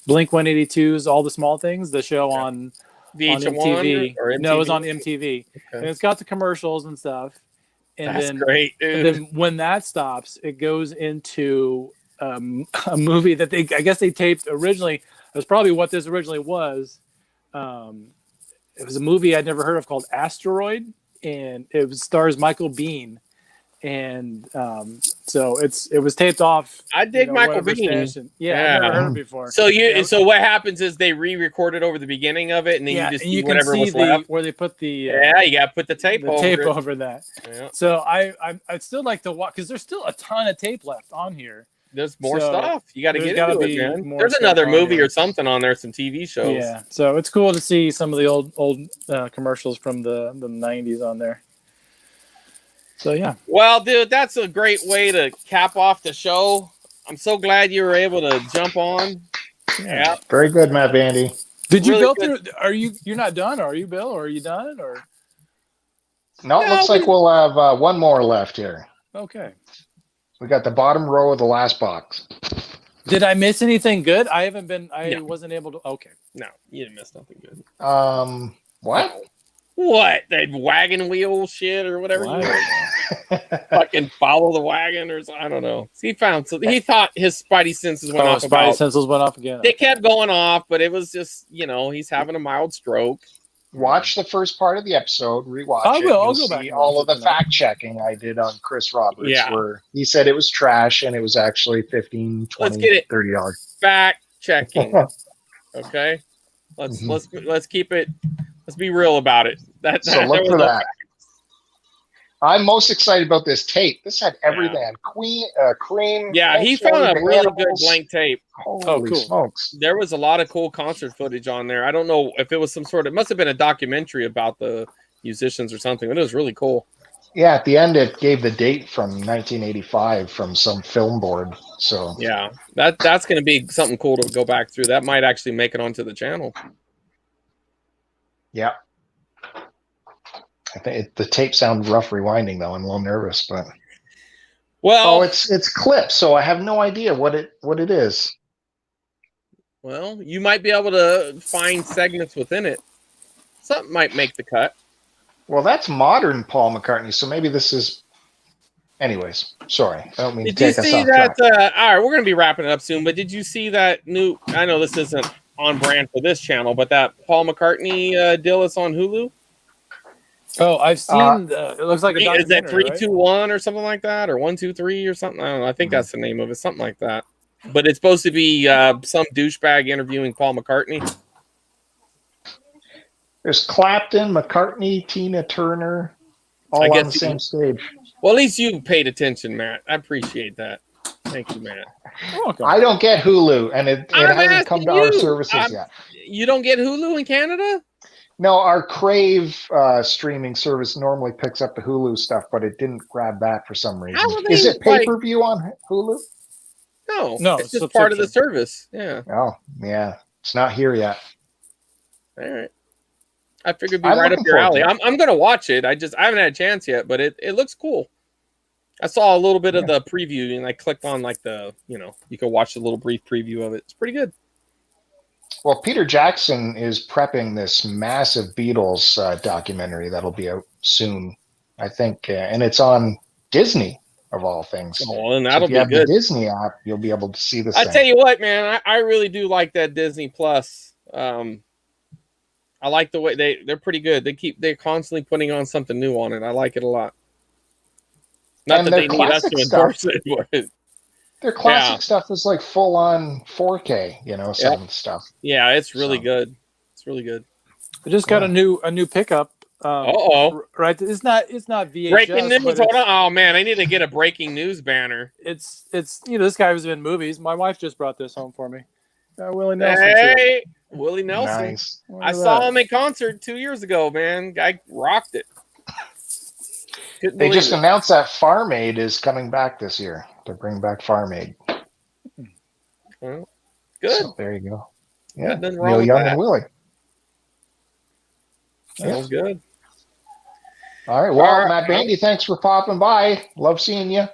Blink 182's All the Small Things, the show on MTV. Or MTV. No, it was on MTV. Okay. And it's got the commercials and stuff. And that's great, dude. And then when that stops, it goes into a movie that I guess they taped originally. That's probably what this originally was. It was a movie I'd never heard of called Asteroid, and it stars Michael Biehn. And so it was taped off. I dig Michael Biehn. Yeah, I've never heard it before. So what happens is they re-recorded over the beginning of it, and then you just see whatever was left. Where they put the you got to put the tape over that. Yeah. So I'd still like to watch, because there's still a ton of tape left on here. There's more stuff. You got to get into it, man. There's another movie or something on there, some TV shows. Yeah, so it's cool to see some of the old commercials from the 90s on there. So, yeah. Well, dude, that's a great way to cap off the show. I'm so glad you were able to jump on. Yeah. Very good, Matt Bandy. Did you go through? You're not done, are you, Bill? Or are you done? Or no, it looks like we'll have one more left here. Okay. We got the bottom row of the last box. Did I miss anything good? I wasn't able to. Okay. No, you didn't miss nothing good. What? No. What? That wagon wheel shit or whatever? Fucking follow the wagon or something. I don't know. He thought his spidey senses went off. Spidey senses went off again. They kept going off, but it was just, he's having a mild stroke. Watch the first part of the episode. Rewatch I will. it. I'll go back. All of the fact checking I did on Chris Roberts, where he said it was trash and it was actually $15, $20, $30. Fact checking. Okay. Let's keep it. Let's be real about it. So look for that. I'm most excited about this tape. This had everything. Cream. Yeah, he found a really good blank tape. Holy cool. Smokes. There was a lot of cool concert footage on there. I don't know if it was it must have been a documentary about the musicians or something, but it was really cool. Yeah, at the end it gave the date from 1985 from some film board. So yeah, that's going to be something cool to go back through. That might actually make it onto the channel. Yeah. I think the tape sounds rough rewinding though. I'm a little nervous, but it's clipped, so I have no idea what it is. Well, you might be able to find segments within it. Something might make the cut. Well, that's modern Paul McCartney, so maybe this is. Anyways, sorry, I don't mean to take us off track. Did you see that? All right, we're going to be wrapping it up soon. But did you see that new? I know this isn't on brand for this channel, but that Paul McCartney deal is on Hulu. Oh, I've seen. It looks like a documentary. Is that 3, 2, 1 or something like that, or 1, 2, 3 or something? I don't know. I think that's the name of it, something like that. but it's supposed to be some douchebag interviewing Paul McCartney. There's Clapton, McCartney, Tina Turner, all on the same stage. Well, at least you paid attention, Matt. I appreciate that. Thank you, Matt. I don't get Hulu, and it hasn't come to our services yet. You don't get Hulu in Canada? No, our Crave streaming service normally picks up the Hulu stuff, but it didn't grab that for some reason. Is it pay-per-view on Hulu? No, it's just part of the service. Yeah. Oh, yeah. It's not here yet. All right. I figured it'd be right up your alley. I'm going to watch it. I haven't had a chance yet, but it looks cool. I saw a little bit of the preview, and I clicked on like you can watch a little brief preview of it. It's pretty good. Well, Peter Jackson is prepping this massive Beatles documentary that'll be out soon, I think, and it's on Disney of all things. Oh, and that'll be good. If you have the Disney app, you'll be able to see this. I tell you what, man, I really do like that Disney Plus. I like the way they're pretty good. They're constantly putting on something new on it. I like it a lot. Not that they need us to endorse it, but their classic stuff is like full on 4K, some stuff. Yeah, it's really good. It's really good. I just got a new pickup. Right, it's not VHS. Breaking news. Hold on. Oh man, I need to get a breaking news banner. It's this guy was in movies. My wife just brought this home for me. Willie Nelson. Hey, Willie Nelson. Nice. I saw him in concert 2 years ago, man. Guy rocked it. They just announced that Farm Aid is coming back this year. They're bringing back Farm Aid. Well, good. So there you go. Yeah, Neil Young and Willie. Sounds good. All right. Well, Matt Bandy, thanks for popping by. Love seeing you.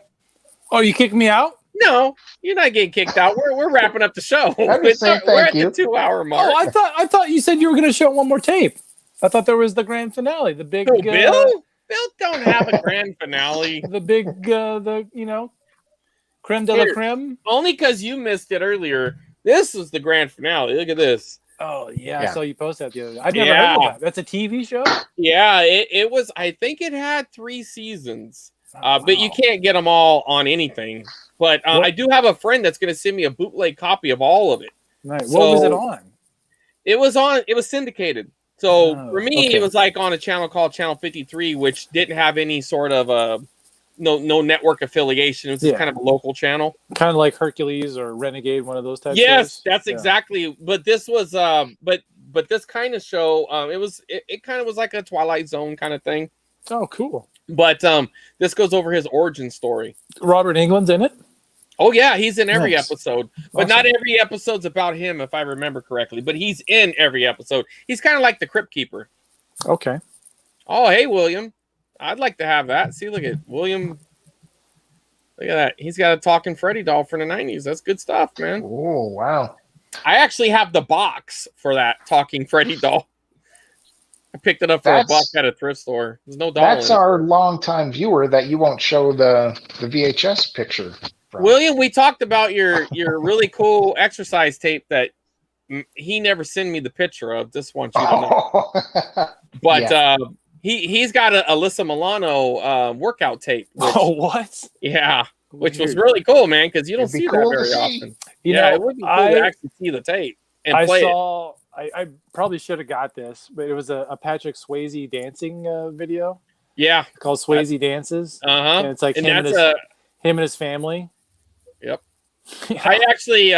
Oh, you kicked me out? No, you're not getting kicked out. We're wrapping up the show. We're at the 2-hour mark. Oh, I thought you said you were going to show one more tape. I thought there was the grand finale. The big Bill don't have a grand finale. The big creme de la creme. Only because you missed it earlier. This was the grand finale. Look at this. Oh yeah, I saw you post that the other day. I've never heard of that. That's a TV show. Yeah, it was. I think it had 3 seasons, but you can't get them all on anything. But I do have a friend that's going to send me a bootleg copy of all of it. Right. What was it on? It was syndicated. So for me, it was like on a channel called Channel 53, which didn't have any sort of no network affiliation. It was just kind of a local channel. Kind of like Hercules or Renegade, one of those types. Yes, that's exactly. But this was but this kind of show, it kind of was like a Twilight Zone kind of thing. Oh, cool. But this goes over his origin story. Robert Englund's in it? Oh yeah, he's in every episode. But not every episode's about him, if I remember correctly. But he's in every episode. He's kind of like the Crypt Keeper. Okay. Oh, hey, William. I'd like to have that. See, look at William. Look at that. He's got a talking Freddy doll from the 90s. That's good stuff, man. Oh, wow. I actually have the box for that talking Freddy doll. I picked it up for $1 at a thrift store. There's no doll. That's our longtime viewer that you won't show the VHS picture from. William, we talked about your really cool exercise tape that he never sent me the picture of. Just want you to know. But he's got a Alyssa Milano workout tape. Which, what? Yeah, which was really cool, man, because you don't see that very often. It would be cool to actually see the tape and play it. I probably should have got this, but it was a Patrick Swayze dancing video. Yeah, called Swayze Dances. And it's like him and his family. Yep. I actually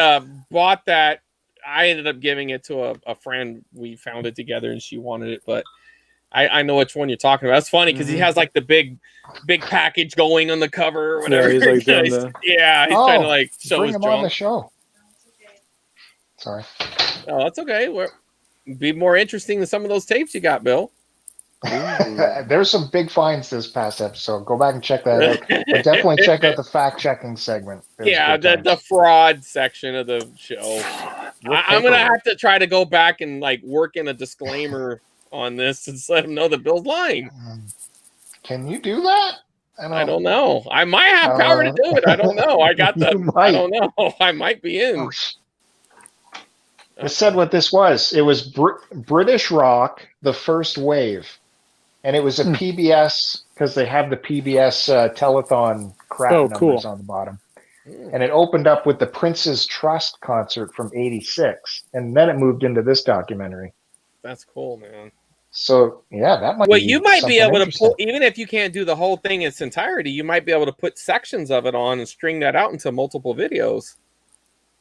bought that. I ended up giving it to a friend. We found it together, and she wanted it, but I know which one you're talking about. That's funny because he has like the big package going on the cover or whatever. Yeah, he's like he's trying to like show bring his him junk on the show. Sorry. Oh, that's okay. Be more interesting than some of those tapes you got, Bill. There's some big finds this past episode. Go back and check that out. But definitely check out the fact-checking segment. The fraud section of the show. I'm going to have to try to go back and like work in a disclaimer on this and let them know that Bill's lying. Can you do that? I don't know. I might have power to do it. I don't know. I got the. I don't know. I might be in. It said what this was. It was British rock, the first wave, and it was a PBS because they have the PBS telethon crap numbers on the bottom. And it opened up with the Prince's Trust concert from '86, and then it moved into this documentary. That's cool, man. So yeah, that might. Well, be you might be able to pull, even if you can't do the whole thing in its entirety. You might be able to put sections of it on and string that out into multiple videos.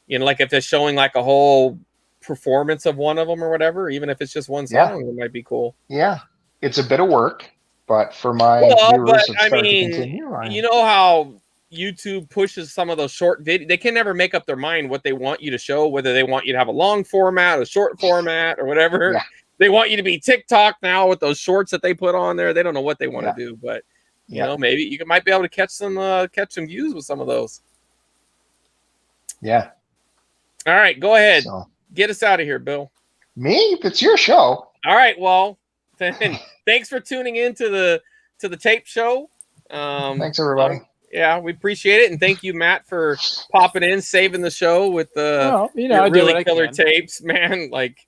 You know, like if they're showing like a whole performance of one of them or whatever, even if it's just one song, it might be cool. Yeah, it's a bit of work, but for my viewers, I mean, you know how YouTube pushes some of those short videos. They can never make up their mind what they want you to show, whether they want you to have a long format, a short format, or whatever. Yeah. They want you to be TikTok now with those shorts that they put on there. They don't know what they want to do, but you know, maybe you might be able to catch some views with some of those. Yeah. All right, go ahead. Get us out of here, Bill. Me? It's your show. All right. Well, then, thanks for tuning in to the tape show. Thanks, everybody. Yeah, we appreciate it, and thank you, Matt, for popping in, saving the show with the really killer tapes, man. Like,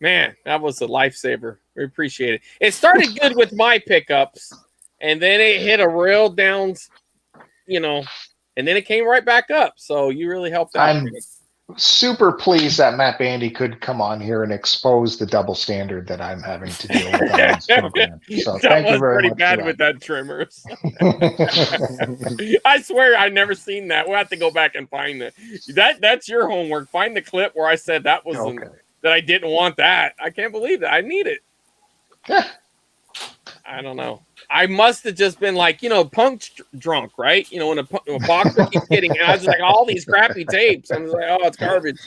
man, that was a lifesaver. We appreciate it. It started good with my pickups, and then it hit a real down, and then it came right back up. So you really helped out. I'm super pleased that Matt Bandy could come on here and expose the double standard that I'm having to deal with on this program. So thank you very much. That was pretty bad with that trimmers. I swear I never seen that. We'll have to go back and find it. That's your homework. Find the clip where I said that was that I didn't want that. I can't believe that. I need it. I don't know. I must have just been like, punk drunk, right? When a boxer keeps getting, and I was like, all these crappy tapes. I was like, oh, it's garbage.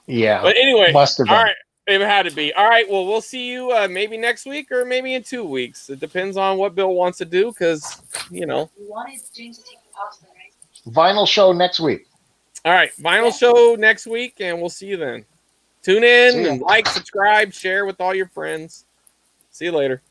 Yeah. But anyway, must have been. All right. It had to be. All right. Well, we'll see you maybe next week or maybe in 2 weeks. It depends on what Bill wants to do because, You wanted James to take the pasta, right? Vinyl show next week. All right. Vinyl show next week, and we'll see you then. Tune in and like, subscribe, share with all your friends. See you later.